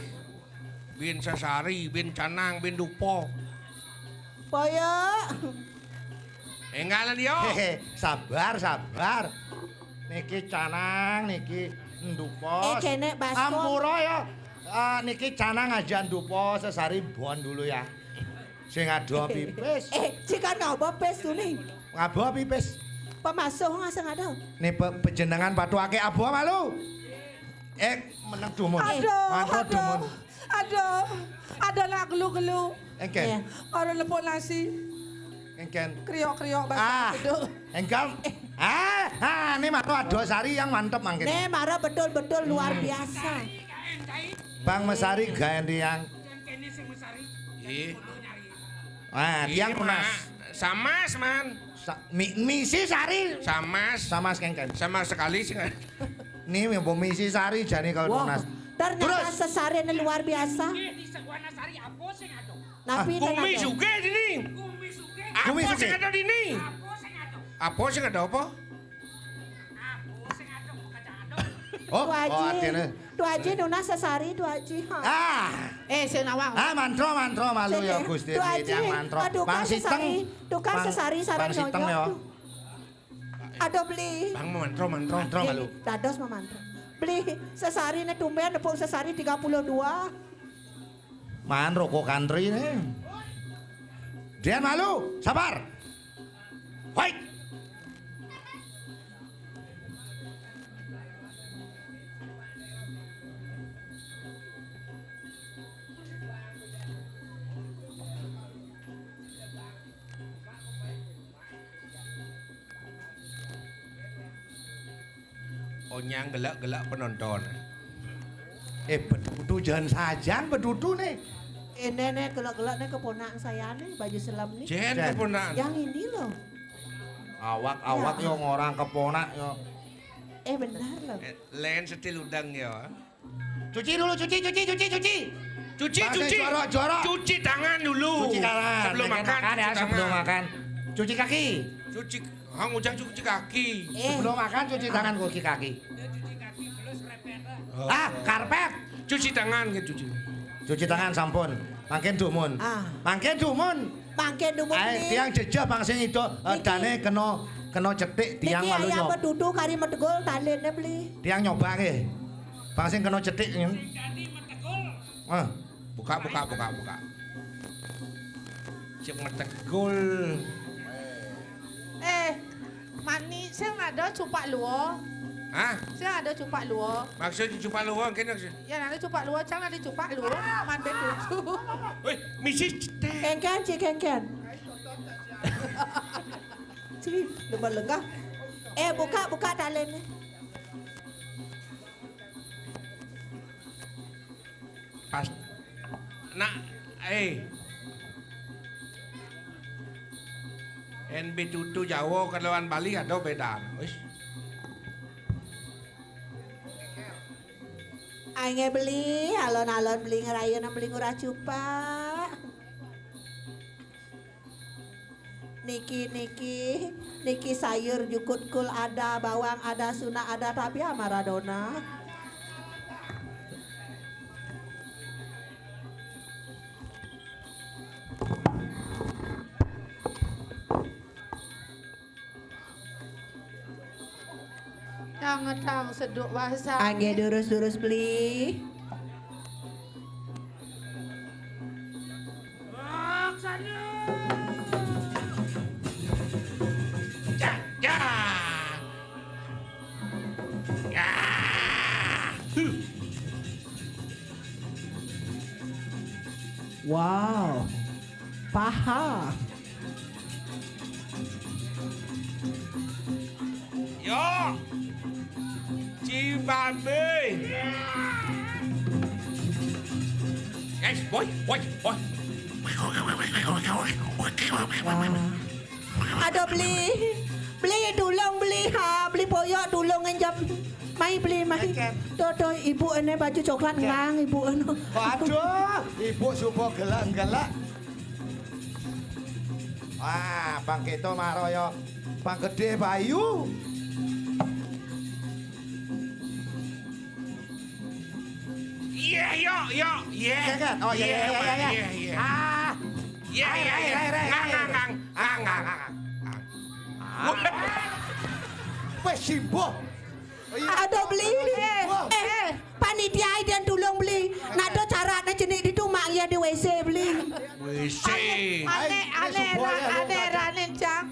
[SPEAKER 9] Bin sesari, bin canang, bin dupo.
[SPEAKER 4] Boyo.
[SPEAKER 9] Engalan yo.
[SPEAKER 2] Hehe, sabar. Niki canang, niki dupo.
[SPEAKER 4] Kene basko.
[SPEAKER 2] Ampura yo. Niki canang aja dupo sesari bon dulu ya. Sing ado pipis.
[SPEAKER 4] Jika nopo pes tuh nih.
[SPEAKER 2] Ngabo pipis.
[SPEAKER 4] Pemasuh ngaseng ada.
[SPEAKER 2] Nih pejenengan batu ake abo malu. Menang dumun. Mantap dumun.
[SPEAKER 3] Ada nak gelu-gelu.
[SPEAKER 2] Engken.
[SPEAKER 3] Orang lepon nasi,
[SPEAKER 2] Engken.
[SPEAKER 3] kriok-kriok bahasa itu.
[SPEAKER 2] Engkam. Ini matu ado sari yang mantep mangkin.
[SPEAKER 4] Nih marah betul-betul luar biasa.
[SPEAKER 2] Bang Mesari gaen tiang.
[SPEAKER 10] Kene sing mesari.
[SPEAKER 9] Ih.
[SPEAKER 2] Tiang kunas.
[SPEAKER 9] Samas man.
[SPEAKER 2] Misi sari.
[SPEAKER 9] Samas
[SPEAKER 2] Kengken.
[SPEAKER 9] sama sekali sih.
[SPEAKER 2] Nih misi sari jani kalau kunas.
[SPEAKER 4] Ternyata sesarian luar biasa.
[SPEAKER 10] Di Seguana Sari apa sing ado?
[SPEAKER 4] Napi
[SPEAKER 9] Bumi juga dini.
[SPEAKER 10] Gumi suge.
[SPEAKER 9] Apa
[SPEAKER 2] Bumi
[SPEAKER 9] sing
[SPEAKER 2] suge.
[SPEAKER 9] ada dini?
[SPEAKER 10] Apa sing ado?
[SPEAKER 9] Apa sing ada apa?
[SPEAKER 2] Oh,
[SPEAKER 4] Dua
[SPEAKER 2] oh
[SPEAKER 4] Haji.
[SPEAKER 2] artinya.
[SPEAKER 4] Dua Haji Nuna Sesari Dua Haji.
[SPEAKER 2] Ah,
[SPEAKER 3] Sing nawang.
[SPEAKER 2] mantro malu ya Gusti
[SPEAKER 4] Dua Haji.
[SPEAKER 2] yang mantro.
[SPEAKER 4] Dukan
[SPEAKER 2] Bang Siteng.
[SPEAKER 4] Sesari. Dukan Sesari sarang
[SPEAKER 2] Bang Siteng ya.
[SPEAKER 4] Aduh beli.
[SPEAKER 9] Bang mantro.
[SPEAKER 2] Mantro malu.
[SPEAKER 4] Dados memantro. Beli Sesari ini tumben nepung Sesari 32.
[SPEAKER 2] Man rokok country nih. Dian malu, sabar. Wait.
[SPEAKER 9] Onyang gelak-gelak penonton.
[SPEAKER 2] Bedudu jangan sajang bedudu nih.
[SPEAKER 4] Ini nih gelak-gelak nih keponakan saya nih baju selam nih.
[SPEAKER 9] Jen
[SPEAKER 2] Jen.
[SPEAKER 9] keponakan.
[SPEAKER 4] Yang ini loh.
[SPEAKER 2] Awak
[SPEAKER 4] Ya.
[SPEAKER 2] yo ngorang keponak yo.
[SPEAKER 4] Benar loh.
[SPEAKER 9] Len setil udang ya.
[SPEAKER 2] Cuci dulu, cuci.
[SPEAKER 9] Cuci.
[SPEAKER 2] Jorok.
[SPEAKER 9] Cuci tangan dulu.
[SPEAKER 2] Cuci tangan.
[SPEAKER 9] Sebelum
[SPEAKER 2] Makan
[SPEAKER 9] makan.
[SPEAKER 2] ya,
[SPEAKER 9] cuci
[SPEAKER 2] sebelum
[SPEAKER 9] tangan.
[SPEAKER 2] makan. Cuci kaki.
[SPEAKER 9] Cuci. Hang ujang cuci kaki.
[SPEAKER 2] Sebelum makan cuci tangan cuci kaki. Karpet.
[SPEAKER 9] Cuci tangan kan cuci.
[SPEAKER 2] Cuci tangan sampun. Mangken dumun. Mangken dumun.
[SPEAKER 4] Mangke dumun nih.
[SPEAKER 2] Tiang jejah bang sing itu dane kena cetik tiang
[SPEAKER 4] Niki
[SPEAKER 2] malu
[SPEAKER 4] ayam
[SPEAKER 2] nyoba.
[SPEAKER 4] bedudu kari medegol talennya beli.
[SPEAKER 2] Tiang nyoba nggih. Bang sing kena cetik ngene.
[SPEAKER 9] Buka. Cek metegul.
[SPEAKER 3] Mani sing ada cupak luo.
[SPEAKER 9] Hah?
[SPEAKER 3] Sing ada cupak luo.
[SPEAKER 9] Maksudnya cupa luang kan maksud.
[SPEAKER 3] Ya nanti cupak luo, cang nanti cupak luo. Man bedudu.
[SPEAKER 9] Woi, misi cetek.
[SPEAKER 4] Kengken. Cik, lebar lenggah. Buka talennya.
[SPEAKER 9] Pas. Nak, NB tutu Jawa kelawan Bali ada beda. Wis.
[SPEAKER 4] Aing beli, alon-alon beli ngerayeun beli ngurah cupa. Niki sayur jukut kul ada, bawang ada, suna ada, tapi ya Maradona.
[SPEAKER 3] Yang seduk bahasa.
[SPEAKER 4] Angge durus beli. Wow, paha.
[SPEAKER 9] Yo. Cibabe. Guys, boy.
[SPEAKER 4] Ada beli tulung beli beli poyok tulung ngenjap. Mai beli. Toto ibu ene baju coklat ngang ibu ene.
[SPEAKER 2] Aduh, ibu supo gelak. Wah, Bang Keto maroyo. Bang Gede Bayu.
[SPEAKER 9] Yo.
[SPEAKER 2] Kan? Oh iya. Wes simbo.
[SPEAKER 4] Ada beli. Panitia dan tulung beli. Nado carane jenik ditumak ya di WC beli.
[SPEAKER 9] WC.
[SPEAKER 3] Aneh ranen cang.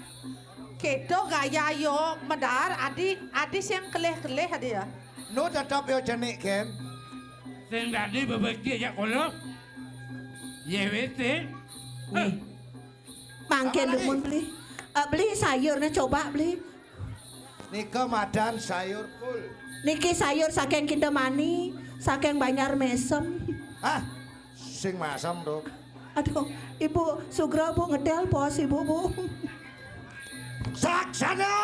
[SPEAKER 3] Kedo gaya yo medar adi sing keleh ada ya.
[SPEAKER 2] No tetap yo jenik Ken.
[SPEAKER 10] Sing tadi bebek dia kalau. YWT.
[SPEAKER 4] Mangken dumun beli. Beli sayurnya coba beli.
[SPEAKER 2] Nika madan sayur full.
[SPEAKER 4] Niki sayur saking Kintamani, saking Banjar Mesem.
[SPEAKER 2] Sing masam tuh.
[SPEAKER 4] Aduh, Ibu Sugro Bu ngedel pos Ibu Bu.
[SPEAKER 2] Saksana!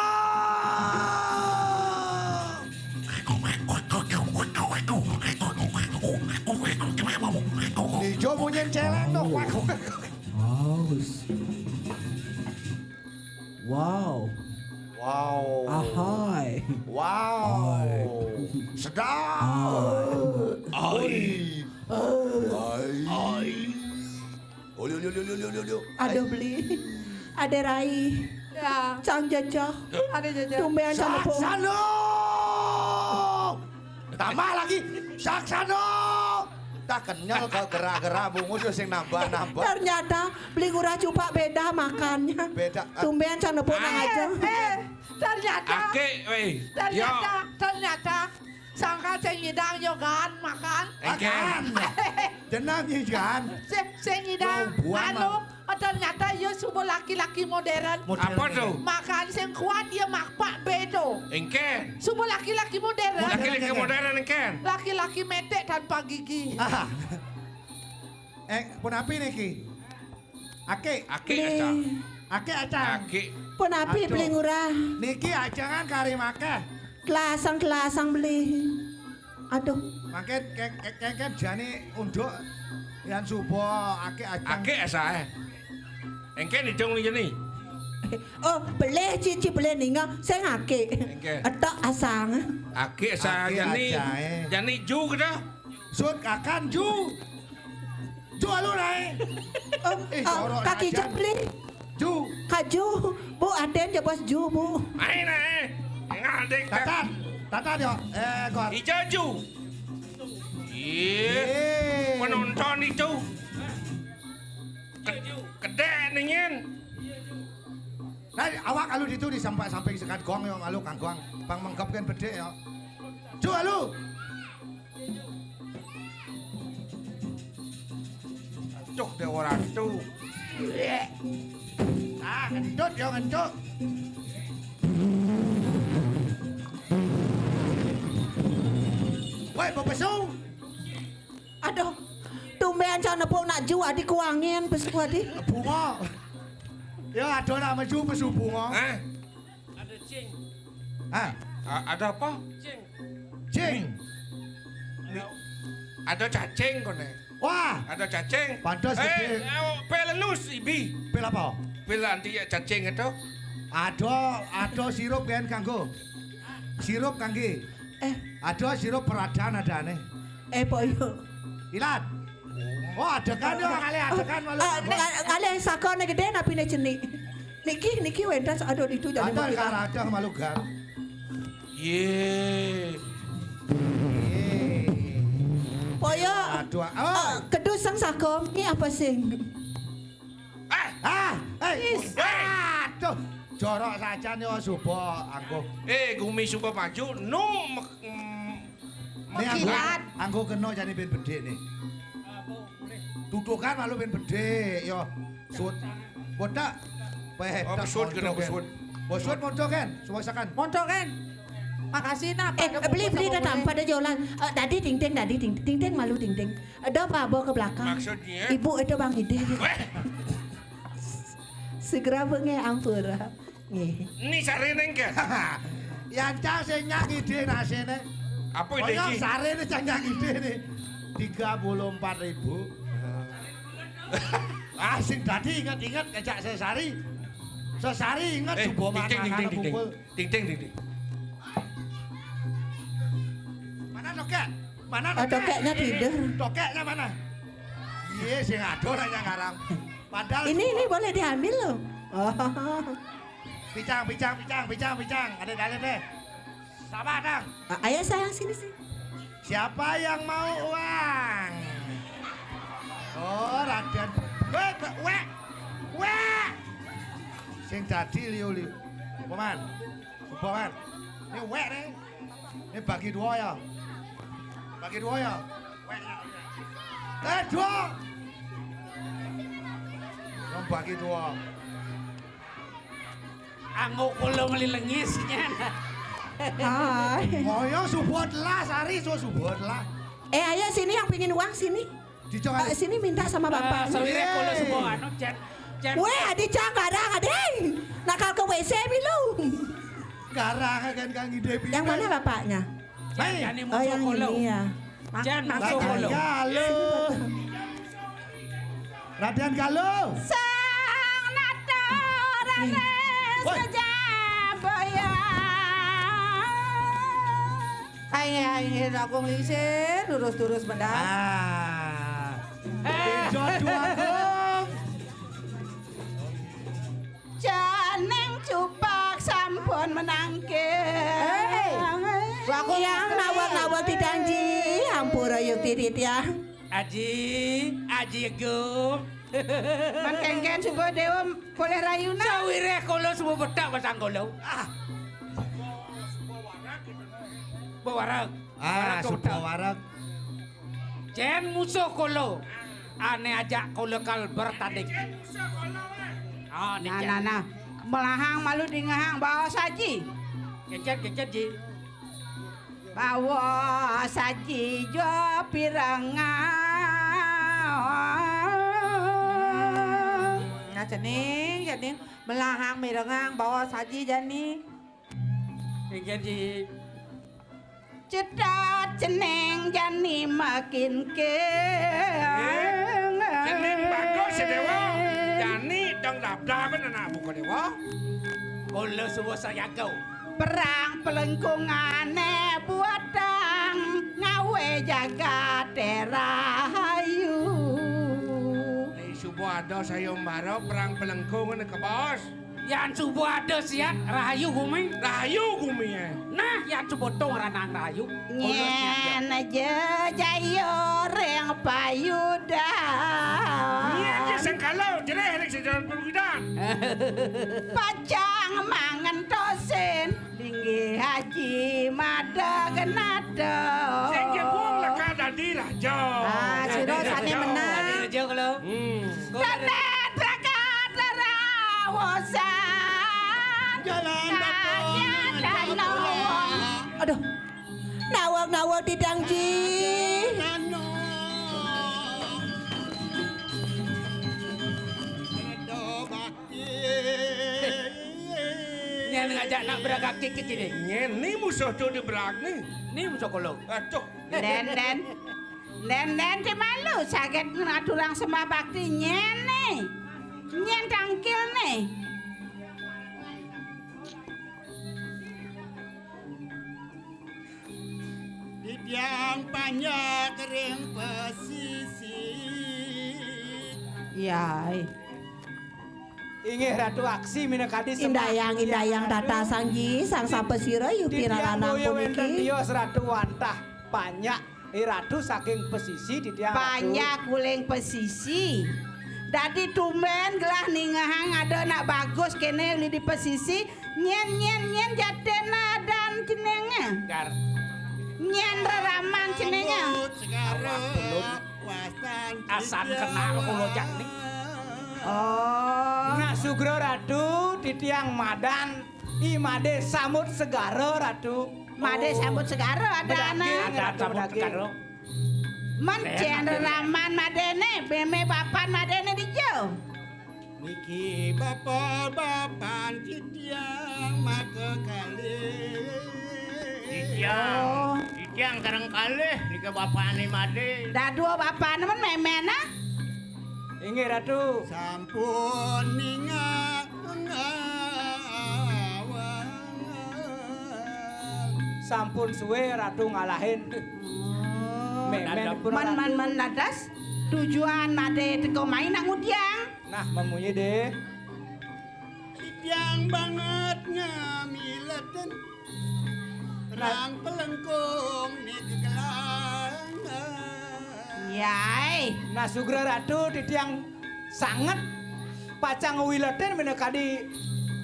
[SPEAKER 2] Dijo bunyi celeng tuh.
[SPEAKER 8] Wow.
[SPEAKER 2] Wow.
[SPEAKER 8] Ahoy.
[SPEAKER 2] Wow. Sedap.
[SPEAKER 8] Ai.
[SPEAKER 4] Aduh beli. Ada Rai.
[SPEAKER 3] Ya,
[SPEAKER 4] Cang jajah.
[SPEAKER 3] ada jajan.
[SPEAKER 4] Tumbean cang nepung.
[SPEAKER 2] Saksano. Tambah lagi. Saksano. Tak kenyal ke gerak-gerak bungus yo sing nambah-nambah.
[SPEAKER 4] Ternyata beli ngurah cupak beda makannya.
[SPEAKER 2] Beda.
[SPEAKER 4] Tumbean cang nepung nang aja.
[SPEAKER 3] Ternyata,
[SPEAKER 9] Ake, weh. Yo.
[SPEAKER 3] ternyata, sangka sing nyidang yo kan makan.
[SPEAKER 2] Makan. Jenang kan.
[SPEAKER 3] Sing nyidang,
[SPEAKER 2] Yo, buang,
[SPEAKER 3] anu, ternyata yo semua laki-laki modern.
[SPEAKER 9] Apa tuh?
[SPEAKER 3] Makan sing kuat dia makpak bedo.
[SPEAKER 9] Engken.
[SPEAKER 3] Semua laki-laki modern.
[SPEAKER 9] Laki-laki modern engken.
[SPEAKER 3] Laki-laki metek tanpa gigi.
[SPEAKER 2] Pun api niki. Ake.
[SPEAKER 9] Ake asa.
[SPEAKER 2] Ake acang.
[SPEAKER 9] Ake.
[SPEAKER 4] Pun api
[SPEAKER 2] Aduh.
[SPEAKER 4] beli ngurah.
[SPEAKER 2] Niki ajangan kari make.
[SPEAKER 4] Kelasang beli. Aduh.
[SPEAKER 2] Mangke kek jane unduk yang subo ake acang.
[SPEAKER 9] Ake asa. Engken hidung ni jeni.
[SPEAKER 4] Oh, beli cici beli ninga. Saya ngake.
[SPEAKER 9] Engke.
[SPEAKER 4] Atok asang.
[SPEAKER 9] Ake asa
[SPEAKER 2] Ake
[SPEAKER 9] jani.
[SPEAKER 2] ajae.
[SPEAKER 9] Jani ju kita.
[SPEAKER 2] Sud akan ju. Ju alu naik. jorok
[SPEAKER 4] Kaki
[SPEAKER 2] ajan.
[SPEAKER 4] jep beli.
[SPEAKER 2] Ju.
[SPEAKER 4] Kaju. Bu aden je bos ju bu.
[SPEAKER 9] Main ngadek.
[SPEAKER 2] Tatan yo. Kor.
[SPEAKER 9] Hijau ju. Ih. Penonton itu. Kedek ningin.
[SPEAKER 2] Nah, awak alu itu di samping sekat gong yo alu kangkong. Bang menggap kan bedek yo. Ju alu.
[SPEAKER 9] Cuk de orang tu.
[SPEAKER 2] Ngentut yo ngentut. Woi, bepesu.
[SPEAKER 4] Aduh. Tumbean cang nepung nak ju adik kuangin pesu adik.
[SPEAKER 2] Bunga. Ya ada nama ju pesu bunga.
[SPEAKER 9] Hah?
[SPEAKER 2] Ah,
[SPEAKER 9] Ada apa?
[SPEAKER 2] cing.
[SPEAKER 9] Ada cacing kone.
[SPEAKER 2] Wah,
[SPEAKER 9] Ada cacing.
[SPEAKER 2] Pantas gede.
[SPEAKER 9] Pelenus ibi.
[SPEAKER 2] pil apa?
[SPEAKER 9] Pil anti cacing itu.
[SPEAKER 2] Ada sirup kan kanggo. Sirup kangge. Ada sirup peradan adane.
[SPEAKER 4] Poyo.
[SPEAKER 2] Ilat. Oh, ada kan yo kali ada kan malu.
[SPEAKER 4] Kalian sakone gede napi ne jenik. Niki wendas aduh itu jadi
[SPEAKER 2] Ada karada malu gar.
[SPEAKER 9] Ye.
[SPEAKER 4] Poyo.
[SPEAKER 2] Aduh. Oh.
[SPEAKER 4] Kedus sang sakom ini apa sing?
[SPEAKER 2] Aduh. Jorok saja nih subo anggo.
[SPEAKER 9] Gumi suka maju.
[SPEAKER 2] Kilat. Anggo kena jane ben bedhe nih. Tutukan malu ben bedhe yo. Sud. Botak. Pehetak.
[SPEAKER 9] Besut kena besut.
[SPEAKER 2] Besut monco kan? Suwasakan.
[SPEAKER 3] Montok kan? Makasih nak.
[SPEAKER 4] Beli datang pada jalan. Tadi ting malu ting. Ada apa bawa ke belakang?
[SPEAKER 9] Maksudnya?
[SPEAKER 4] Ibu itu bang ide. Segera bengi ampura.
[SPEAKER 9] Ini sarene kan?
[SPEAKER 2] Yang cang sing nyak ide rasene.
[SPEAKER 9] Apa ide
[SPEAKER 2] Koyo
[SPEAKER 9] iki?
[SPEAKER 2] sarene cang nyak ide nih. 34.000. Sing tadi ingat kejak sesari. Sesari ingat subo makan kumpul.
[SPEAKER 9] Ting.
[SPEAKER 2] Mana tokek?
[SPEAKER 4] Tokeknya tidur.
[SPEAKER 2] Tokeknya mana? Iya sing ado nanya ngarang. Padahal
[SPEAKER 4] Ini boleh diambil loh.
[SPEAKER 2] Picang. Ada dalem deh. Sabar dong.
[SPEAKER 4] Ayah sayang sini.
[SPEAKER 2] Siapa yang mau uang? Oh, Raden. Weh. Sing dadi liu. Paman. Paman. Ini wek nih. Ini bagi dua ya. Wek. Dua. Yang bagi dua.
[SPEAKER 10] Anggo kulo melilenggisnya.
[SPEAKER 4] Hai.
[SPEAKER 2] Ngoyo subuh lah, sari subuh lah.
[SPEAKER 4] Ayah sini yang pingin uang sini.
[SPEAKER 2] Dicoba.
[SPEAKER 4] Sini minta sama bapak.
[SPEAKER 10] Sawire kulo semua anu Jan.
[SPEAKER 4] Weh, adik cang garang adeng. Nakal ke WC bilu.
[SPEAKER 2] Garang kan Kang Ide.
[SPEAKER 4] Yang mana bapaknya?
[SPEAKER 10] Jan ini
[SPEAKER 4] Oh
[SPEAKER 10] musuh
[SPEAKER 4] yang
[SPEAKER 10] kulo.
[SPEAKER 4] ini ya.
[SPEAKER 10] Jan musuh kulo.
[SPEAKER 2] Raden Galuh.
[SPEAKER 6] Sang nata ranes
[SPEAKER 2] Woi.
[SPEAKER 6] kejabaya.
[SPEAKER 3] ingin Agung lingsir, lurus-lurus benar.
[SPEAKER 2] Jodoh Agung.
[SPEAKER 6] Janeng cupak sampun menangke.
[SPEAKER 4] Aku yang nawak-nawak dijanji, hampura yuk tirit ya.
[SPEAKER 10] Aji go.
[SPEAKER 6] Mangkengken subuh dewa boleh rayuna.
[SPEAKER 10] Sawire kolo semua bedak pasang kolo. Bawarak.
[SPEAKER 2] Subawarak.
[SPEAKER 10] Jen musuh kolo. Ane ajak kolo kalber tanding. Oh,
[SPEAKER 6] Nah. Melahang malu dingahang bawa saji.
[SPEAKER 10] Kecet ji.
[SPEAKER 6] Bawa saji jo pirangan.
[SPEAKER 3] Nah cening, melahang mirengang bawa saji jani.
[SPEAKER 10] Kecet ji.
[SPEAKER 6] Cedat ceneng jani makin ke.
[SPEAKER 9] Jeneng bagus ya Dewa. Jani dong dap-dapan anak buka Dewa.
[SPEAKER 10] Kolo semua saya kau.
[SPEAKER 6] Perang pelengkungane buatang ngawe jaga terahayu.
[SPEAKER 9] Nih subuh ada saya mbaro perang pelengkung ke bos.
[SPEAKER 10] Yang subuh ada siat rahayu gumi.
[SPEAKER 9] Rahayu gumi ya.
[SPEAKER 10] Nah, yang subuh tong ranang rahayu.
[SPEAKER 6] Nyen aja jayo reng payuda.
[SPEAKER 9] Ini aja sengkalau jereh rek sejalan perbudan.
[SPEAKER 6] Pacang mangan tosen tinggi haji mada genado.
[SPEAKER 9] Sengke buang leka dadi raja.
[SPEAKER 3] Siro sane menang.
[SPEAKER 10] Raja kalau.
[SPEAKER 6] Danet rakat larawosan.
[SPEAKER 8] Jalan bapak.
[SPEAKER 4] Aduh, nawak-nawak dijanji.
[SPEAKER 8] Nano. Redo bakti.
[SPEAKER 10] Nyen ngajak nak beragak kikit ini.
[SPEAKER 9] Ini musuh tu di berak ni.
[SPEAKER 10] Ni musuh kolo.
[SPEAKER 9] Aduh.
[SPEAKER 6] Nen di malu sakit ngaturang sembah bakti nyen nih. Nyen tangkil nih.
[SPEAKER 8] Di tiang banyak kering pesisir.
[SPEAKER 5] Yai. Inggih Ratu Aksi minakadi
[SPEAKER 4] Indayang data sangji sang sapesira yupi raranang puniki.
[SPEAKER 5] Dios Ratu Wantah banyak Ratu saking pesisi di tiang
[SPEAKER 6] Banyak guling pesisi. Dadi tumben gelah ningahang ada nak bagus kene li di pesisi nyen jatena dan cenenge.
[SPEAKER 10] Gar.
[SPEAKER 6] Nyen raraman cenenge.
[SPEAKER 10] Asan kenal kulo jak ni.
[SPEAKER 6] Oh.
[SPEAKER 5] Nah Sugro Ratu di tiang Madan Imade Samut Segara Ratu.
[SPEAKER 6] Made sambut segaro ada anak.
[SPEAKER 10] Ada sabut karo.
[SPEAKER 6] Mencen raraman madene beme papan madene dijo.
[SPEAKER 8] Niki bapak-bapan citiang maka kali.
[SPEAKER 7] Titiang karang kalih nika bapane made.
[SPEAKER 6] Da dua bapak nemen memena.
[SPEAKER 5] Inggih Ratu.
[SPEAKER 8] Sampun ningal.
[SPEAKER 5] Sampun suwe Ratu ngalahin.
[SPEAKER 6] Man nadas tujuan made teko main nang udiang.
[SPEAKER 5] Nah memunyi deh.
[SPEAKER 8] Citiang banget ngamiletan. Perang pelengkung ni kegelangan.
[SPEAKER 6] Yai.
[SPEAKER 5] Nah Sugro Ratu di tiang sangat pacang wileten menekadi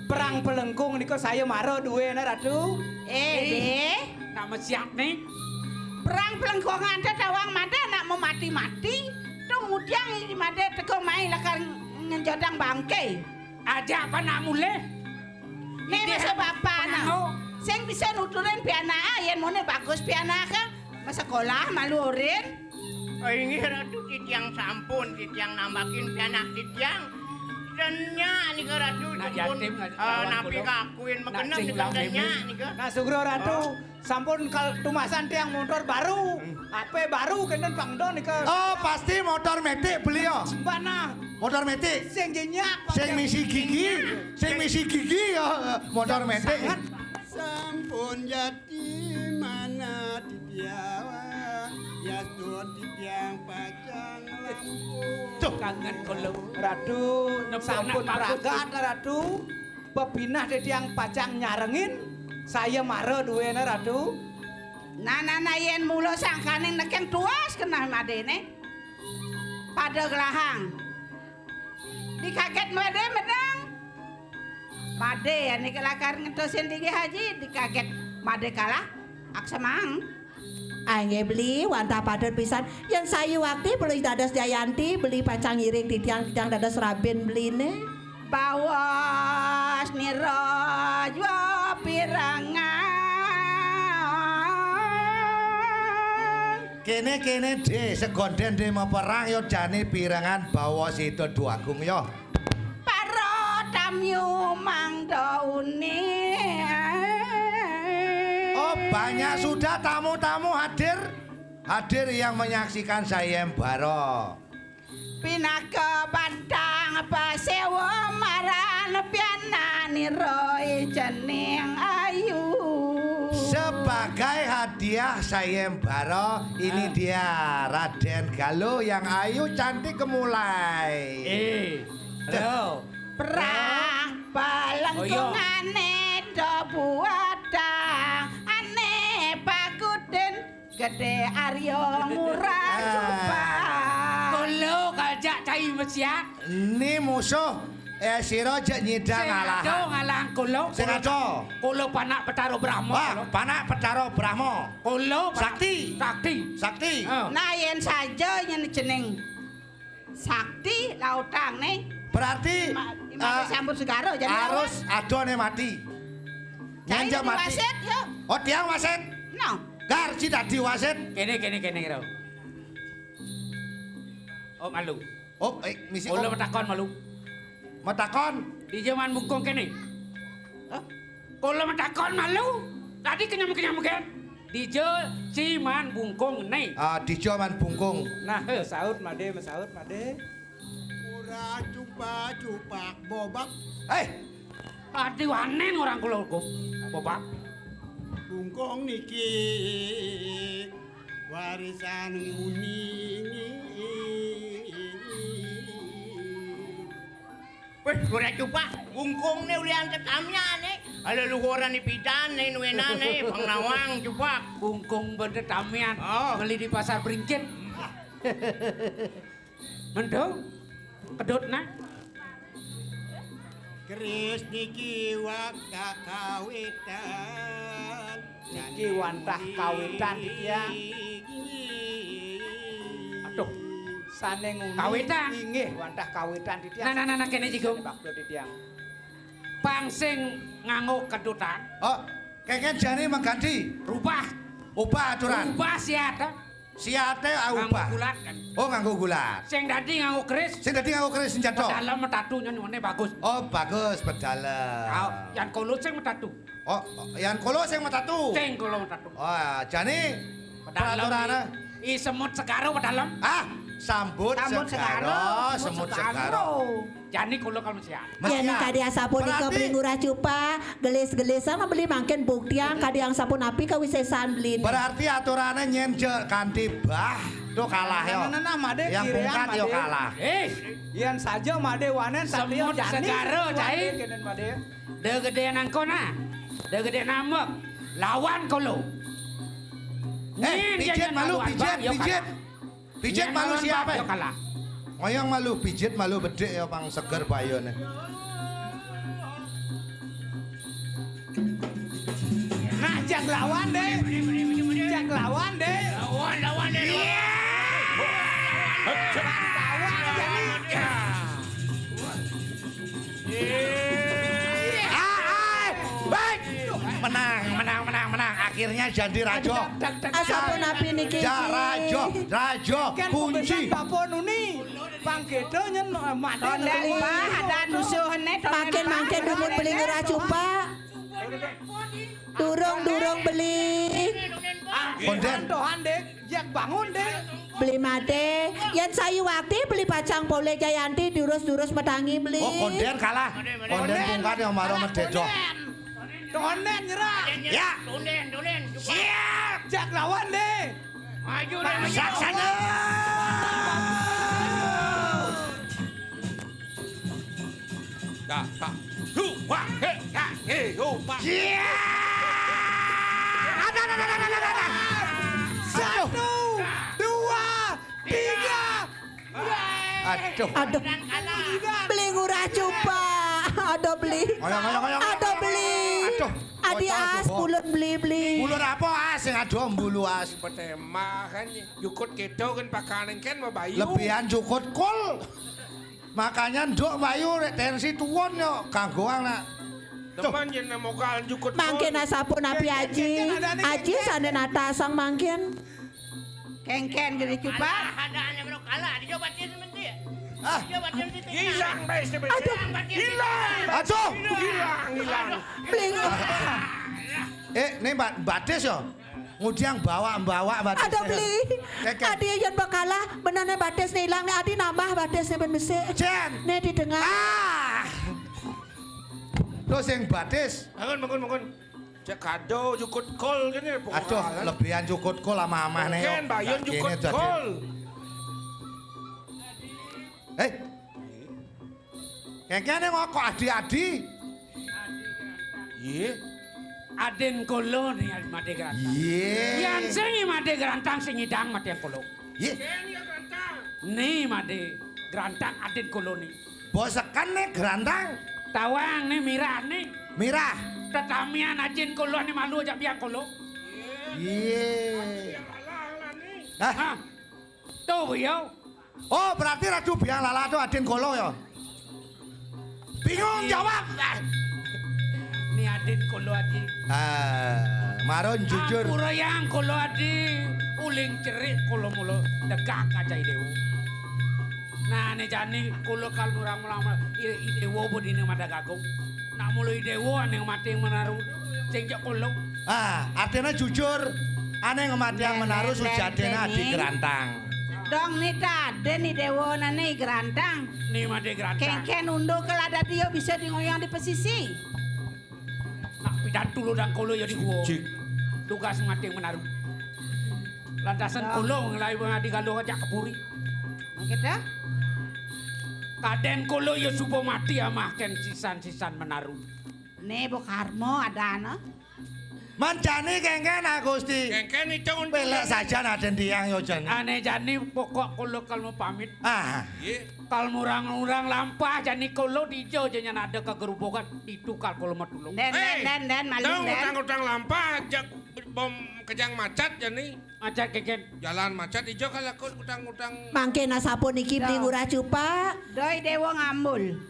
[SPEAKER 5] perang pelengkung niko saya maro duwe na Ratu.
[SPEAKER 6] Deh.
[SPEAKER 10] Nama siap nih.
[SPEAKER 6] Perang pelengkongan ada dawang made nak mau mati-mati. Kemudian ini made teko main lakan ngejodang bangke.
[SPEAKER 10] Aja apa nak mulai?
[SPEAKER 6] Nih masa bapak nak. Sing bisa nuturin piana yen mone bagus piana ka. Masa sekolah malu urin.
[SPEAKER 7] Inggih Ratu titiang sampun titiang nambakin pianak titiang. Denya nika Ratu
[SPEAKER 10] Nak yatim
[SPEAKER 7] napi kakuin mekeneng nika denya nika.
[SPEAKER 5] Nah Sugro Ratu sampun kal tumasan tiang motor baru. HP baru kenen pangdo nika.
[SPEAKER 2] Oh pasti motor metik beliau.
[SPEAKER 5] Mana?
[SPEAKER 2] Motor metik.
[SPEAKER 5] Sing jenyak.
[SPEAKER 2] Sing misi gigi ya motor metik.
[SPEAKER 8] Sampun jati mana titiawang yastun titiang pacang lampu.
[SPEAKER 5] Tuh kangen kula. Ratu sampun pragat Ratu. Bebinah titiang pacang nyarengin. Saya mare duwene Ratu.
[SPEAKER 6] Nana yen mulo sangkane nekeng tuas kenal madene. Pada gelahang. Dikaget made menang. Made ya niki lakar ngedosin tinggi haji dikaget made kalah aksemang.
[SPEAKER 4] Angge beli wantah padet pisan yen sayu wakti beli dados Jayanti beli pacang iring titiang dados Raben beline.
[SPEAKER 6] Bawas niraja pirangan.
[SPEAKER 2] Kene de segonden de mau perang yo jane pirangan bawa situ duagung yo.
[SPEAKER 6] Para tamyu mangdauni.
[SPEAKER 2] Oh banyak sudah tamu-tamu hadir yang menyaksikan sayembara.
[SPEAKER 6] Pinaka padang pasewa maran pianani roy jening ayu.
[SPEAKER 2] Sebagai hadiah sayembara ini dia Raden Galuh yang ayu cantik kemulai.
[SPEAKER 5] Halo.
[SPEAKER 6] Perang palengkungane do buadang ane pakuden gede Aryo murah supang.
[SPEAKER 10] Kula kajak cai mesiat.
[SPEAKER 2] Ini musuh sira jek nyidang ngalah.
[SPEAKER 10] Sing ado ngalang kula.
[SPEAKER 2] Sing ado.
[SPEAKER 10] Kula panak Petaro Brahma.
[SPEAKER 2] Wah, panak Petaro Brahma.
[SPEAKER 10] Kula
[SPEAKER 2] Sakti.
[SPEAKER 10] Sakti.
[SPEAKER 6] Nah yen saja yen jeneng Sakti lautang nih.
[SPEAKER 2] Berarti
[SPEAKER 6] sambut segaro jadi
[SPEAKER 2] harus adone mati. Nyanjak mati.
[SPEAKER 6] Wasit yo.
[SPEAKER 2] Oh tiang wasit.
[SPEAKER 6] No.
[SPEAKER 2] Gar ci dadi wasit.
[SPEAKER 10] Kene kira. Oh malu.
[SPEAKER 2] Oh misi
[SPEAKER 10] Kula metakon malu.
[SPEAKER 2] Metakon
[SPEAKER 10] Di zaman bungkung kene. Kula metakon malu. Tadi kenyam kan. Dijo ciman bungkung nih.
[SPEAKER 2] Dijo man bungkung.
[SPEAKER 5] Nah, saut made.
[SPEAKER 8] Ora cupak bobak
[SPEAKER 10] Adi wanen orang kula hukum. Bobak.
[SPEAKER 8] bungkong niki warisan uni.
[SPEAKER 7] Weh, ora cupak, bungkung ne ulian ketamyane. Ada luhuran ni pitane nuenane pangnawang cupak.
[SPEAKER 10] Bungkung bener tamian.
[SPEAKER 7] Oh.
[SPEAKER 10] Beli di pasar Beringkit. Mendong. Kedutna.
[SPEAKER 8] Keris niki waka kawitan.
[SPEAKER 5] Niki wantah kawitan titiang. Aduh, sane nguni.
[SPEAKER 10] Kawitan.
[SPEAKER 5] Inggih wantah kawitan titiang.
[SPEAKER 10] Nah kene Jigong.
[SPEAKER 5] Bakdo titiang.
[SPEAKER 10] Pangsing nganggo kedutan.
[SPEAKER 2] Oh, kengken jane mengganti. Ubah aturan.
[SPEAKER 10] Rubah siata.
[SPEAKER 2] Siate
[SPEAKER 10] Nganggo
[SPEAKER 2] ubah.
[SPEAKER 10] gulat kan.
[SPEAKER 2] Oh nganggo gulat.
[SPEAKER 10] Sing dadi nganggo keris.
[SPEAKER 2] Sing dadi nganggo keris senjata.
[SPEAKER 10] Dalam metatu nyone bagus.
[SPEAKER 2] Oh bagus pedalem.
[SPEAKER 10] Yang kolo sing metatu.
[SPEAKER 2] Oh yang kolo sing metatu.
[SPEAKER 10] Sing kolo metatu.
[SPEAKER 2] Oh jane peraturan.
[SPEAKER 10] I semut segaro pedalem.
[SPEAKER 2] Sambut segaro, semut segaro.
[SPEAKER 10] Jani kula kalau mesian.
[SPEAKER 4] Yen kadiang sapun iko beli ngurah cupa, gelis-gelisan beli mangken buktiang kadiang sapun api kawisesan beli.
[SPEAKER 2] Berarti aturannya nyenjek kanthi bah tuh kalah yo.
[SPEAKER 5] Nah, made
[SPEAKER 2] Yang pungkat yo kalah.
[SPEAKER 5] Yen saja made wanen satrio
[SPEAKER 10] Semut
[SPEAKER 5] jani.
[SPEAKER 10] segaro, cai.
[SPEAKER 5] Kenen made.
[SPEAKER 10] De gede nangkona. De gede namek. Lawan kolo.
[SPEAKER 2] Pijet malu, pijet malu siapa?
[SPEAKER 10] Yo kalah.
[SPEAKER 2] Ngoyong malu pijet malu bedek ya pang seger bayone.
[SPEAKER 5] Nah, jak lawan deh.
[SPEAKER 7] Lawan deh.
[SPEAKER 2] Baik. Menang. Akhirnya jadi rajo.
[SPEAKER 4] Sapun api niki.
[SPEAKER 2] Rajo kunci.
[SPEAKER 5] Bapak nuni. Panggedo nyen mate.
[SPEAKER 6] Tolek Pak, ada nusuhne
[SPEAKER 4] Makin mangken dumut beli ngurah cupa. Durung beli.
[SPEAKER 2] Konden.
[SPEAKER 5] Dohan deh, jak bangun deh.
[SPEAKER 4] Beli mate. Yen sayu wakti beli pacang pole Jayanti durus metangi beli.
[SPEAKER 2] Oh konden kalah. Konden pungkat yang maro medejo.
[SPEAKER 5] Donen nyerah.
[SPEAKER 7] Ya. Donen.
[SPEAKER 5] Siap. Jak lawan deh.
[SPEAKER 7] Maju deh, maju.
[SPEAKER 2] Saksana.
[SPEAKER 9] Tak. Hu, wah, he, hu, wah.
[SPEAKER 5] Satu, dua, tiga.
[SPEAKER 2] Aduh.
[SPEAKER 4] Aduh. Beli ngurah coba. Aduh beli.
[SPEAKER 2] Ngoyong.
[SPEAKER 4] Aduh beli.
[SPEAKER 2] Aduh.
[SPEAKER 4] Adi as bulut beli.
[SPEAKER 2] Bulur apa as sing aduh mbulu as.
[SPEAKER 9] Petema kan jukut kedo kan pakanan kan mau bayu.
[SPEAKER 2] Lebihan cukut kul. Makanya nduk bayu rek tensi tuwon yo kanggoan nak.
[SPEAKER 9] Teman jeneng mokal jukut.
[SPEAKER 4] Mangkin asapun api aji. Aji sande natasang mangkin.
[SPEAKER 6] Kengken gede coba.
[SPEAKER 7] Ada ane bro kalah, dicoba dia sementir.
[SPEAKER 2] Ah.
[SPEAKER 7] Coba dia sementir.
[SPEAKER 9] Hilang bes
[SPEAKER 4] Aduh.
[SPEAKER 2] Aduh.
[SPEAKER 9] Hilang.
[SPEAKER 4] Beli.
[SPEAKER 2] Ini Mbak Des yo. Ngudiang bawa Mbak Des.
[SPEAKER 4] Aduh beli. Adi yang bakalah benarnya bates nih hilang nih. Adi nambah bates nih ben besi.
[SPEAKER 2] Jen.
[SPEAKER 4] Nih di tengah.
[SPEAKER 2] Terus yang Mbak Des.
[SPEAKER 9] Bangun. Cek kado jukut kol kan ya.
[SPEAKER 2] Aduh, lebihan cukut kul ama-ama nih.
[SPEAKER 9] Kan bayon jukut kol.
[SPEAKER 2] Kengkene kok adi-adi.
[SPEAKER 9] Iya.
[SPEAKER 10] Aden kolo nih made gerantang.
[SPEAKER 2] Iya.
[SPEAKER 10] Yang sing made gerantang sing idang made yang kolo.
[SPEAKER 2] Iya.
[SPEAKER 10] Nih made gerantang aden kolo nih.
[SPEAKER 2] Bosekan nih gerantang.
[SPEAKER 10] Tawang nih mirah nih.
[SPEAKER 2] Mirah.
[SPEAKER 10] Tetamian ajen kolo nih malu aja biang kolo.
[SPEAKER 2] Iya.
[SPEAKER 10] Hah? Tuh yo.
[SPEAKER 2] Oh, berarti radu biang lala tuh Aden Kolo ya. Bingung jawab.
[SPEAKER 10] Nih aden kolo adi.
[SPEAKER 2] Maron jujur.
[SPEAKER 10] Ampura yang kolo adi. Uling cerik kolo mulo degak aja idewo. Nah nih jani kolo kal murang-murang idewo bodine madagagung. Nak mulo idewo ane mati yang menaruh. Cengjak kolo.
[SPEAKER 2] Artinya jujur. Ane ngemati yang menaruh sujadena di gerantang.
[SPEAKER 6] Dong nih tade nih dewo nih gerantang.
[SPEAKER 10] Nih made gerantang.
[SPEAKER 6] Kengken undo kelada dia bisa di ngoyong di pesisi.
[SPEAKER 10] Nak pidantu lo dan kolo ya di gua. Tugas mati yang menaruh. Lantasan kolo ngelai di galuh aja kepuri.
[SPEAKER 6] Gitu?
[SPEAKER 10] Kaden kolo ya supo mati ya mahken sisan-sisan menaruh.
[SPEAKER 6] Nih Bok Harmo ada ana.
[SPEAKER 2] Mancani kengken Agusti.
[SPEAKER 9] Kengken itu
[SPEAKER 2] Pelek saja naden tiang yo jan.
[SPEAKER 10] Aneh jani pokok kolo kalau mau pamit.
[SPEAKER 9] Iya.
[SPEAKER 10] Kal murang-murang lampah jani kolo dijo jangan ada kegerubokan itu kal kolo mah dulu.
[SPEAKER 6] Den malu den.
[SPEAKER 9] Utang lampah jak bom kejang macet jani.
[SPEAKER 10] Macet keken.
[SPEAKER 9] Jalan macet ijo kalau utang.
[SPEAKER 4] Mangkin asapun iki beli ngurah coba.
[SPEAKER 6] Doi dewo ngambul.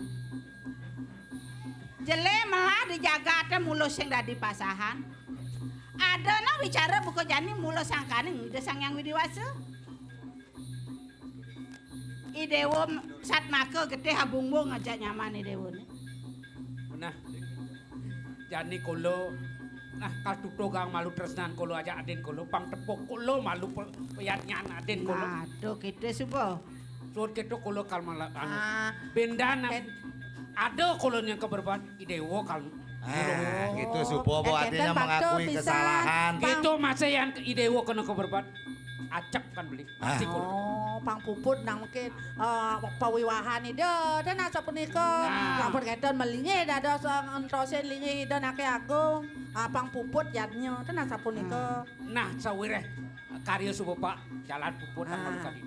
[SPEAKER 6] Jele malah dijaga ate mulo sing dadi pasahan. Ada na bicara buku jani mulo sangkaning udah sang yang widiwasa. Idewo sat maka gede habung-bung aja nyaman idewo nih.
[SPEAKER 10] Nah, jani kolo. Nah, kal tutogang malu tresnan kolo aja aden kolo. Pang tepuk kolo malu peyatnya aden kolo.
[SPEAKER 6] Aduh kita supo.
[SPEAKER 10] Suat keto kolo kal malah bendana. Ada kolo yang keberban idewo kal.
[SPEAKER 2] Gitu Subobo artinya mengakui kesalahan.
[SPEAKER 10] Itu masa yang idewo kena keberban. Acak kan beli. Pasti kolo.
[SPEAKER 3] Oh, pang puput nang mungkin pawiwahan ide dan asa punika yang berkaitan melingi dada sang entosen lingi dan ake agung pang puput jadnya dan asa punika.
[SPEAKER 10] Nah, sawireh karya Subopa jalan puput malu kali.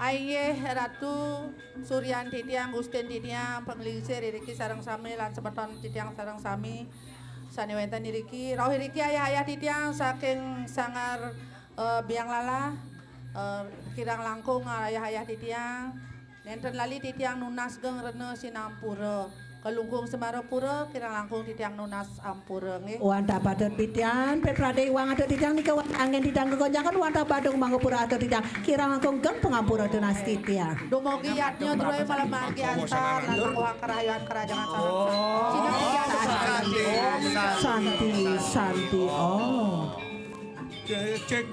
[SPEAKER 3] Aye Ratu Suryan Titiang Gustin Titiang Pengelisir Iriki sareng sami lan semeton Titiang sareng sami saniwenten Iriki Rauh Iriki ayah-ayah Titiang saking sangar biang lala kirang langkung ayah-ayah Titiang nenten lali Titiang nunas geng rene sinampura Kelungkung Semarapura kirang langkung Titiang nunas ampura nggih.
[SPEAKER 4] Wanda badut pitian peprade wang adut titiang nika angin titiang kegonjangan wanda badung mangupura adut titiang kirang langkung geng pengampura tunas titiang.
[SPEAKER 3] Dumugi yatnya droy malam margi antar lan kuang kerahayuan kerajaan sareng.
[SPEAKER 4] Santi. Oh.
[SPEAKER 9] Cek.